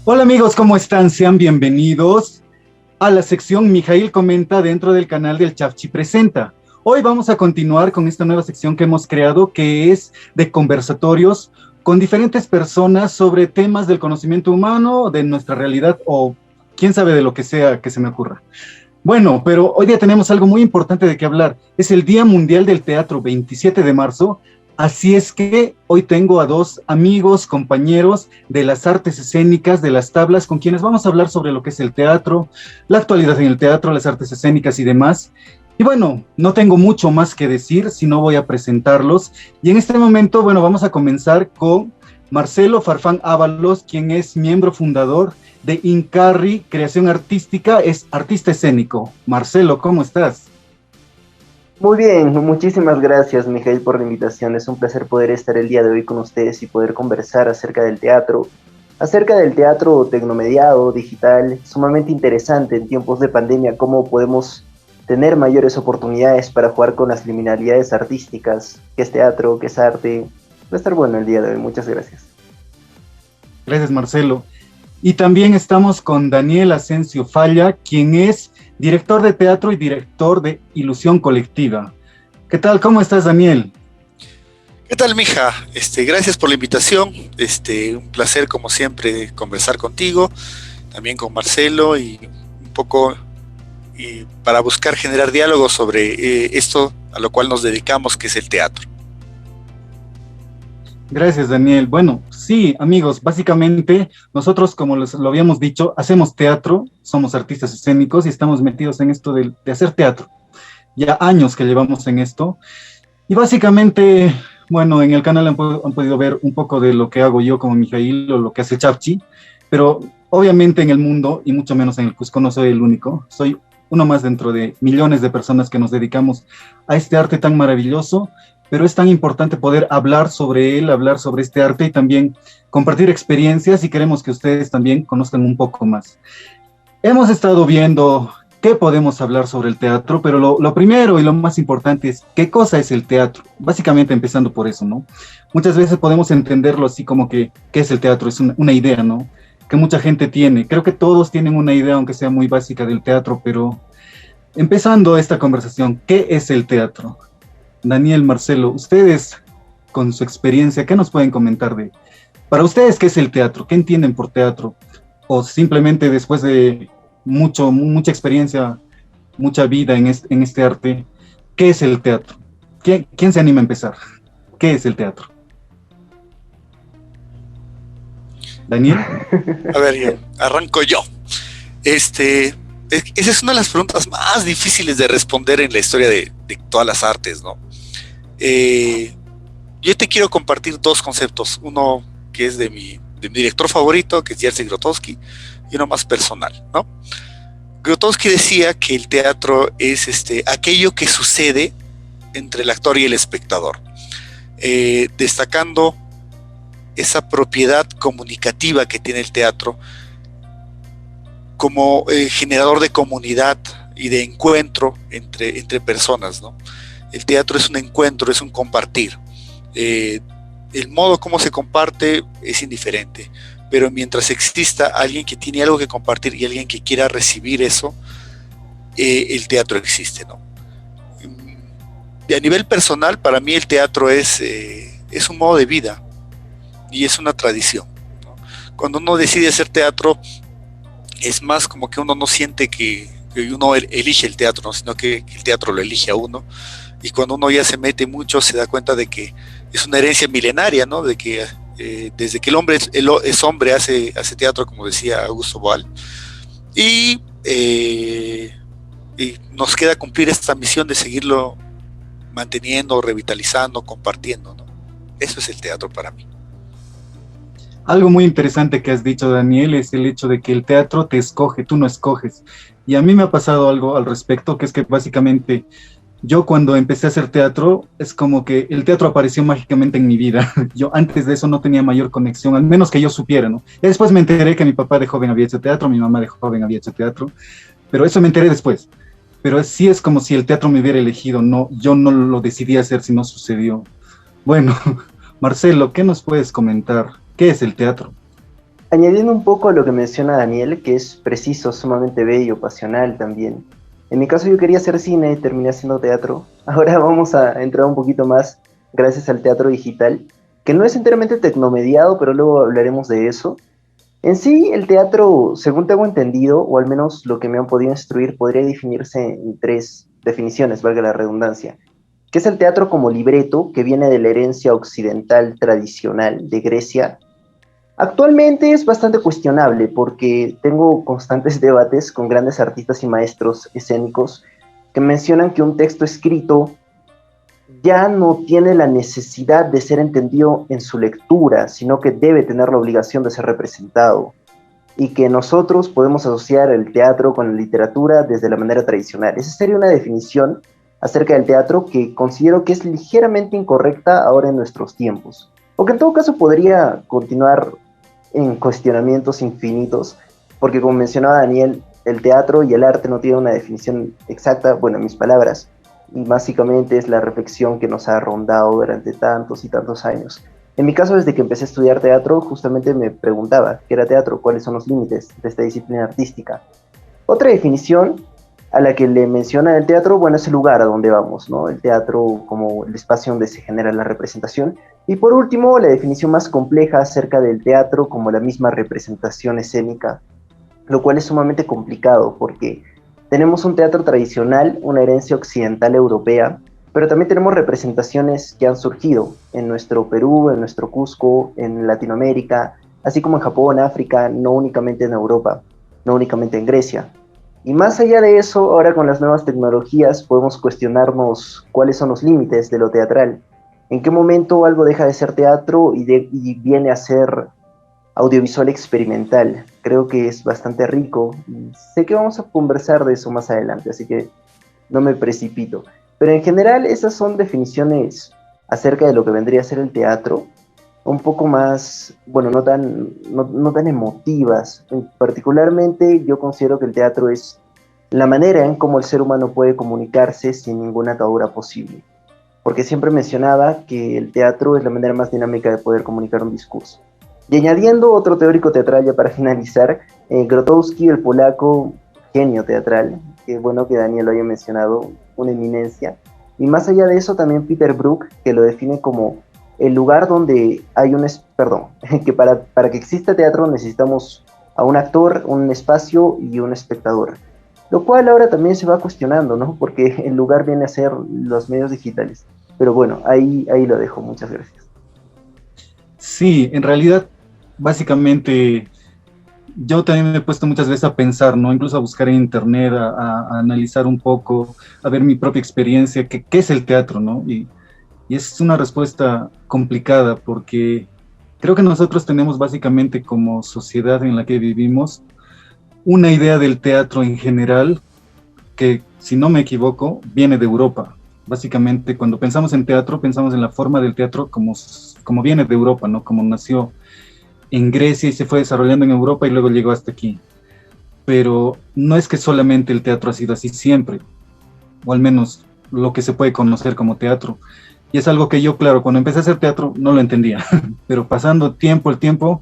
Hola amigos, ¿cómo están? Sean bienvenidos a la sección Mijail Comenta dentro del canal del Chavchi Presenta. Hoy vamos a continuar con esta nueva sección que hemos creado, que es de conversatorios con diferentes personas sobre temas del conocimiento humano, de nuestra realidad o quién sabe de lo que sea que se me ocurra. Bueno, pero hoy día tenemos algo muy importante de qué hablar. Es el Día Mundial del Teatro, 27 de marzo. Así es que hoy tengo a dos amigos, compañeros de las artes escénicas, de las tablas, con quienes vamos a hablar sobre lo que es el teatro, la actualidad en el teatro, las artes escénicas y demás. Y bueno, no tengo mucho más que decir, sino voy a presentarlos. Y en este momento, bueno, vamos a comenzar con Marcelo Farfán Ábalos, quien es miembro fundador de Incarri Creación Artística, es artista escénico. Marcelo, ¿cómo estás? Muy bien, muchísimas gracias, Miguel, por la invitación. Es un placer poder estar el día de hoy con ustedes y poder conversar acerca del teatro tecnomediado, digital, sumamente interesante en tiempos de pandemia, cómo podemos tener mayores oportunidades para jugar con las liminalidades artísticas, qué es teatro, qué es arte. Va a estar bueno el día de hoy, muchas gracias. Gracias, Marcelo. Y también estamos con Daniel Asensio Falla, quien es director de teatro y director de Ilusión Colectiva. ¿Qué tal? ¿Cómo estás, Daniel? ¿Qué tal, mija? Gracias por la invitación. Un placer, como siempre, conversar contigo, también con Marcelo y un poco para buscar generar diálogos sobre esto a lo cual nos dedicamos, que es el teatro. Gracias, Daniel. Bueno, sí, amigos, básicamente nosotros, como les lo habíamos dicho, hacemos teatro, somos artistas escénicos y estamos metidos en esto de hacer teatro. Ya años que llevamos en esto. Y básicamente, bueno, en el canal han podido ver un poco de lo que hago yo como Mijail o lo que hace Chavchi, pero obviamente en el mundo, y mucho menos en el Cusco, no soy el único, soy uno más dentro de millones de personas que nos dedicamos a este arte tan maravilloso, pero es tan importante poder hablar sobre él, hablar sobre este arte y también compartir experiencias y queremos que ustedes también conozcan un poco más. Hemos estado viendo qué podemos hablar sobre el teatro, pero lo primero y lo más importante es qué cosa es el teatro. Básicamente empezando por eso, ¿no? Muchas veces podemos entenderlo así como que, ¿qué es el teatro? Es una idea, ¿no? Que mucha gente tiene. Creo que todos tienen una idea, aunque sea muy básica del teatro, pero empezando esta conversación, ¿qué es el teatro? Daniel, Marcelo, ustedes con su experiencia, ¿qué nos pueden comentar para ustedes, qué es el teatro? ¿Qué entienden por teatro? O simplemente después de mucha experiencia, mucha vida en este arte, ¿qué es el teatro? ¿Quién se anima a empezar? ¿Qué es el teatro? ¿Daniel? A ver, yo arranco yo. Esa es una de las preguntas más difíciles de responder en la historia de todas las artes, ¿no? Yo te quiero compartir dos conceptos, uno que es de mi director favorito, que es Jerzy Grotowski, y uno más personal, ¿no? Grotowski decía que el teatro es aquello que sucede entre el actor y el espectador, destacando esa propiedad comunicativa que tiene el teatro como generador de comunidad y de encuentro entre personas, ¿no? El teatro es un encuentro, es un compartir. El modo como se comparte es indiferente, pero mientras exista alguien que tiene algo que compartir y alguien que quiera recibir eso, el teatro existe, ¿no? Y a nivel personal, para mí el teatro es un modo de vida y es una tradición, ¿no? Cuando uno decide hacer teatro, es más como que uno no siente que uno elige el teatro, ¿no? Sino que el teatro lo elige a uno. Y cuando uno ya se mete mucho, se da cuenta de que es una herencia milenaria, ¿no? De que desde que el hombre es hombre, hace teatro, como decía Augusto Boal. Y nos queda cumplir esta misión de seguirlo manteniendo, revitalizando, compartiendo, ¿no? Eso es el teatro para mí. Algo muy interesante que has dicho, Daniel, es el hecho de que el teatro te escoge, tú no escoges. Y a mí me ha pasado algo al respecto, que es que básicamente yo cuando empecé a hacer teatro, es como que el teatro apareció mágicamente en mi vida. Yo antes de eso no tenía mayor conexión, al menos que yo supiera, ¿no? Y después me enteré que mi papá de joven había hecho teatro, mi mamá de joven había hecho teatro, pero eso me enteré después. Pero sí es como si el teatro me hubiera elegido, no, yo no lo decidí hacer, sino sucedió. Bueno, Marcelo, ¿qué nos puedes comentar? ¿Qué es el teatro? Añadiendo un poco a lo que menciona Daniel, que es preciso, sumamente bello, pasional también. En mi caso yo quería hacer cine y terminé haciendo teatro. Ahora vamos a entrar un poquito más gracias al teatro digital, que no es enteramente tecnomediado, pero luego hablaremos de eso. En sí, el teatro, según tengo entendido, o al menos lo que me han podido instruir, podría definirse en tres definiciones, valga la redundancia, que es el teatro como libreto, que viene de la herencia occidental tradicional de Grecia. Actualmente es bastante cuestionable porque tengo constantes debates con grandes artistas y maestros escénicos que mencionan que un texto escrito ya no tiene la necesidad de ser entendido en su lectura, sino que debe tener la obligación de ser representado, y que nosotros podemos asociar el teatro con la literatura desde la manera tradicional. Esa sería una definición acerca del teatro que considero que es ligeramente incorrecta ahora en nuestros tiempos, o que en todo caso podría continuar en cuestionamientos infinitos, porque como mencionaba Daniel, el teatro y el arte no tienen una definición exacta, bueno, en mis palabras, y básicamente es la reflexión que nos ha rondado durante tantos y tantos años. En mi caso, desde que empecé a estudiar teatro, justamente me preguntaba qué era teatro, cuáles son los límites de esta disciplina artística. Otra definición a la que le menciona el teatro, bueno, es el lugar a donde vamos, ¿no? El teatro como el espacio donde se genera la representación. Y por último, la definición más compleja acerca del teatro como la misma representación escénica, lo cual es sumamente complicado porque tenemos un teatro tradicional, una herencia occidental europea, pero también tenemos representaciones que han surgido en nuestro Perú, en nuestro Cusco, en Latinoamérica, así como en Japón, África, no únicamente en Europa, no únicamente en Grecia. Y más allá de eso, ahora con las nuevas tecnologías podemos cuestionarnos cuáles son los límites de lo teatral. ¿En qué momento algo deja de ser teatro y viene a ser audiovisual experimental? Creo que es bastante rico. Sé que vamos a conversar de eso más adelante, así que no me precipito. Pero en general esas son definiciones acerca de lo que vendría a ser el teatro, un poco más, bueno, no tan emotivas. Particularmente yo considero que el teatro es la manera en cómo el ser humano puede comunicarse sin ninguna atadura posible. Porque siempre mencionaba que el teatro es la manera más dinámica de poder comunicar un discurso. Y añadiendo otro teórico teatral ya para finalizar, Grotowski, el polaco, genio teatral, que bueno que Daniel lo haya mencionado, una eminencia. Y más allá de eso también Peter Brook, que lo define como el lugar donde hay que para que exista teatro necesitamos a un actor, un espacio y un espectador. Lo cual ahora también se va cuestionando, ¿no? Porque el lugar viene a ser los medios digitales. Pero bueno, ahí lo dejo. Muchas gracias. Sí, en realidad, básicamente, yo también me he puesto muchas veces a pensar, ¿no? Incluso a buscar en internet, a analizar un poco, a ver mi propia experiencia, qué es el teatro, ¿no? Y es una respuesta complicada porque creo que nosotros tenemos básicamente como sociedad en la que vivimos una idea del teatro en general que, si no me equivoco, viene de Europa. Básicamente, cuando pensamos en teatro, pensamos en la forma del teatro como viene de Europa, ¿no? Como nació en Grecia y se fue desarrollando en Europa y luego llegó hasta aquí. Pero no es que solamente el teatro ha sido así siempre, o al menos lo que se puede conocer como teatro. Y es algo que yo, claro, cuando empecé a hacer teatro no lo entendía, pero pasando el tiempo,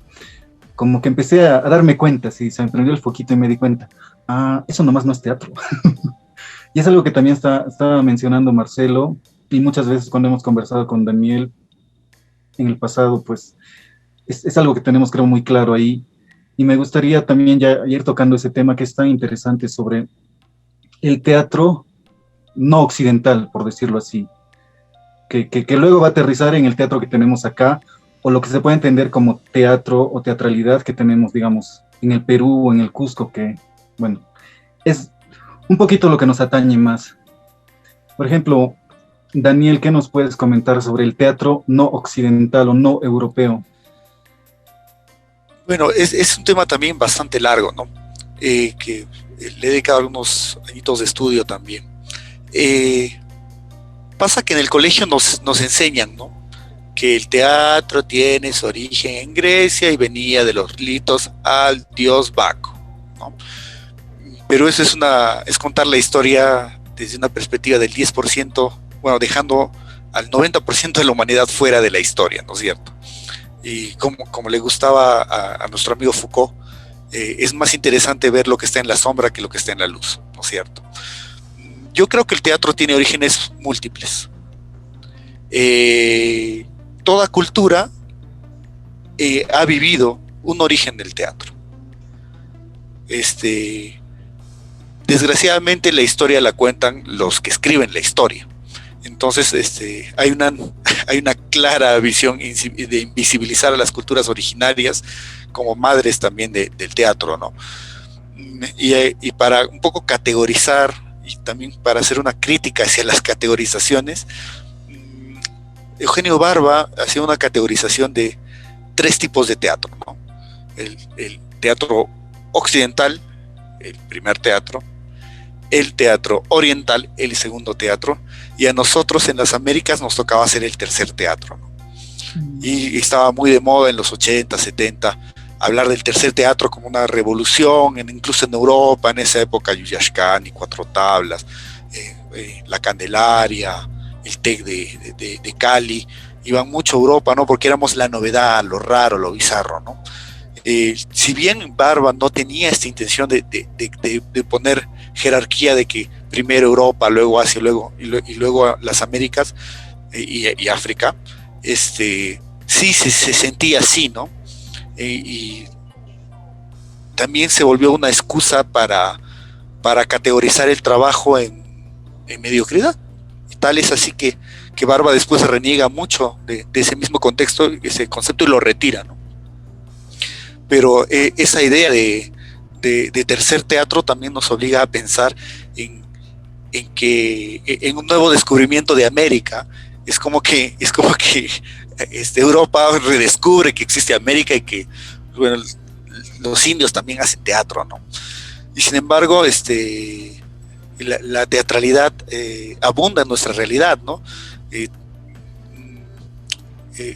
como que empecé a darme cuenta, sí, se me prendió el foquito y me di cuenta, eso nomás no es teatro. Y es algo que también estaba mencionando Marcelo, y muchas veces cuando hemos conversado con Daniel en el pasado, pues es algo que tenemos, creo, muy claro ahí. Y me gustaría también ya ir tocando ese tema que es tan interesante sobre el teatro no occidental, por decirlo así, que luego va a aterrizar en el teatro que tenemos acá, o lo que se puede entender como teatro o teatralidad que tenemos, digamos, en el Perú o en el Cusco, que, bueno, es un poquito lo que nos atañe más. Por ejemplo, Daniel, ¿qué nos puedes comentar sobre el teatro no occidental o no europeo? Bueno, es un tema también bastante largo, ¿no? Que le he dedicado algunos añitos de estudio también. Pasa que en el colegio nos enseñan, ¿no? Que el teatro tiene su origen en Grecia y venía de los ritos al dios Baco, ¿no? Pero eso es contar la historia desde una perspectiva del 10%, bueno, dejando al 90% de la humanidad fuera de la historia, ¿no es cierto? y como le gustaba a nuestro amigo Foucault, es más interesante ver lo que está en la sombra que lo que está en la luz, ¿no es cierto? Yo creo que el teatro tiene orígenes múltiples. Toda cultura ha vivido un origen del teatro. Desgraciadamente la historia la cuentan los que escriben la historia. Entonces hay una clara visión de invisibilizar a las culturas originarias como madres también del teatro, ¿no? Y para un poco categorizar y también para hacer una crítica hacia las categorizaciones, Eugenio Barba hacía una categorización de 3 tipos de teatro, ¿no? El teatro occidental, el primer teatro; el teatro oriental, el segundo teatro; y a nosotros en las Américas nos tocaba hacer el tercer teatro, ¿no? Y estaba muy de moda en los 80, 70 hablar del tercer teatro como una revolución, incluso en Europa, en esa época, Yuyashkani, Cuatro Tablas, La Candelaria, el TEC de Cali, iban mucho a Europa, ¿no? Porque éramos la novedad, lo raro, lo bizarro, ¿no? Si bien Barba no tenía esta intención de poner jerarquía de que primero Europa, luego Asia, y luego las Américas y África, sí se sentía así, ¿no? Y también se volvió una excusa para categorizar el trabajo en mediocridad. Y tal es así que Barba después reniega mucho de ese mismo contexto, ese concepto, y lo retira, ¿no? Pero esa idea de tercer teatro también nos obliga a pensar en un nuevo descubrimiento de América. Es como que Europa redescubre que existe América y que, bueno, los indios también hacen teatro, ¿no? Y sin embargo, la teatralidad abunda en nuestra realidad, ¿no?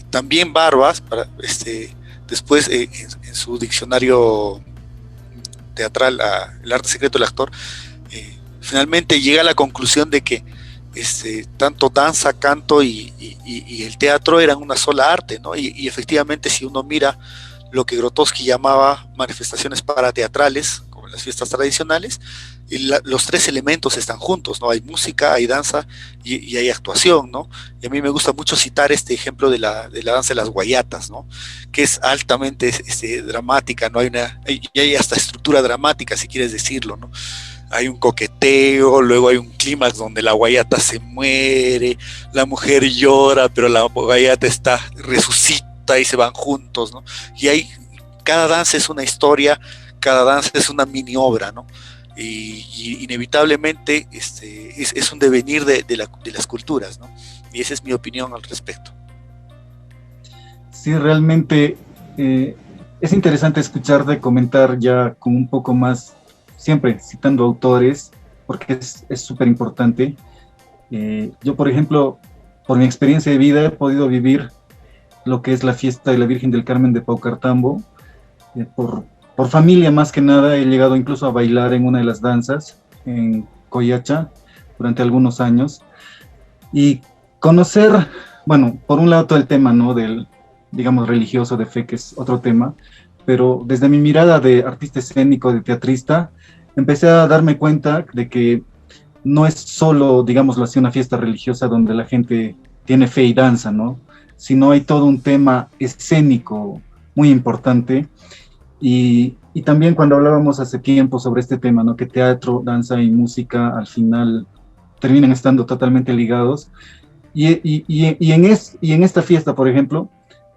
También Barbas, después en su diccionario teatral, El arte secreto del actor, finalmente llega a la conclusión de que tanto danza, canto y el teatro eran una sola arte, ¿no? Y efectivamente, si uno mira lo que Grotowski llamaba manifestaciones parateatrales, como en las fiestas tradicionales, los 3 elementos están juntos, ¿no? Hay música, hay danza y hay actuación, ¿no? Y a mí me gusta mucho citar este ejemplo de la danza de las guayatas, ¿no? Que es altamente dramática, ¿no? Hay hasta estructura dramática, si quieres decirlo, ¿no? Hay un coqueteo, luego hay un clímax donde la guayata se muere, la mujer llora, pero la guayata resucita y se van juntos, ¿no? Y cada danza es una historia, cada danza es una mini obra, ¿no? Y inevitablemente es un devenir de las culturas, ¿no? Y esa es mi opinión al respecto. Sí, realmente es interesante escucharte comentar ya con un poco más, siempre citando autores, porque es súper importante. Yo, por ejemplo, por mi experiencia de vida, he podido vivir lo que es la fiesta de la Virgen del Carmen de Paucartambo. Por familia, más que nada, he llegado incluso a bailar en una de las danzas, en Coyacha, durante algunos años. Y conocer, bueno, por un lado todo el tema, ¿no?, del, digamos, religioso, de fe, que es otro tema, pero desde mi mirada de artista escénico, de teatrista, empecé a darme cuenta de que no es solo, digámoslo así, una fiesta religiosa donde la gente tiene fe y danza, ¿no?, sino hay todo un tema escénico muy importante. Y también cuando hablábamos hace tiempo sobre este tema, ¿no?, que teatro, danza y música al final terminan estando totalmente ligados. Y en esta fiesta, por ejemplo,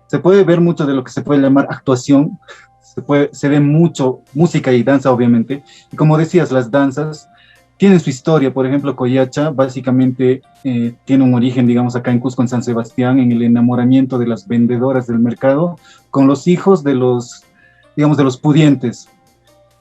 se puede ver mucho de lo que se puede llamar actuación, se ve mucho música y danza, obviamente. Y como decías, las danzas tienen su historia. Por ejemplo, Coyacha básicamente tiene un origen, digamos, acá en Cusco, en San Sebastián, en el enamoramiento de las vendedoras del mercado con los hijos de los, digamos, de los pudientes.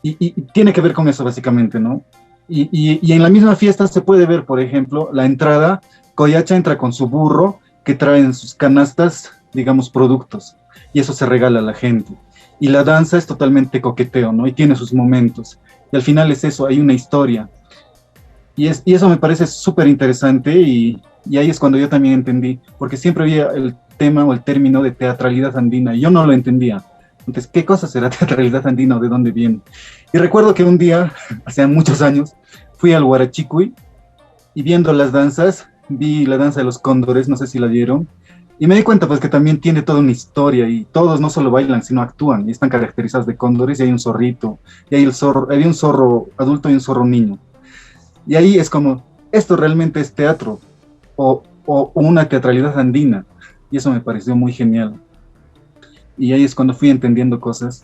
Y tiene que ver con eso, básicamente, ¿no? Y en la misma fiesta se puede ver, por ejemplo, la entrada. Coyacha entra con su burro, que trae en sus canastas, digamos, productos, y eso se regala a la gente. Y la danza es totalmente coqueteo, ¿no? Y tiene sus momentos. Y al final es eso, hay una historia. Y eso me parece súper interesante, y Y ahí es cuando yo también entendí, porque siempre había el tema o el término de teatralidad andina, y yo no lo entendía. Entonces, ¿qué cosa será teatralidad andina o de dónde viene? Y recuerdo que un día, hace muchos años, fui al Huarachicuy y viendo las danzas, vi la danza de los cóndores, no sé si la vieron, y me di cuenta pues que también tiene toda una historia y todos no solo bailan, sino actúan y están caracterizados de cóndores y hay un zorrito, y hay el zorro, hay un zorro adulto y un zorro niño. Y ahí es como, esto realmente es teatro o una teatralidad andina, y eso me pareció muy genial. Y ahí es cuando fui entendiendo cosas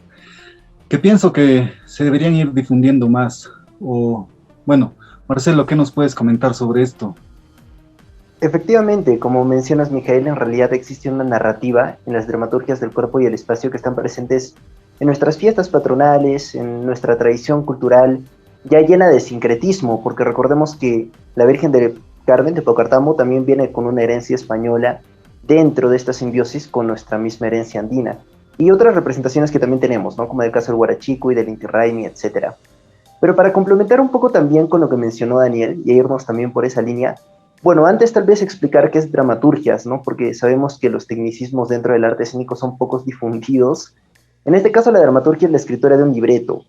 que pienso que se deberían ir difundiendo más. O, bueno, Marcelo, ¿qué nos puedes comentar sobre esto? Efectivamente, como mencionas, Mijael, en realidad existe una narrativa en las dramaturgias del cuerpo y el espacio que están presentes en nuestras fiestas patronales, en nuestra tradición cultural, ya llena de sincretismo, porque recordemos que la Virgen de Carmen de Paucartambo también viene con una herencia española dentro de esta simbiosis con nuestra misma herencia andina. Y otras representaciones que también tenemos, ¿no? Como el caso del Huarachico y del Inti Raymi, etc. Pero para complementar un poco también con lo que mencionó Daniel y irnos también por esa línea, bueno, antes tal vez explicar qué es dramaturgias, ¿no? Porque sabemos que los tecnicismos dentro del arte escénico son pocos difundidos. En este caso, la dramaturgia es la escritura de un libreto,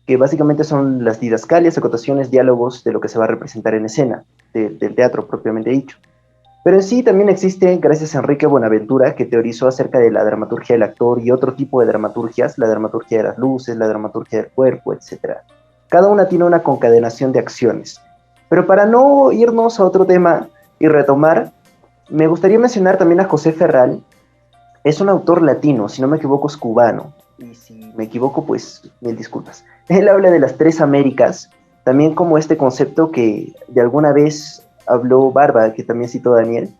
que básicamente son las didascalias, acotaciones, diálogos de lo que se va a representar en escena, del teatro propiamente dicho. Pero en sí también existe, gracias a Enrique Buenaventura, que teorizó acerca de la dramaturgia del actor y otro tipo de dramaturgias, la dramaturgia de las luces, la dramaturgia del cuerpo, etc. Cada una tiene una concadenación de acciones. Pero para no irnos a otro tema y retomar, me gustaría mencionar también a José Ferral. Es un autor latino, si no me equivoco es cubano, y si me equivoco pues mil disculpas. Él habla de las tres Américas, también como este concepto que de alguna vez habló Barba, que también citó Daniel,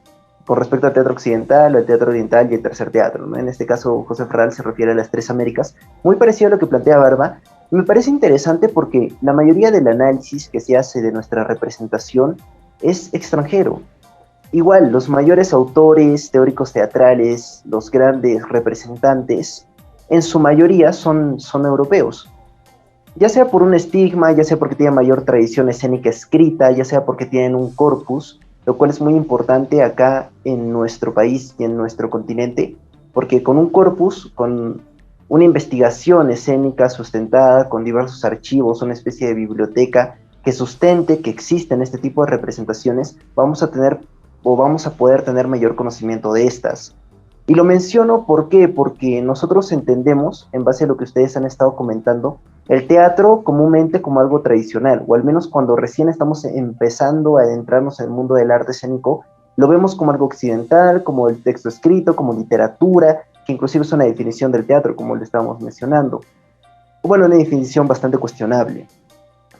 con respecto al teatro occidental, al teatro oriental y el tercer teatro, ¿no? En este caso José Ferral se refiere a las tres Américas, muy parecido a lo que plantea Barba. Me parece interesante porque la mayoría del análisis que se hace de nuestra representación es extranjero. Igual, los mayores autores, teóricos teatrales, los grandes representantes, en su mayoría son europeos. Ya sea por un estigma, ya sea porque tienen mayor tradición escénica escrita, ya sea porque tienen un corpus, lo cual es muy importante acá en nuestro país y en nuestro continente, porque con un corpus, con una investigación escénica sustentada, con diversos archivos, una especie de biblioteca que sustente que existen este tipo de representaciones, vamos a tener o vamos a poder tener mayor conocimiento de estas. Y lo menciono ¿por qué? Porque nosotros entendemos, en base a lo que ustedes han estado comentando, el teatro comúnmente como algo tradicional, o al menos cuando recién estamos empezando a adentrarnos en el mundo del arte escénico, lo vemos como algo occidental, como el texto escrito, como literatura, que inclusive es una definición del teatro, como lo estábamos mencionando. Bueno, una definición bastante cuestionable.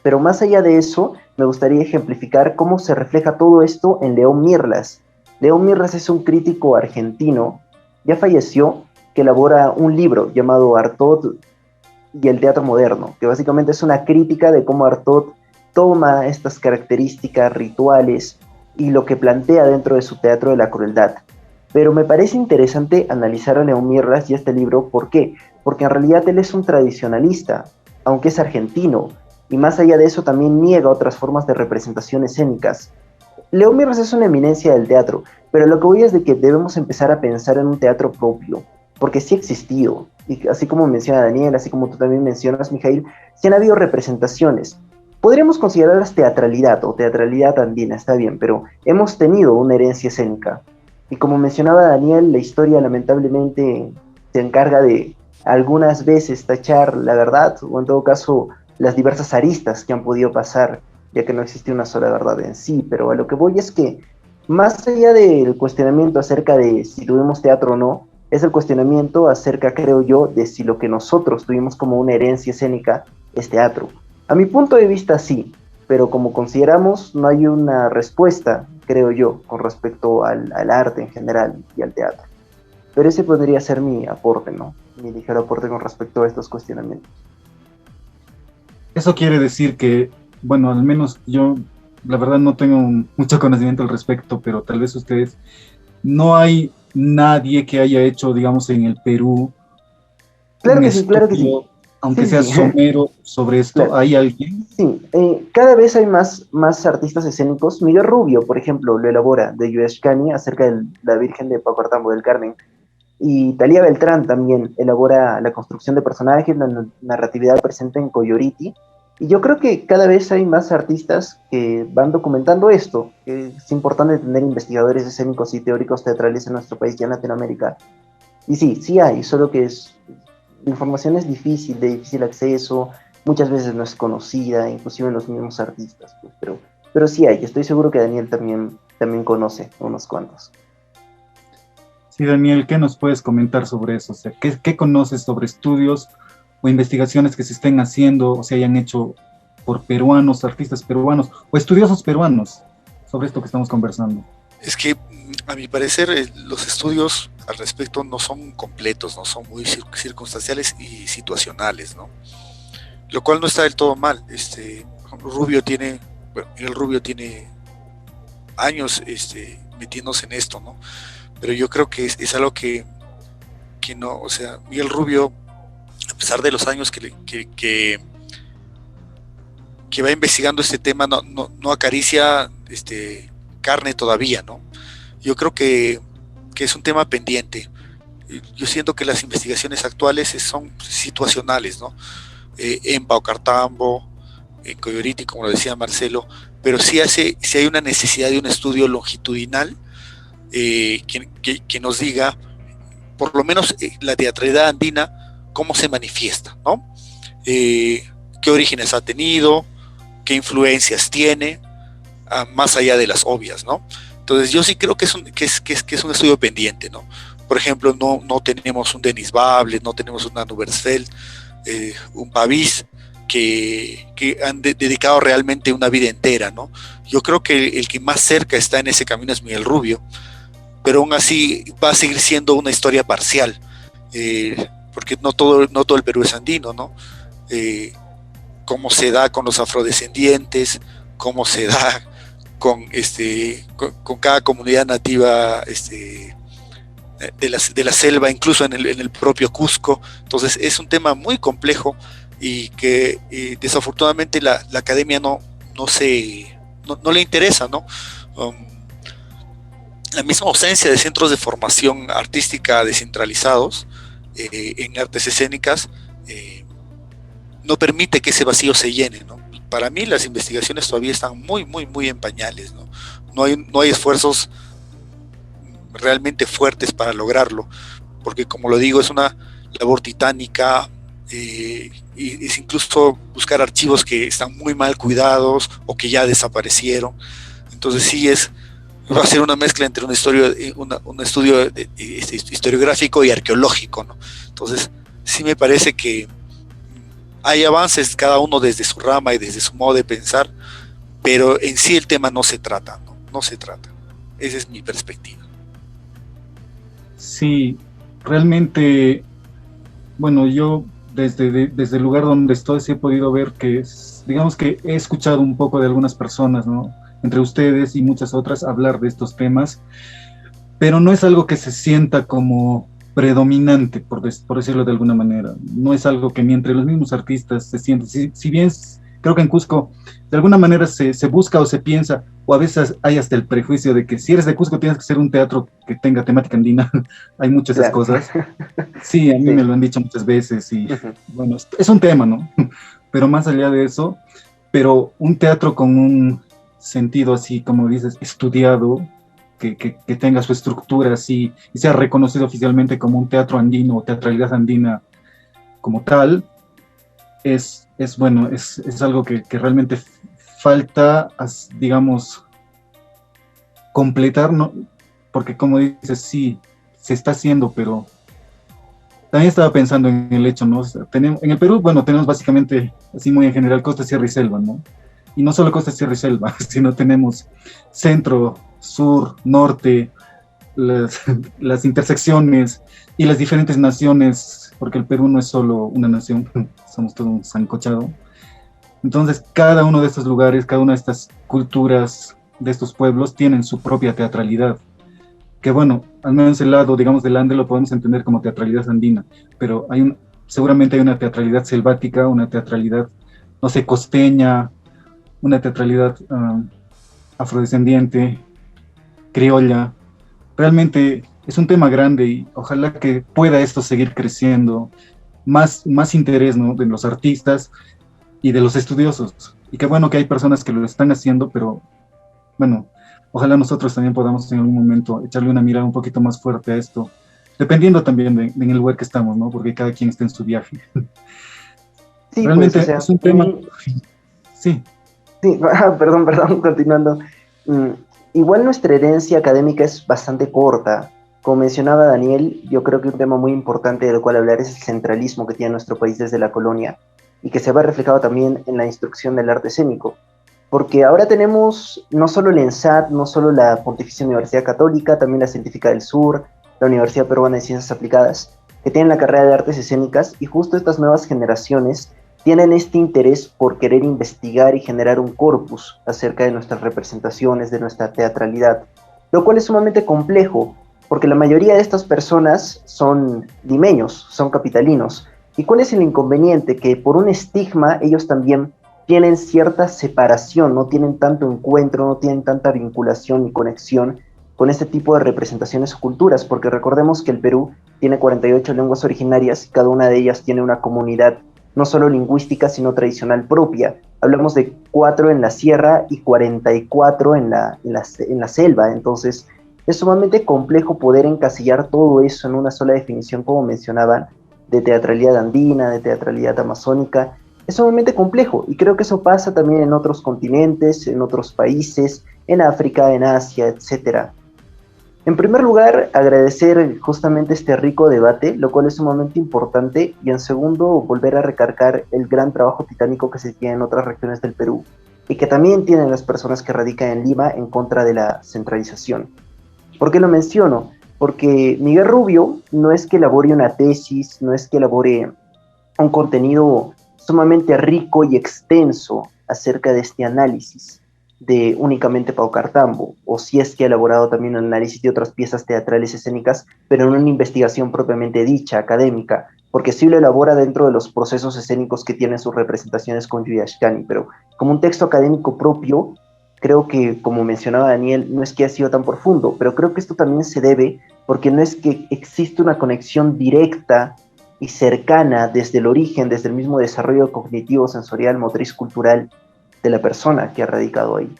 Pero más allá de eso, me gustaría ejemplificar cómo se refleja todo esto en León Mirlas. León Mirlas es un crítico argentino, ya falleció, que elabora un libro llamado Artaud y el teatro moderno, que básicamente es una crítica de cómo Artaud toma estas características rituales y lo que plantea dentro de su teatro de la crueldad. Pero me parece interesante analizar a León Mirlas y este libro, ¿por qué? Porque en realidad él es un tradicionalista, aunque es argentino, y más allá de eso también niega otras formas de representación escénicas. León Mirras es una eminencia del teatro, pero lo que voy es de que debemos empezar a pensar en un teatro propio, porque sí ha existido, y así como menciona Daniel, así como tú también mencionas, Mijail, sí han habido representaciones. Podríamos considerarlas teatralidad o teatralidad andina, está bien, pero hemos tenido una herencia escénica. Y como mencionaba Daniel, la historia lamentablemente se encarga de algunas veces tachar la verdad, o en todo caso las diversas aristas que han podido pasar, ya que no existe una sola verdad en sí, pero a lo que voy es que, más allá del cuestionamiento acerca de si tuvimos teatro o no, es el cuestionamiento acerca, creo yo, de si lo que nosotros tuvimos como una herencia escénica es teatro. A mi punto de vista sí, pero como consideramos, no hay una respuesta, creo yo, con respecto al arte en general y al teatro. Pero ese podría ser mi aporte, ¿no? Mi ligero aporte con respecto a estos cuestionamientos. Eso quiere decir que, bueno, al menos yo, la verdad no tengo mucho conocimiento al respecto, pero tal vez ustedes, no hay nadie que haya hecho, digamos, en el Perú, Claro que sí, claro que sí. aunque Sí, sea sí. somero sobre esto, Claro. ¿hay alguien? Sí, cada vez hay más artistas escénicos. Miguel Rubio, por ejemplo, lo elabora de Yueshkani acerca de la Virgen de Pacortambo del Carmen. Y Talía Beltrán también elabora la construcción de personajes, la narratividad presente en Coyoriti. Y yo creo que cada vez hay más artistas que van documentando esto. Que es importante tener investigadores escénicos y teóricos teatrales en nuestro país y en Latinoamérica. Y sí, sí hay, solo que la información es difícil, de difícil acceso, muchas veces no es conocida, inclusive en los mismos artistas, pues, pero sí hay, estoy seguro que Daniel también conoce unos cuantos. Sí, Daniel, ¿qué nos puedes comentar sobre eso? O sea, ¿qué conoces sobre estudios o investigaciones que se estén haciendo o se hayan hecho por peruanos, artistas peruanos o estudiosos peruanos sobre esto que estamos conversando? Es que, a mi parecer, los estudios al respecto no son completos, no son muy circunstanciales y situacionales, ¿no? Lo cual no está del todo mal. Rubio tiene, bueno, el Rubio tiene años metiéndose en esto, ¿no? Pero yo creo que es algo que no, o sea, Miguel Rubio, a pesar de los años que va investigando este tema, no acaricia carne todavía, ¿no? Yo creo que es un tema pendiente. Yo siento que las investigaciones actuales son situacionales, ¿no? En Paucartambo, en Coyoriti, como lo decía Marcelo, pero sí hay una necesidad de un estudio longitudinal que nos diga, por lo menos la teatralidad andina, cómo se manifiesta, ¿no? Qué orígenes ha tenido, qué influencias tiene, más allá de las obvias, ¿no? Entonces yo sí creo que es un estudio pendiente, ¿no? Por ejemplo, no tenemos un Denis Bable, no tenemos un Nubersfeld, un Pavís, que han dedicado realmente una vida entera, ¿no? Yo creo que el que más cerca está en ese camino es Miguel Rubio, pero aún así va a seguir siendo una historia parcial, porque no todo el Perú es andino, ¿no? Cómo se da con los afrodescendientes, cómo se da con cada comunidad nativa de la selva, incluso en el propio Cusco. Entonces es un tema muy complejo y que desafortunadamente la academia no le interesa, ¿no? La misma ausencia de centros de formación artística descentralizados en artes escénicas no permite que ese vacío se llene, ¿no? Para mí las investigaciones todavía están muy en pañales, ¿no? No hay esfuerzos realmente fuertes para lograrlo, porque como lo digo, es una labor titánica, y es incluso buscar archivos que están muy mal cuidados o que ya desaparecieron. Entonces sí va a ser una mezcla entre un estudio historiográfico y arqueológico, ¿no? Entonces sí me parece que hay avances cada uno desde su rama y desde su modo de pensar, pero en sí el tema no se trata, ¿no? No se trata. Esa es mi perspectiva. Sí, realmente, bueno, yo desde el lugar donde estoy sí he podido ver que, digamos que he escuchado un poco de algunas personas, ¿no? Entre ustedes y muchas otras hablar de estos temas, pero no es algo que se sienta como predominante, por decirlo de alguna manera. No es algo que ni entre los mismos artistas se siente. Si bien creo que en Cusco de alguna manera se busca o se piensa, o a veces hay hasta el prejuicio de que si eres de Cusco tienes que ser un teatro que tenga temática andina. Hay muchas esas cosas. Sí, a mí me lo han dicho muchas veces y bueno, es un tema, ¿no? Pero más allá de eso, pero un teatro con un sentido así, como dices, estudiado, que tenga su estructura así y sea reconocido oficialmente como un teatro andino o teatralidad andina como tal, es bueno, es algo que realmente falta, digamos, completar, ¿no? Porque como dices, sí, se está haciendo, pero también estaba pensando en el hecho, ¿no? O sea, en el Perú, bueno, tenemos básicamente, así muy en general, costa, sierra y selva, ¿no? Y no solo costa, sierra y selva, sino tenemos centro, sur, norte, las intersecciones y las diferentes naciones, porque el Perú no es solo una nación, somos todo un sancochado. Entonces, cada uno de estos lugares, cada una de estas culturas, de estos pueblos, tienen su propia teatralidad. Que bueno, al menos el lado, digamos, del Ande lo podemos entender como teatralidad andina, pero seguramente hay una teatralidad selvática, una teatralidad, no sé, costeña, una teatralidad afrodescendiente, criolla. Realmente es un tema grande y ojalá que pueda esto seguir creciendo, más interés, ¿no?, de los artistas y de los estudiosos. Y qué bueno que hay personas que lo están haciendo, pero bueno, ojalá nosotros también podamos en algún momento echarle una mirada un poquito más fuerte a esto, dependiendo también de en el lugar que estamos, ¿no? Porque cada quien está en su viaje. Sí, pues, Realmente o sea, es un tema, sí. sí, perdón, continuando. Mm, Igual nuestra herencia académica es bastante corta. Como mencionaba Daniel, yo creo que un tema muy importante del cual hablar es el centralismo que tiene nuestro país desde la colonia y que se va reflejado también en la instrucción del arte escénico. Porque ahora tenemos no solo el ENSAT, no solo la Pontificia Universidad Católica, también la Científica del Sur, la Universidad Peruana de Ciencias Aplicadas, que tienen la carrera de artes escénicas, y justo estas nuevas generaciones tienen este interés por querer investigar y generar un corpus acerca de nuestras representaciones, de nuestra teatralidad, lo cual es sumamente complejo, porque la mayoría de estas personas son limeños, son capitalinos. ¿Y cuál es el inconveniente? Que por un estigma ellos también tienen cierta separación, no tienen tanto encuentro, no tienen tanta vinculación y conexión con este tipo de representaciones o culturas, porque recordemos que el Perú tiene 48 lenguas originarias y cada una de ellas tiene una comunidad no solo lingüística, sino tradicional propia. Hablamos de 4 en la sierra y 44 en la selva, entonces es sumamente complejo poder encasillar todo eso en una sola definición, como mencionaban, de teatralidad andina, de teatralidad amazónica. Es sumamente complejo y creo que eso pasa también en otros continentes, en otros países, en África, en Asia, etcétera. En primer lugar, agradecer justamente este rico debate, lo cual es sumamente importante, y en segundo, volver a recargar el gran trabajo titánico que se tiene en otras regiones del Perú y que también tienen las personas que radican en Lima en contra de la centralización. ¿Por qué lo menciono? Porque Miguel Rubio no es que elabore una tesis, no es que elabore un contenido sumamente rico y extenso acerca de este análisis de únicamente Pau Cartambo, o si es que ha elaborado también un análisis de otras piezas teatrales escénicas, pero en una investigación propiamente dicha, académica, porque sí lo elabora dentro de los procesos escénicos que tienen sus representaciones con Yuya Ashkani, pero como un texto académico propio, creo que, como mencionaba Daniel, no es que haya sido tan profundo, pero creo que esto también se debe porque no es que existe una conexión directa y cercana desde el origen, desde el mismo desarrollo cognitivo, sensorial, motriz, cultural de la persona que ha radicado ahí.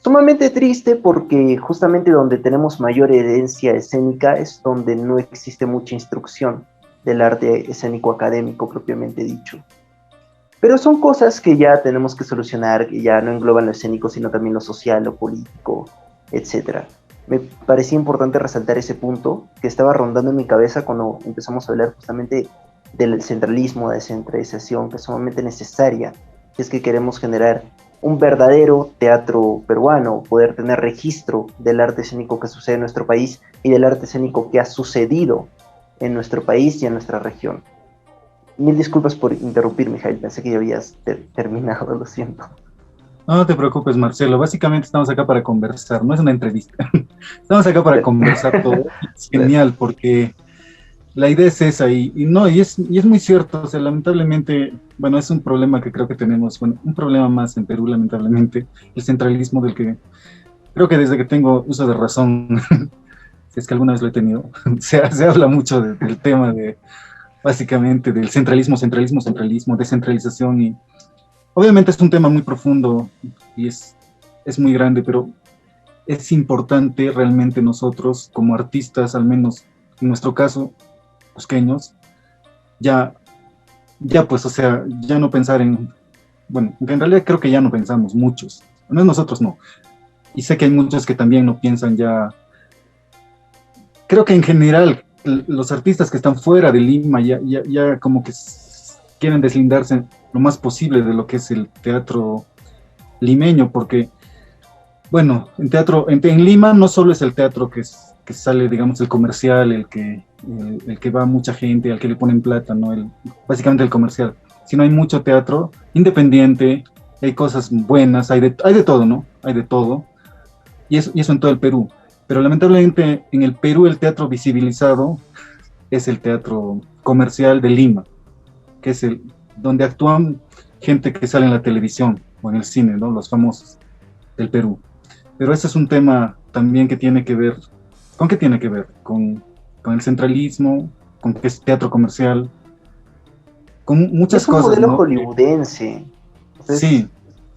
Sumamente triste porque justamente donde tenemos mayor herencia escénica es donde no existe mucha instrucción del arte escénico académico propiamente dicho. Pero son cosas que ya tenemos que solucionar, que ya no engloban lo escénico, sino también lo social, lo político, etc. Me parecía importante resaltar ese punto que estaba rondando en mi cabeza cuando empezamos a hablar justamente del centralismo, de descentralización, que es sumamente necesaria si es que queremos generar un verdadero teatro peruano, poder tener registro del arte escénico que sucede en nuestro país y del arte escénico que ha sucedido en nuestro país y en nuestra región. Mil disculpas por interrumpir, Mijail, pensé que ya habías terminado, lo siento. No te preocupes, Marcelo, básicamente estamos acá para conversar, no es una entrevista. Estamos acá para conversar todo. Es genial porque la idea es esa y es muy cierto, o sea, lamentablemente, bueno, es un problema que creo que tenemos, bueno, un problema más en Perú, lamentablemente, el centralismo del que creo que desde que tengo uso de razón, si es que alguna vez lo he tenido, se habla mucho del tema de, básicamente, del centralismo, descentralización y obviamente es un tema muy profundo y es muy grande, pero es importante realmente nosotros como artistas, al menos en nuestro caso, cusqueños, ya pues, o sea, ya no pensar bueno, en realidad creo que ya no pensamos muchos, al menos nosotros no, y sé que hay muchos que también no piensan ya, creo que en general los artistas que están fuera de Lima ya como que quieren deslindarse lo más posible de lo que es el teatro limeño, porque, bueno, en Lima no solo es el teatro que sale, digamos, el comercial, el que va mucha gente, al que le ponen plata, ¿no? Básicamente el comercial, sino hay mucho teatro independiente, hay cosas buenas, hay de todo, ¿no? Hay de todo, y eso en todo el Perú. Pero lamentablemente en el Perú el teatro visibilizado es el teatro comercial de Lima, que es el donde actúan gente que sale en la televisión o en el cine, ¿no? Los famosos del Perú. Pero ese es un tema también que tiene que ver, ¿con qué tiene que ver? Con el centralismo, con que es teatro comercial, con muchas cosas, Es un modelo ¿no? hollywoodense. Sí,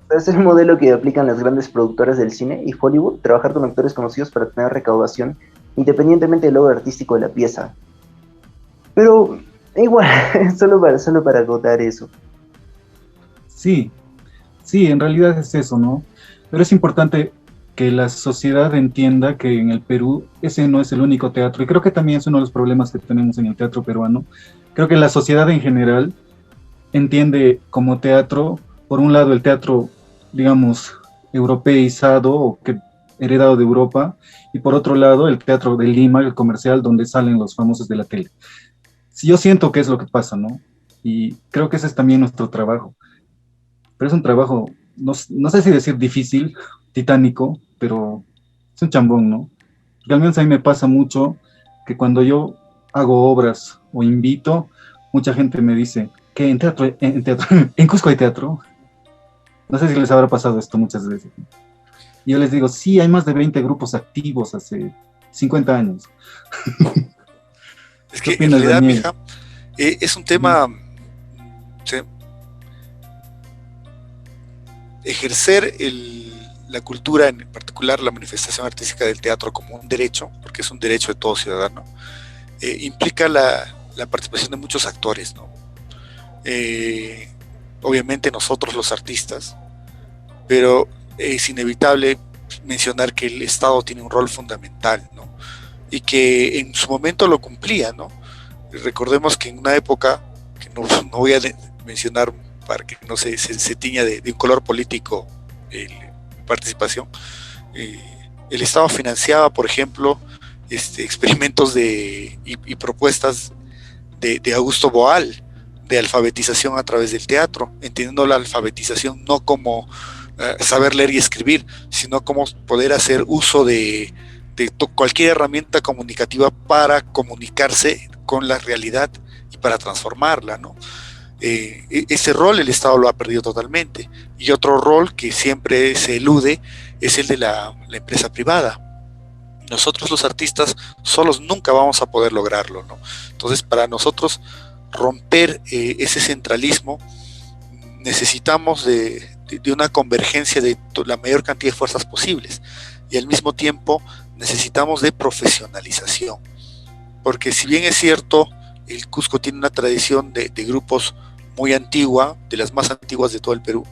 Es el modelo que aplican las grandes productoras del cine y Hollywood, trabajar con actores conocidos para tener recaudación, independientemente del logro artístico de la pieza. Pero igual, solo para acotar eso. sí, sí, en realidad es eso, ¿no? Pero es importante que la sociedad entienda que en el Perú ese no es el único teatro, y creo que también es uno de los problemas que tenemos en el teatro peruano. Creo que la sociedad en general entiende como teatro, por un lado, el teatro, digamos, europeizado o que heredado de Europa, y por otro lado, el teatro de Lima, el comercial, donde salen los famosos de la tele. Sí, yo siento que es lo que pasa, ¿no? Y creo que ese es también nuestro trabajo. Pero es un trabajo, no sé si decir difícil, titánico, pero es un chambón, ¿no? Porque al menos a mí me pasa mucho que cuando yo hago obras o invito, mucha gente me dice que en teatro, en Cusco hay teatro. No sé si les habrá pasado esto muchas veces. Y yo les digo, sí, hay más de 20 grupos activos hace 50 años. Es ¿Qué que en opinas, realidad, Daniel? mija, es un tema, sí, ejercer la cultura, en particular la manifestación artística del teatro como un derecho, porque es un derecho de todo ciudadano, implica la participación de muchos actores, ¿no? Obviamente nosotros los artistas, pero es inevitable mencionar que el Estado tiene un rol fundamental, ¿no? Y que en su momento lo cumplía, ¿no? Recordemos que en una época, que no voy a mencionar para que no se tiña de un color político participación, eh, el Estado financiaba, por ejemplo, experimentos y propuestas de Augusto Boal, de alfabetización a través del teatro, entendiendo la alfabetización no como saber leer y escribir, sino como poder hacer uso de cualquier herramienta comunicativa para comunicarse con la realidad y para transformarla, ¿no? Ese rol el Estado lo ha perdido totalmente. Y otro rol que siempre se elude es el de la empresa privada. Nosotros los artistas solos nunca vamos a poder lograrlo, ¿no? Entonces, para nosotros romper ese centralismo, necesitamos de una convergencia de la mayor cantidad de fuerzas posibles, y al mismo tiempo necesitamos de profesionalización, porque si bien es cierto, el Cusco tiene una tradición de grupos muy antigua, de las más antiguas de todo el Perú,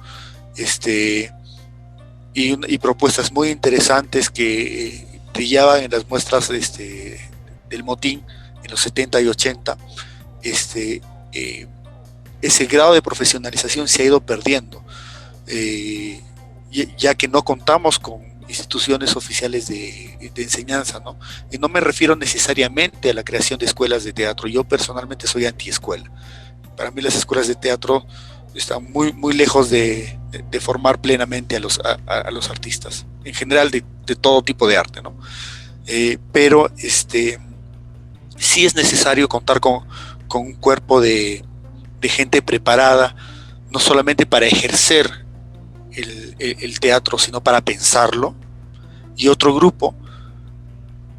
y propuestas muy interesantes que brillaban en las muestras del motín en los 70 y 80, ese grado de profesionalización se ha ido perdiendo, ya que no contamos con instituciones oficiales de enseñanza, ¿no? Y no me refiero necesariamente a la creación de escuelas de teatro. Yo personalmente soy antiescuela. Para mí las escuelas de teatro están muy lejos de formar plenamente a los artistas, en general de todo tipo de arte, ¿no? Pero sí es necesario contar con un cuerpo de gente preparada, no solamente para ejercer el teatro, sino para pensarlo, y otro grupo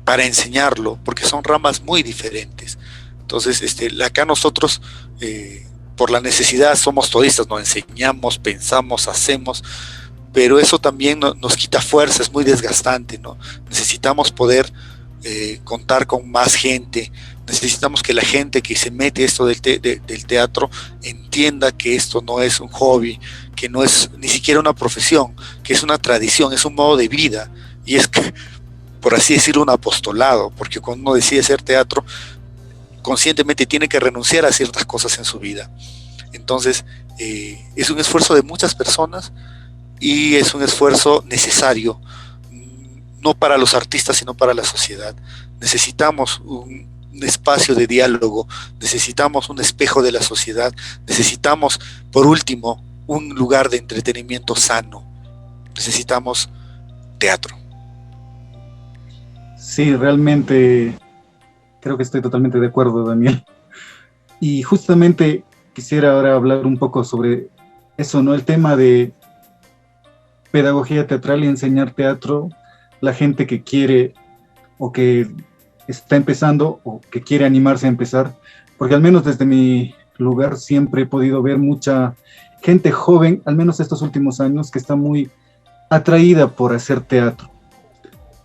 para enseñarlo, porque son ramas muy diferentes. Entonces, acá nosotros, por la necesidad, somos todistas, nos enseñamos, pensamos, hacemos, pero eso también nos quita fuerza, es muy desgastante, ¿no? Necesitamos poder contar con más gente, necesitamos que la gente que se mete esto del teatro entienda que esto no es un hobby, que no es ni siquiera una profesión, que es una tradición, es un modo de vida, y es que, por así decirlo, un apostolado, porque cuando uno decide hacer teatro, conscientemente tiene que renunciar a ciertas cosas en su vida. Entonces, es un esfuerzo de muchas personas y es un esfuerzo necesario, no para los artistas, sino para la sociedad. Necesitamos un espacio de diálogo, necesitamos un espejo de la sociedad, necesitamos, por último, un lugar de entretenimiento sano, necesitamos teatro. Sí, realmente creo que estoy totalmente de acuerdo, Daniel. Y justamente quisiera ahora hablar un poco sobre eso, ¿no? El tema de pedagogía teatral y enseñar teatro, la gente que quiere o que está empezando o que quiere animarse a empezar, porque al menos desde mi lugar siempre he podido ver mucha gente joven, al menos estos últimos años, que está muy atraída por hacer teatro.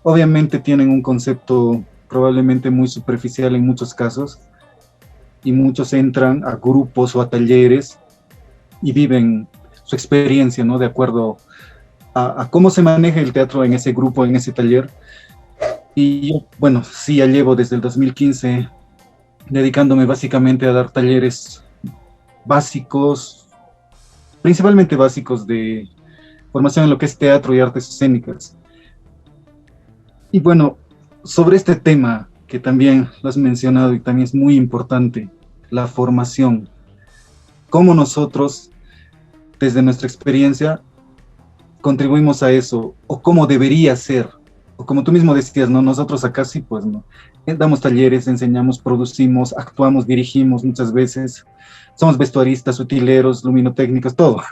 Obviamente tienen un concepto probablemente muy superficial en muchos casos, y muchos entran a grupos o a talleres y viven su experiencia, ¿no? De acuerdo a cómo se maneja el teatro en ese grupo, en ese taller. Y yo, bueno, sí, ya llevo desde el 2015 dedicándome básicamente a dar talleres básicos, principalmente básicos de formación en lo que es teatro y artes escénicas. Y bueno, sobre este tema que también lo has mencionado y también es muy importante, la formación. Cómo nosotros, desde nuestra experiencia, contribuimos a eso, o cómo debería ser, o como tú mismo decías, ¿no? Nosotros acá sí, pues, ¿no? Damos talleres, enseñamos, producimos, actuamos, dirigimos muchas veces, somos vestuaristas, utileros, luminotécnicos, todo.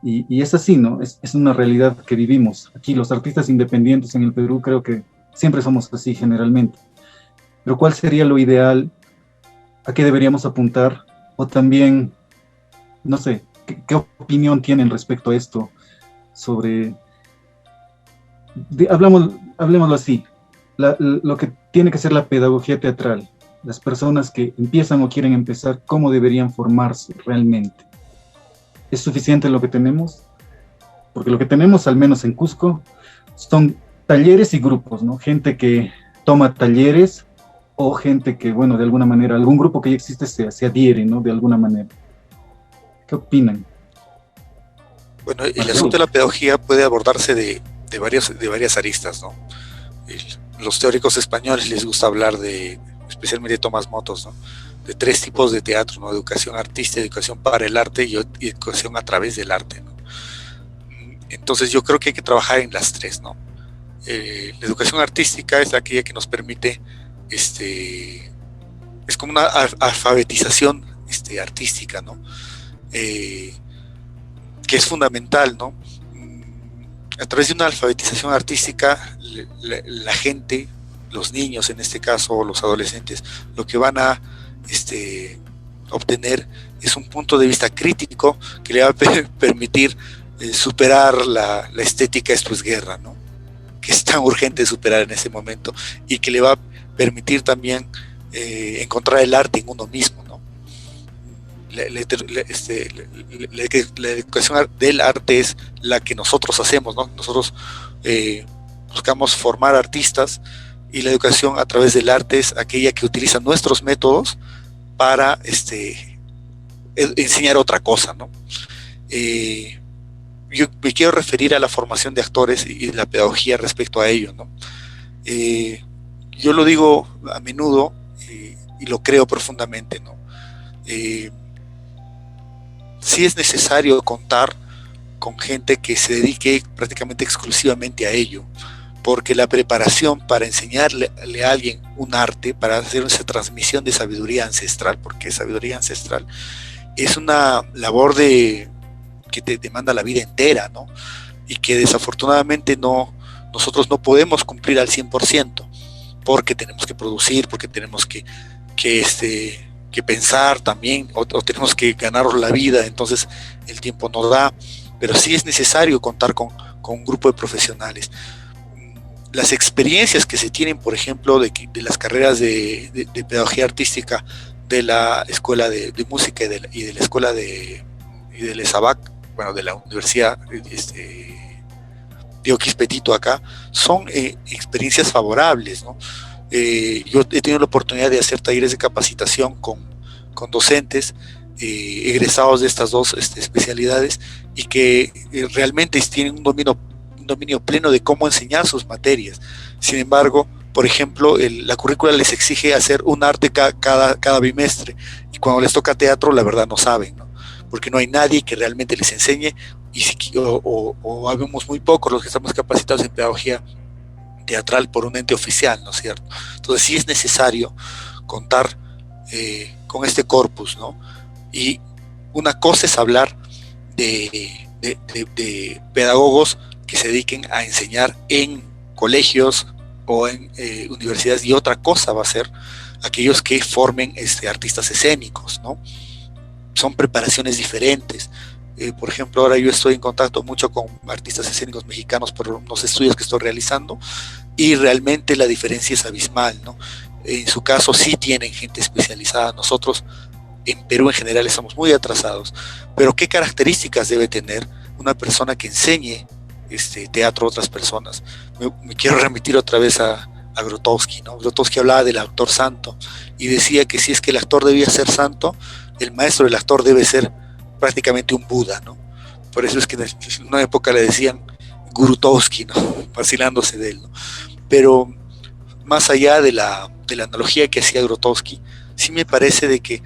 Y es así, ¿no? Es una realidad que vivimos. Aquí los artistas independientes en el Perú creo que siempre somos así generalmente. Pero ¿cuál sería lo ideal? ¿A qué deberíamos apuntar? O también, no sé, ¿qué opinión tienen respecto a esto? Sobre, hablemoslo así, lo que tiene que ser la pedagogía teatral. Las personas que empiezan o quieren empezar, ¿cómo deberían formarse realmente? ¿Es suficiente lo que tenemos? Porque lo que tenemos, al menos en Cusco, son talleres y grupos, ¿no? Gente que toma talleres o gente que, bueno, de alguna manera, algún grupo que ya existe se adhiere, ¿no? De alguna manera. ¿Qué opinan? Bueno, el asunto de la pedagogía puede abordarse de varias aristas, ¿no? Los teóricos españoles les gusta hablar de, especialmente Tomás Motos, ¿no? De 3 tipos de teatro, ¿no? Educación artística, educación para el arte y educación a través del arte, ¿no? Entonces yo creo que hay que trabajar en las 3, ¿no? La educación artística es aquella que nos permite, es como una alfabetización artística, ¿no? Que es fundamental, ¿no? A través de una alfabetización artística, la gente, los niños en este caso, los adolescentes, lo que van a obtener es un punto de vista crítico que le va a permitir superar la estética esto es guerra, ¿no? Que es tan urgente superar en ese momento y que le va a permitir también encontrar el arte en uno mismo, ¿no? La educación del arte es la que nosotros hacemos, ¿no? Nosotros buscamos formar artistas y la educación a través del arte es aquella que utiliza nuestros métodos para enseñar otra cosa, ¿no? Yo me quiero referir a la formación de actores y la pedagogía respecto a ello, ¿no? Yo lo digo a menudo y lo creo profundamente, ¿no? Sí es necesario contar con gente que se dedique prácticamente exclusivamente a ello, porque la preparación para enseñarle a alguien un arte, para hacer esa transmisión de sabiduría ancestral, porque sabiduría ancestral es una labor que te demanda la vida entera, ¿no? Y que desafortunadamente nosotros no podemos cumplir al 100%, porque tenemos que producir, porque tenemos que pensar también, o tenemos que ganar la vida, entonces el tiempo no da, pero sí es necesario contar con un grupo de profesionales. Las experiencias que se tienen, por ejemplo, de las carreras de pedagogía artística de la Escuela de Música y de la Escuela y del ESABAC, bueno, de la Universidad de Oquispetito acá, son experiencias favorables, ¿no? Yo he tenido la oportunidad de hacer talleres de capacitación con docentes egresados de estas dos especialidades y que realmente tienen un dominio pleno de cómo enseñar sus materias. Sin embargo, por ejemplo, la currícula les exige hacer un arte cada bimestre y cuando les toca teatro, la verdad no saben, ¿no? Porque no hay nadie que realmente les enseñe o habemos muy pocos los que estamos capacitados en pedagogía teatral por un ente oficial, ¿no es cierto? Entonces sí es necesario contar con este corpus, ¿no? Y una cosa es hablar de pedagogos que se dediquen a enseñar en colegios o en universidades, y otra cosa va a ser aquellos que formen artistas escénicos, ¿no? Son preparaciones diferentes. Por ejemplo, ahora yo estoy en contacto mucho con artistas escénicos mexicanos por unos estudios que estoy realizando, y realmente la diferencia es abismal, ¿no? En su caso sí tienen gente especializada. Nosotros en Perú en general estamos muy atrasados, pero ¿qué características debe tener una persona que enseñe teatro a otras personas? Me quiero remitir otra vez a Grotowski, ¿no? Grotowski hablaba del actor santo y decía que si es que el actor debía ser santo, el maestro del actor debe ser prácticamente un Buda, ¿no? Por eso es que en una época le decían Gurutowski, ¿no? Vacilándose de él, ¿no? Pero más allá de la analogía que hacía Grotowski, sí me parece de que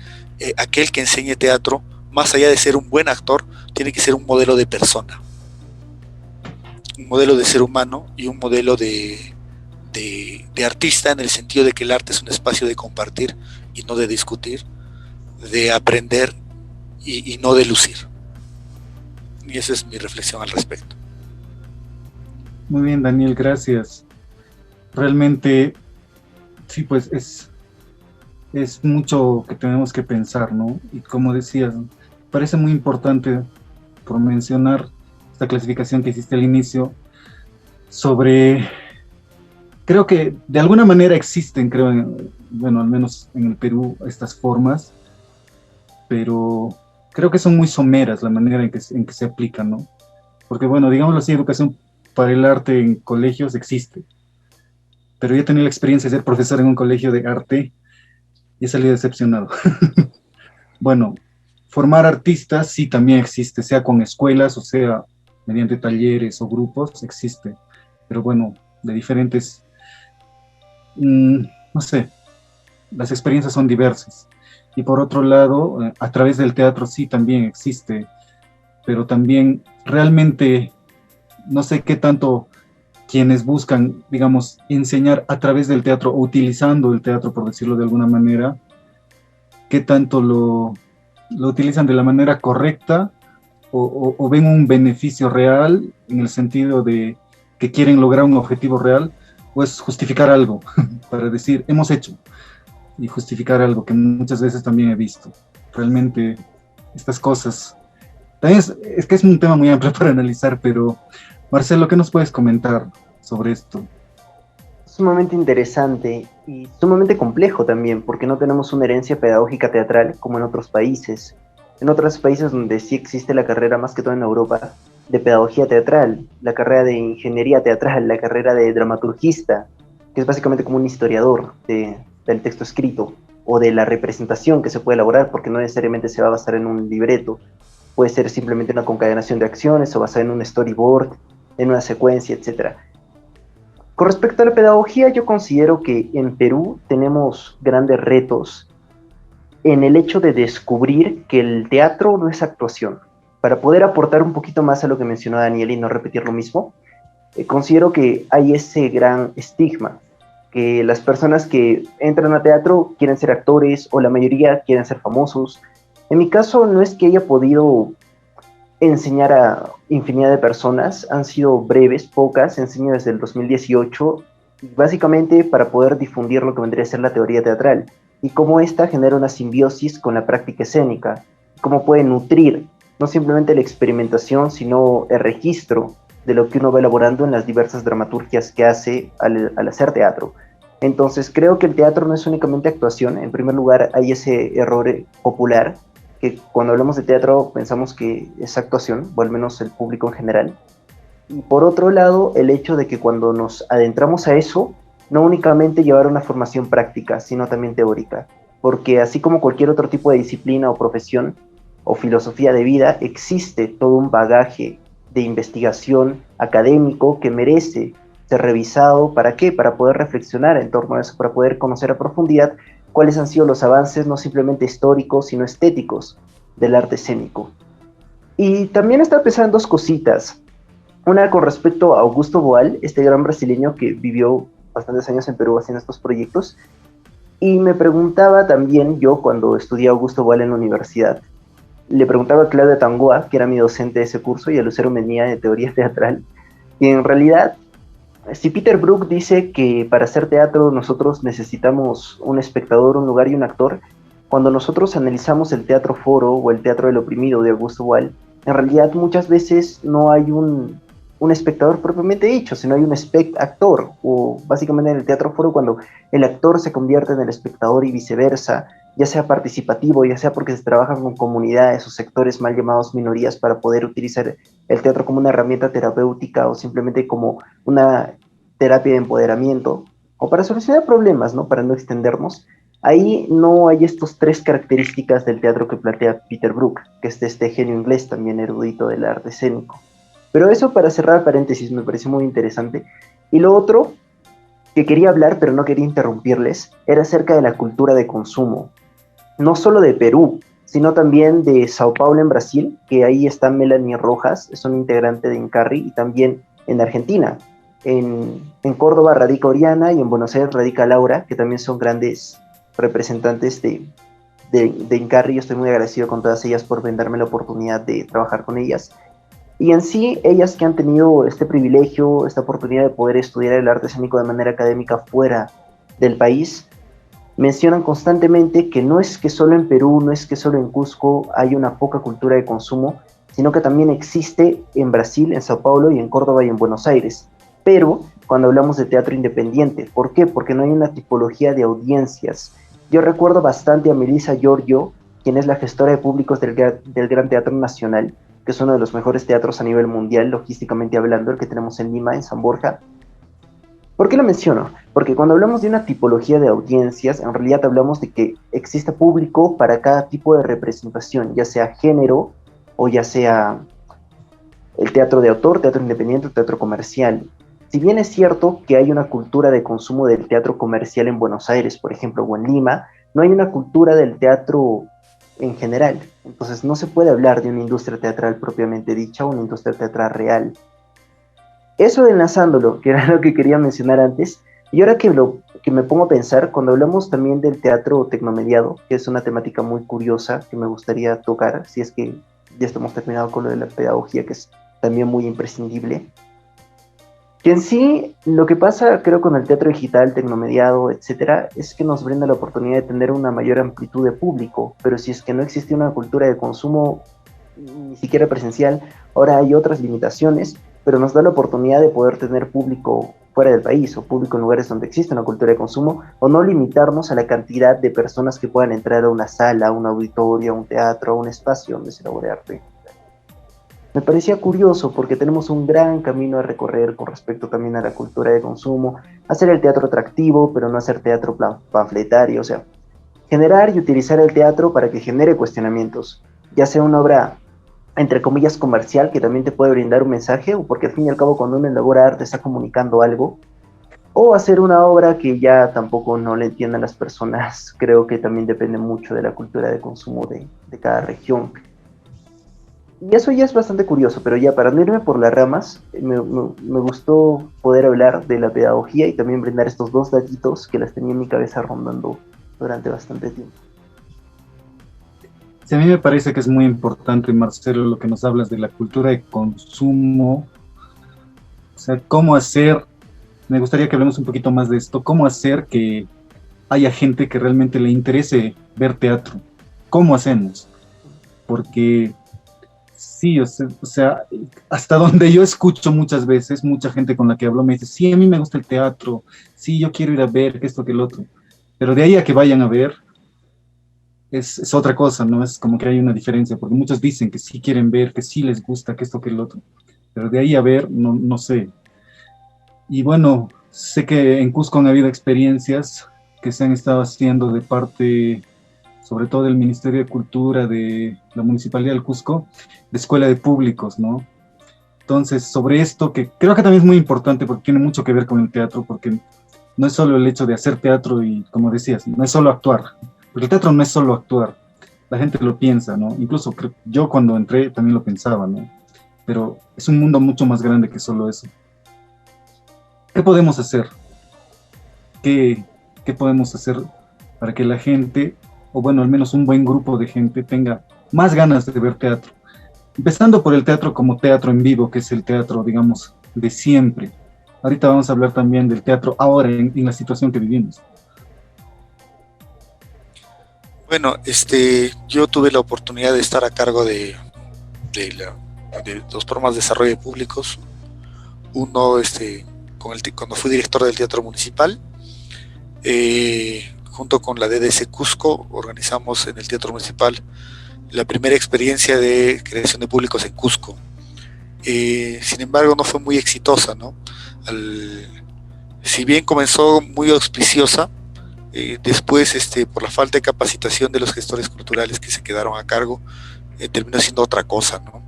aquel que enseñe teatro, más allá de ser un buen actor, tiene que ser un modelo de persona, un modelo de ser humano y un modelo de artista, en el sentido de que el arte es un espacio de compartir y no de discutir, de aprender y no de lucir. Y esa es mi reflexión al respecto. Muy bien, Daniel, gracias. Realmente, sí, pues es mucho que tenemos que pensar, ¿no? Y como decías, parece muy importante, por mencionar esta clasificación que hiciste al inicio, sobre, creo que de alguna manera existen, bueno, al menos en el Perú, estas formas, pero creo que son muy someras la manera en que se aplican, ¿no? Porque, bueno, digámoslo así, educación para el arte en colegios existe, pero yo he tenido la experiencia de ser profesor en un colegio de arte y he salido decepcionado. Bueno, formar artistas sí también existe, sea con escuelas o sea mediante talleres o grupos, existe, pero bueno, de diferentes, no sé, las experiencias son diversas. Y por otro lado, a través del teatro sí también existe, pero también realmente no sé qué tanto quienes buscan, digamos, enseñar a través del teatro o utilizando el teatro, por decirlo de alguna manera, qué tanto lo utilizan de la manera correcta o ven un beneficio real en el sentido de que quieren lograr un objetivo real, o es justificar algo para decir, hemos hecho, y justificar algo que muchas veces también he visto. Realmente estas cosas, también es que es un tema muy amplio para analizar, pero Marcelo, ¿qué nos puedes comentar sobre esto? Sumamente interesante y sumamente complejo también, porque no tenemos una herencia pedagógica teatral como en otros países. En otros países donde sí existe la carrera, más que todo en Europa, de pedagogía teatral, la carrera de ingeniería teatral, la carrera de dramaturgista, que es básicamente como un historiador del texto escrito o de la representación que se puede elaborar, porque no necesariamente se va a basar en un libreto, puede ser simplemente una concadenación de acciones o basada en un storyboard, en una secuencia, etc. Con respecto a la pedagogía, yo considero que en Perú tenemos grandes retos en el hecho de descubrir que el teatro no es actuación. Para poder aportar un poquito más a lo que mencionó Daniel y no repetir lo mismo, considero que hay ese gran estigma, que las personas que entran a teatro quieren ser actores o la mayoría quieren ser famosos. En mi caso no es que haya podido enseñar a infinidad de personas, han sido breves, pocas, enseño desde el 2018, básicamente para poder difundir lo que vendría a ser la teoría teatral, y cómo esta genera una simbiosis con la práctica escénica, cómo puede nutrir no simplemente la experimentación, sino el registro de lo que uno va elaborando en las diversas dramaturgias que hace al hacer teatro. Entonces creo que el teatro no es únicamente actuación. En primer lugar, hay ese error popular, que cuando hablamos de teatro pensamos que es actuación, o al menos el público en general. Y por otro lado, el hecho de que cuando nos adentramos a eso, no únicamente llevar una formación práctica, sino también teórica. Porque así como cualquier otro tipo de disciplina o profesión o filosofía de vida, existe todo un bagaje de investigación académico que merece ser revisado. ¿Para qué? Para poder reflexionar en torno a eso, para poder conocer a profundidad cuáles han sido los avances no simplemente históricos, sino estéticos del arte escénico. Y también estaba pensando en dos cositas. Una con respecto a Augusto Boal, este gran brasileño que vivió bastantes años en Perú haciendo estos proyectos. Y me preguntaba también, yo cuando estudié Augusto Boal en la universidad, le preguntaba a Claudia Tangoa, que era mi docente de ese curso, y a Lucero Menía de teoría teatral, y en realidad, si Peter Brook dice que para hacer teatro nosotros necesitamos un espectador, un lugar y un actor, cuando nosotros analizamos el teatro foro o el teatro del oprimido de Augusto Boal, en realidad muchas veces no hay un espectador propiamente dicho, sino hay un actor, o básicamente en el teatro foro cuando el actor se convierte en el espectador y viceversa, ya sea participativo, ya sea porque se trabajan con comunidades o sectores mal llamados minorías para poder utilizar el teatro como una herramienta terapéutica o simplemente como una terapia de empoderamiento, o para solucionar problemas, ¿no? Para no extendernos. Ahí no hay estas tres características del teatro que plantea Peter Brook, que es este genio inglés también erudito del arte escénico. Pero eso para cerrar paréntesis me pareció muy interesante. Y lo otro que quería hablar, pero no quería interrumpirles, era acerca de la cultura de consumo. No solo de Perú, sino también de Sao Paulo en Brasil, que ahí está Melanie Rojas, es una integrante de Incarri, y también en Argentina. En Córdoba radica Oriana y en Buenos Aires radica Laura, que también son grandes representantes de Incarri. Yo estoy muy agradecido con todas ellas por brindarme la oportunidad de trabajar con ellas. Y en sí, ellas que han tenido este privilegio, esta oportunidad de poder estudiar el arte escénico de manera académica fuera del país, mencionan constantemente que no es que solo en Perú, no es que solo en Cusco hay una poca cultura de consumo, sino que también existe en Brasil, en Sao Paulo y en Córdoba y en Buenos Aires. Pero cuando hablamos de teatro independiente, ¿por qué? Porque no hay una tipología de audiencias. Yo recuerdo bastante a Melissa Giorgio, quien es la gestora de públicos del Gran Teatro Nacional, que es uno de los mejores teatros a nivel mundial, logísticamente hablando, el que tenemos en Lima, en San Borja. ¿Por qué lo menciono? Porque cuando hablamos de una tipología de audiencias, en realidad hablamos de que existe público para cada tipo de representación, ya sea género o ya sea el teatro de autor, teatro independiente o teatro comercial. Si bien es cierto que hay una cultura de consumo del teatro comercial en Buenos Aires, por ejemplo, o en Lima, no hay una cultura del teatro en general. Entonces no se puede hablar de una industria teatral propiamente dicha o una industria teatral real. Eso enlazándolo, que era lo que quería mencionar antes, y ahora que me pongo a pensar, cuando hablamos también del teatro tecnomediado, que es una temática muy curiosa que me gustaría tocar, si es que ya estamos terminados con lo de la pedagogía, que es también muy imprescindible, que en sí lo que pasa creo con el teatro digital, tecnomediado, etcétera, es que nos brinda la oportunidad de tener una mayor amplitud de público, pero si es que no existe una cultura de consumo ni siquiera presencial, ahora hay otras limitaciones, pero nos da la oportunidad de poder tener público fuera del país o público en lugares donde existe una cultura de consumo, o no limitarnos a la cantidad de personas que puedan entrar a una sala, a un auditorio, a un teatro, a un espacio donde se elabore arte. Me parecía curioso porque tenemos un gran camino a recorrer con respecto también a la cultura de consumo, hacer el teatro atractivo, pero no hacer teatro panfletario, o sea, generar y utilizar el teatro para que genere cuestionamientos, ya sea una obra entre comillas comercial que también te puede brindar un mensaje, o porque al fin y al cabo cuando uno elabora arte está comunicando algo, o hacer una obra que ya tampoco no le entiendan las personas. Creo que también depende mucho de la cultura de consumo de cada región. Y eso ya es bastante curioso, pero ya para no irme por las ramas, me gustó poder hablar de la pedagogía y también brindar estos dos datitos que las tenía en mi cabeza rondando durante bastante tiempo. Sí, a mí me parece que es muy importante, Marcelo, lo que nos hablas de la cultura de consumo. O sea, cómo hacer, me gustaría que hablemos un poquito más de esto, cómo hacer que haya gente que realmente le interese ver teatro. ¿Cómo hacemos? Porque sí, o sea, hasta donde yo escucho muchas veces, mucha gente con la que hablo me dice, sí, a mí me gusta el teatro, sí, yo quiero ir a ver, que esto, que el otro. Pero de ahí a que vayan a ver, es otra cosa, ¿no? Es como que hay una diferencia, porque muchos dicen que sí quieren ver, que sí les gusta, que esto, que el otro. Pero de ahí a ver, no sé. Y bueno, sé que en Cusco han habido experiencias que se han estado haciendo de parte, sobre todo del Ministerio de Cultura de la Municipalidad del Cusco, de Escuela de Públicos, ¿no? Entonces, sobre esto, que creo que también es muy importante porque tiene mucho que ver con el teatro, porque no es solo el hecho de hacer teatro y, como decías, no es solo actuar, porque el teatro no es solo actuar, la gente lo piensa, ¿no? Incluso yo cuando entré también lo pensaba, ¿no? Pero es un mundo mucho más grande que solo eso. ¿Qué podemos hacer? ¿Qué podemos hacer para que la gente, o bueno, al menos un buen grupo de gente tenga más ganas de ver teatro. Empezando por el teatro como teatro en vivo, que es el teatro, digamos, de siempre. Ahorita vamos a hablar también del teatro ahora en la situación que vivimos. Bueno, yo tuve la oportunidad de estar a cargo de dos programas de desarrollo de públicos. Uno, cuando fui director del Teatro Municipal, junto con la DDC Cusco, organizamos en el Teatro Municipal la primera experiencia de creación de públicos en Cusco. Sin embargo, no fue muy exitosa, ¿no? Si bien comenzó muy auspiciosa, después, por la falta de capacitación de los gestores culturales que se quedaron a cargo, terminó siendo otra cosa, ¿no?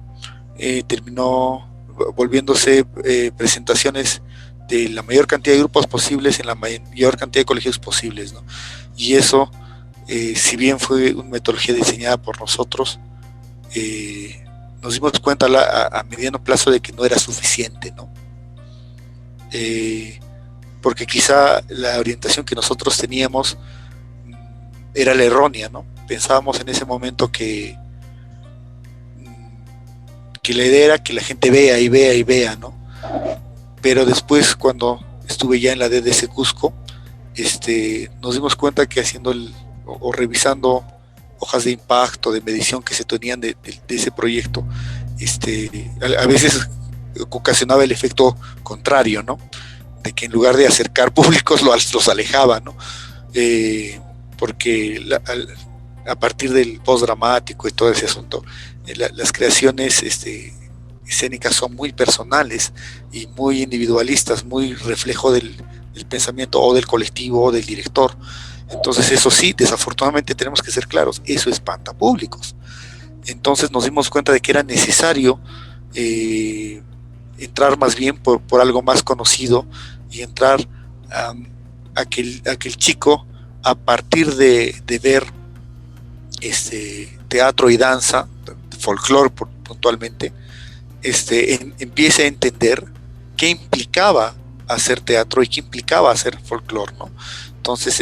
Terminó volviéndose presentaciones de la mayor cantidad de grupos posibles en la mayor cantidad de colegios posibles, ¿no? Y eso, si bien fue una metodología diseñada por nosotros, nos dimos cuenta a mediano plazo de que no era suficiente, ¿no? Porque quizá la orientación que nosotros teníamos era la errónea, ¿no? Pensábamos en ese momento que la idea era que la gente vea y vea y vea, ¿no? Pero después, cuando estuve ya en la DDC Cusco, nos dimos cuenta que haciendo o revisando hojas de impacto, de medición que se tenían de ese proyecto, a veces ocasionaba el efecto contrario, ¿no? De que en lugar de acercar públicos los alejaba, ¿no? Porque a partir del postdramático y todo ese asunto, las creaciones escénicas son muy personales y muy individualistas, muy reflejo del pensamiento o del colectivo o del director. Entonces eso sí, desafortunadamente tenemos que ser claros, eso espanta públicos. Entonces nos dimos cuenta de que era necesario entrar más bien por algo más conocido y entrar a que el chico, a partir de ver teatro y danza, folclore puntualmente, empiece a entender qué implicaba hacer teatro y qué implicaba hacer folclore, ¿no? Entonces,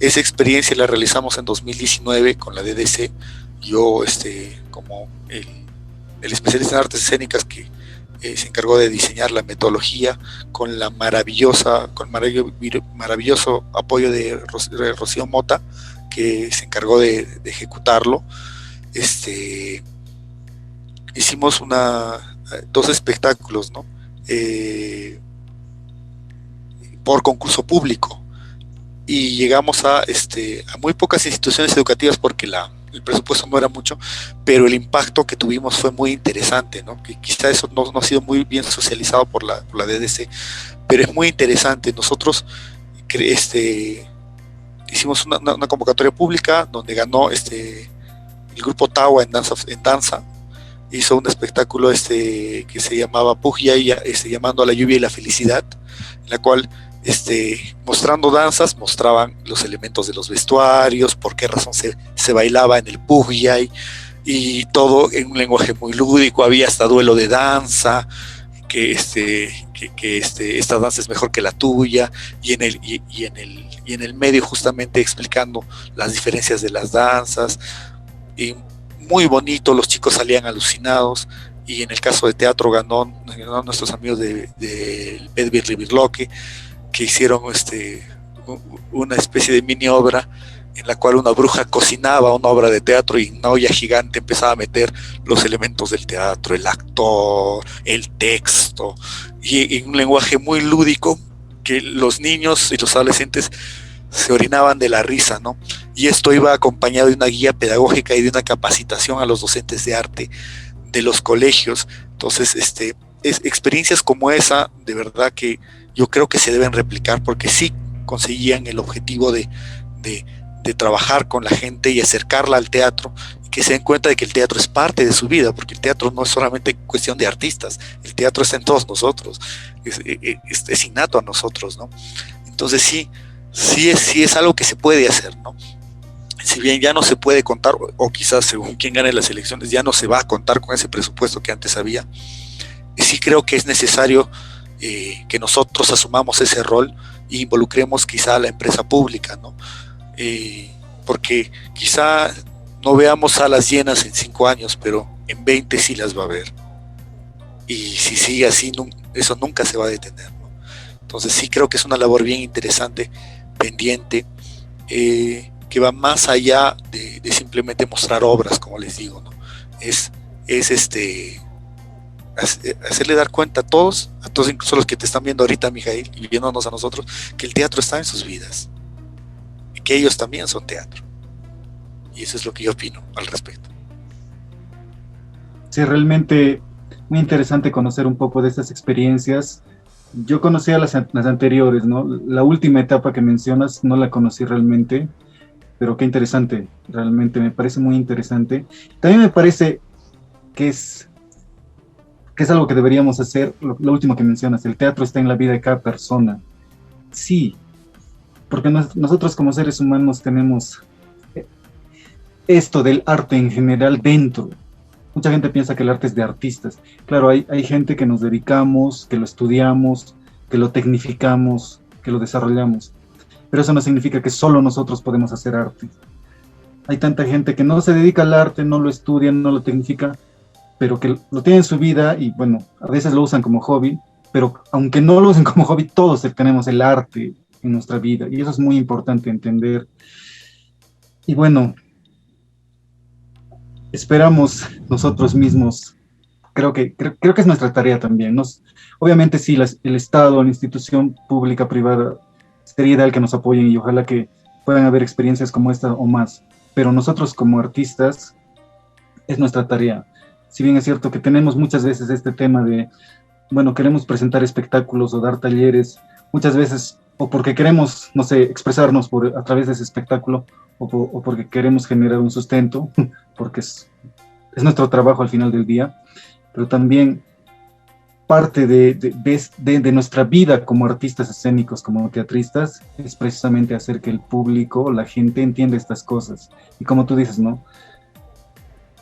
esa experiencia la realizamos en 2019 con la DDC. Yo, como el especialista en artes escénicas que se encargó de diseñar la metodología, con el maravilloso apoyo de Rocío Mota, que se encargó de ejecutarlo. Hicimos dos espectáculos, ¿no? Por concurso público, y llegamos a muy pocas instituciones educativas porque el presupuesto no era mucho, pero el impacto que tuvimos fue muy interesante, ¿no? Que quizá eso no ha sido muy bien socializado por la DDC, pero es muy interesante. Nosotros hicimos una convocatoria pública donde ganó el grupo Tawa en danza. Hizo un espectáculo que se llamaba Pujia, llamando a la lluvia y la felicidad, en la cual mostrando danzas, mostraban los elementos de los vestuarios, por qué razón se bailaba en el Pujia, y todo en un lenguaje muy lúdico. Había hasta duelo de danza, que esta danza es mejor que la tuya, y en el medio justamente explicando las diferencias de las danzas, y muy bonito, los chicos salían alucinados. Y en el caso de teatro ganó nuestros amigos de Bedvir Ribirloque, que hicieron una especie de mini obra en la cual una bruja cocinaba una obra de teatro y una olla gigante empezaba a meter los elementos del teatro, el actor, el texto, y en un lenguaje muy lúdico que los niños y los adolescentes se orinaban de la risa, ¿no? Y esto iba acompañado de una guía pedagógica y de una capacitación a los docentes de arte de los colegios. Entonces, experiencias como esa, de verdad que yo creo que se deben replicar, porque sí conseguían el objetivo de trabajar con la gente y acercarla al teatro, y que se den cuenta de que el teatro es parte de su vida, porque el teatro no es solamente cuestión de artistas, el teatro está en todos nosotros, es innato a nosotros, ¿no? Entonces sí es algo que se puede hacer, ¿no? Si bien ya no se puede contar, o quizás según quien gane las elecciones ya no se va a contar con ese presupuesto que antes había, sí creo que es necesario que nosotros asumamos ese rol e involucremos quizá a la empresa pública, ¿no? porque quizá no veamos salas llenas en 5 años, pero en 20 sí las va a haber. Y si sigue así, eso nunca se va a detener, ¿no? Entonces sí creo que es una labor bien interesante, pendiente, que va más allá de simplemente mostrar obras, como les digo, ¿no? Es hacerle dar cuenta a todos, incluso los que te están viendo ahorita, Mijail, y viéndonos a nosotros, que el teatro está en sus vidas, y que ellos también son teatro. Y eso es lo que yo opino al respecto. Sí, realmente muy interesante conocer un poco de estas experiencias. Yo conocía las anteriores, ¿no? La última etapa que mencionas no la conocí realmente, pero qué interesante, realmente me parece muy interesante. También me parece que es algo que deberíamos hacer, lo último que mencionas, el teatro está en la vida de cada persona. Sí, porque nosotros como seres humanos tenemos esto del arte en general dentro. Mucha gente piensa que el arte es de artistas. Claro, hay gente que nos dedicamos, que lo estudiamos, que lo tecnificamos, que lo desarrollamos. Pero eso no significa que solo nosotros podemos hacer arte. Hay tanta gente que no se dedica al arte, no lo estudia, no lo tecnifica, pero que lo tiene en su vida y bueno, a veces lo usan como hobby, pero aunque no lo usen como hobby, todos tenemos el arte en nuestra vida y eso es muy importante entender. Y bueno, esperamos nosotros mismos, creo que es nuestra tarea también. Obviamente sí, el Estado, la institución pública, privada, sería ideal que nos apoyen y ojalá que puedan haber experiencias como esta o más, pero nosotros como artistas es nuestra tarea. Si bien es cierto que tenemos muchas veces este tema de, bueno, queremos presentar espectáculos o dar talleres, muchas veces o porque queremos, no sé, expresarnos a través de ese espectáculo o porque queremos generar un sustento, porque es nuestro trabajo al final del día, pero también parte de nuestra vida como artistas escénicos, como teatristas, es precisamente hacer que el público, la gente entienda estas cosas. Y como tú dices, ¿no?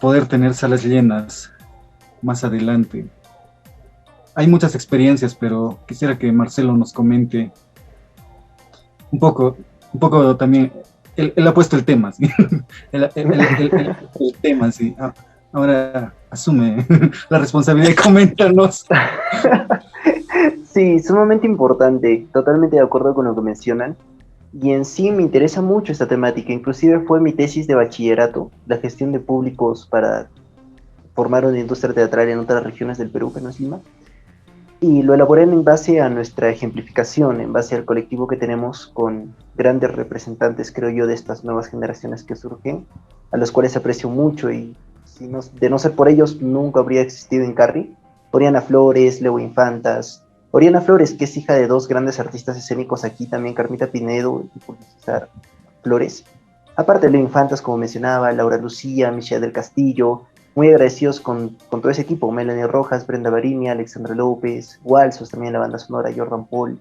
Poder tener salas llenas más adelante. Hay muchas experiencias, pero quisiera que Marcelo nos comente un poco también. Él ha puesto el tema, ¿sí? el tema, sí. Ahora asume la responsabilidad y coméntanos. Sí, sumamente importante, totalmente de acuerdo con lo que mencionan. Y en sí me interesa mucho esta temática, inclusive fue mi tesis de bachillerato, la gestión de públicos para formar una industria teatral en otras regiones del Perú, que no es Lima. Y lo elaboré en base a nuestra ejemplificación, en base al colectivo que tenemos con grandes representantes, creo yo, de estas nuevas generaciones que surgen, a los cuales aprecio mucho y de no ser por ellos nunca habría existido Incarri. Oriana Flores, Leo Infantas, Oriana Flores, que es hija de dos grandes artistas escénicos aquí, también Carmita Pinedo y César Flores. Aparte de Leo Infantas, como mencionaba, Laura Lucía, Michelle del Castillo, muy agradecidos con todo ese equipo, Melanie Rojas, Brenda Barini, Alexandra López, Walsos, también la banda sonora, Jordan Paul,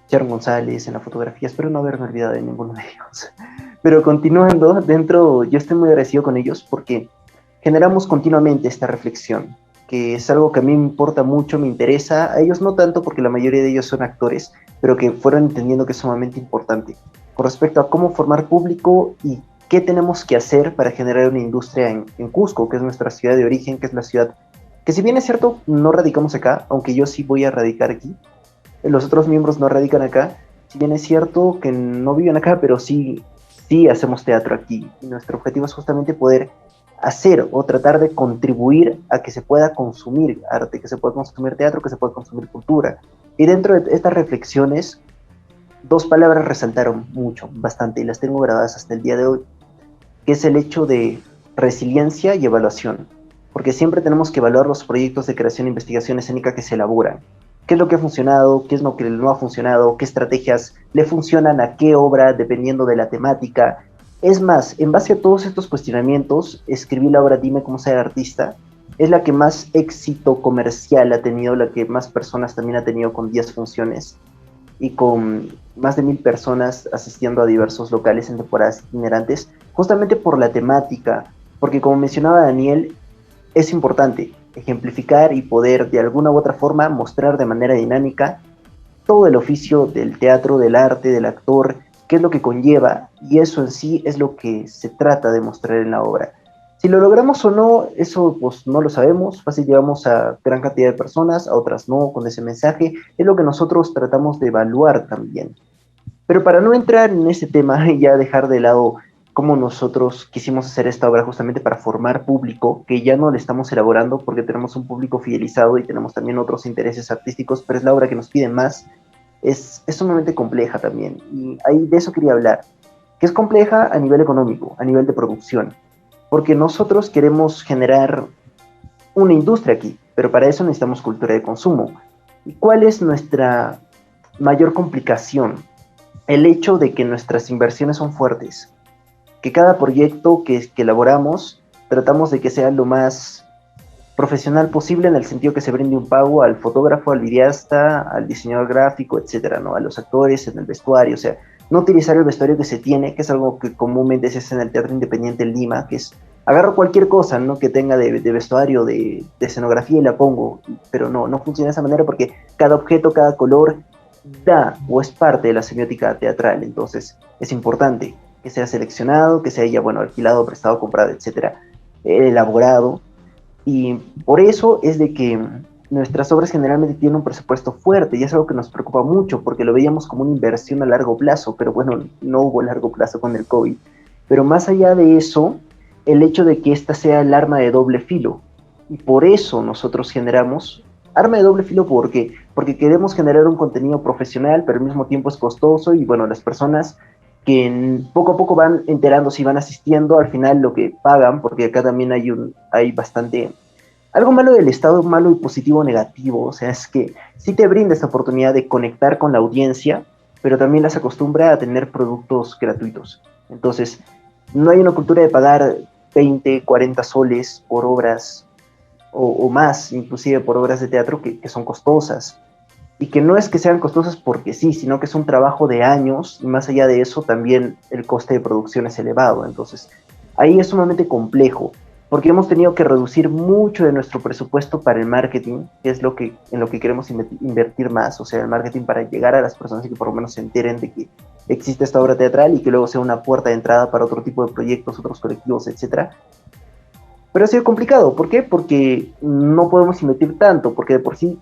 Sharon González en la fotografía, espero no haberme olvidado de ninguno de ellos. Pero continuando, yo estoy muy agradecido con ellos porque generamos continuamente esta reflexión, que es algo que a mí me importa mucho, me interesa, a ellos no tanto porque la mayoría de ellos son actores, pero que fueron entendiendo que es sumamente importante, con respecto a cómo formar público y qué tenemos que hacer para generar una industria en Cusco, que es nuestra ciudad de origen, que es la ciudad que, si bien es cierto, no radicamos acá, aunque yo sí voy a radicar aquí, los otros miembros no radican acá, si bien es cierto que no viven acá, pero sí hacemos teatro aquí, y nuestro objetivo es justamente poder hacer o tratar de contribuir a que se pueda consumir arte, que se pueda consumir teatro, que se pueda consumir cultura. Y dentro de estas reflexiones, dos palabras resaltaron mucho, bastante, y las tengo grabadas hasta el día de hoy, que es el hecho de resiliencia y evaluación, porque siempre tenemos que evaluar los proyectos de creación e investigación escénica que se elaboran. ¿Qué es lo que ha funcionado? ¿Qué es lo que no ha funcionado? ¿Qué estrategias le funcionan a qué obra, dependiendo de la temática? Es más, en base a todos estos cuestionamientos, escribí la obra Dime cómo ser artista. Es la que más éxito comercial ha tenido, la que más personas también ha tenido, con 10 funciones y con más de 1000 personas asistiendo a diversos locales en temporadas itinerantes, justamente por la temática, porque como mencionaba Daniel, es importante ejemplificar y poder de alguna u otra forma mostrar de manera dinámica todo el oficio del teatro, del arte, del actor, qué es lo que conlleva, y eso en sí es lo que se trata de mostrar en la obra. Si lo logramos o no, eso pues no lo sabemos, fácil llegamos a gran cantidad de personas, a otras no, con ese mensaje, es lo que nosotros tratamos de evaluar también. Pero para no entrar en ese tema y ya dejar de lado cómo nosotros quisimos hacer esta obra justamente para formar público, que ya no le estamos elaborando porque tenemos un público fidelizado y tenemos también otros intereses artísticos, pero es la obra que nos piden más, es sumamente compleja también. Y ahí de eso quería hablar, que es compleja a nivel económico, a nivel de producción, porque nosotros queremos generar una industria aquí, pero para eso necesitamos cultura de consumo. ¿Y cuál es nuestra mayor complicación? El hecho de que nuestras inversiones son fuertes, que cada proyecto que elaboramos tratamos de que sea lo más profesional posible, en el sentido que se brinde un pago al fotógrafo, al videasta, al diseñador gráfico, etcétera, ¿no? A los actores, en el vestuario, o sea, no utilizar el vestuario que se tiene, que es algo que comúnmente se hace en el teatro independiente en Lima, que es agarro cualquier cosa, ¿no? Que tenga de vestuario, de escenografía y la pongo, pero no funciona de esa manera porque cada objeto, cada color da o es parte de la semiótica teatral, entonces es importante que sea seleccionado, que sea ya, bueno, alquilado, prestado, comprado, etcétera, elaborado, y por eso es de que nuestras obras generalmente tienen un presupuesto fuerte, y es algo que nos preocupa mucho, porque lo veíamos como una inversión a largo plazo, pero bueno, no hubo largo plazo con el COVID. Pero más allá de eso, el hecho de que esta sea el arma de doble filo, y por eso nosotros generamos arma de doble filo, porque queremos generar un contenido profesional, pero al mismo tiempo es costoso, y bueno, las personas que poco a poco van enterándose y van asistiendo, al final lo que pagan, porque acá también hay bastante, algo malo del Estado, malo y positivo negativo, o sea, es que sí te brinda esta oportunidad de conectar con la audiencia, pero también las acostumbra a tener productos gratuitos. Entonces, no hay una cultura de pagar 20, 40 soles por obras, o más, inclusive por obras de teatro que son costosas. Y que no es que sean costosas porque sí, sino que es un trabajo de años, y más allá de eso también el coste de producción es elevado. Entonces, ahí es sumamente complejo, porque hemos tenido que reducir mucho de nuestro presupuesto para el marketing, que es en lo que queremos invertir más, o sea, el marketing para llegar a las personas y que por lo menos se enteren de que existe esta obra teatral y que luego sea una puerta de entrada para otro tipo de proyectos, otros colectivos, etcétera. Pero ha sido complicado, ¿por qué? Porque no podemos invertir tanto, porque de por sí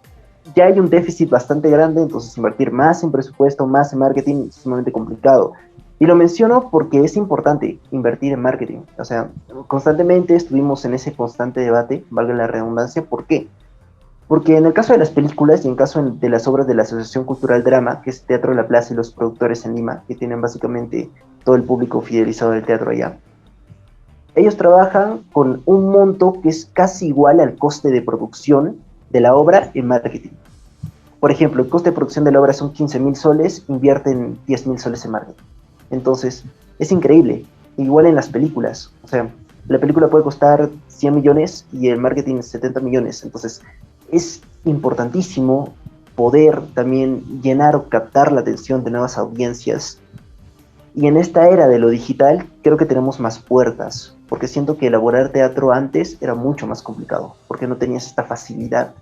ya hay un déficit bastante grande, entonces invertir más en presupuesto, más en marketing es sumamente complicado. Y lo menciono porque es importante invertir en marketing. O sea, constantemente estuvimos en ese constante debate, valga la redundancia. ¿Por qué? Porque en el caso de las películas y en caso de las obras de la Asociación Cultural Drama, que es Teatro de la Plaza y los productores en Lima, que tienen básicamente todo el público fidelizado del teatro allá, ellos trabajan con un monto que es casi igual al coste de producción de la obra en marketing. Por ejemplo, el coste de producción de la obra son 15,000 soles, invierten 10,000 soles en marketing. Entonces, es increíble. Igual en las películas. O sea, la película puede costar 100 millones y el marketing 70 millones. Entonces, es importantísimo poder también llenar o captar la atención de nuevas audiencias. Y en esta era de lo digital, creo que tenemos más puertas, porque siento que elaborar teatro antes era mucho más complicado, porque no tenías esta facilidad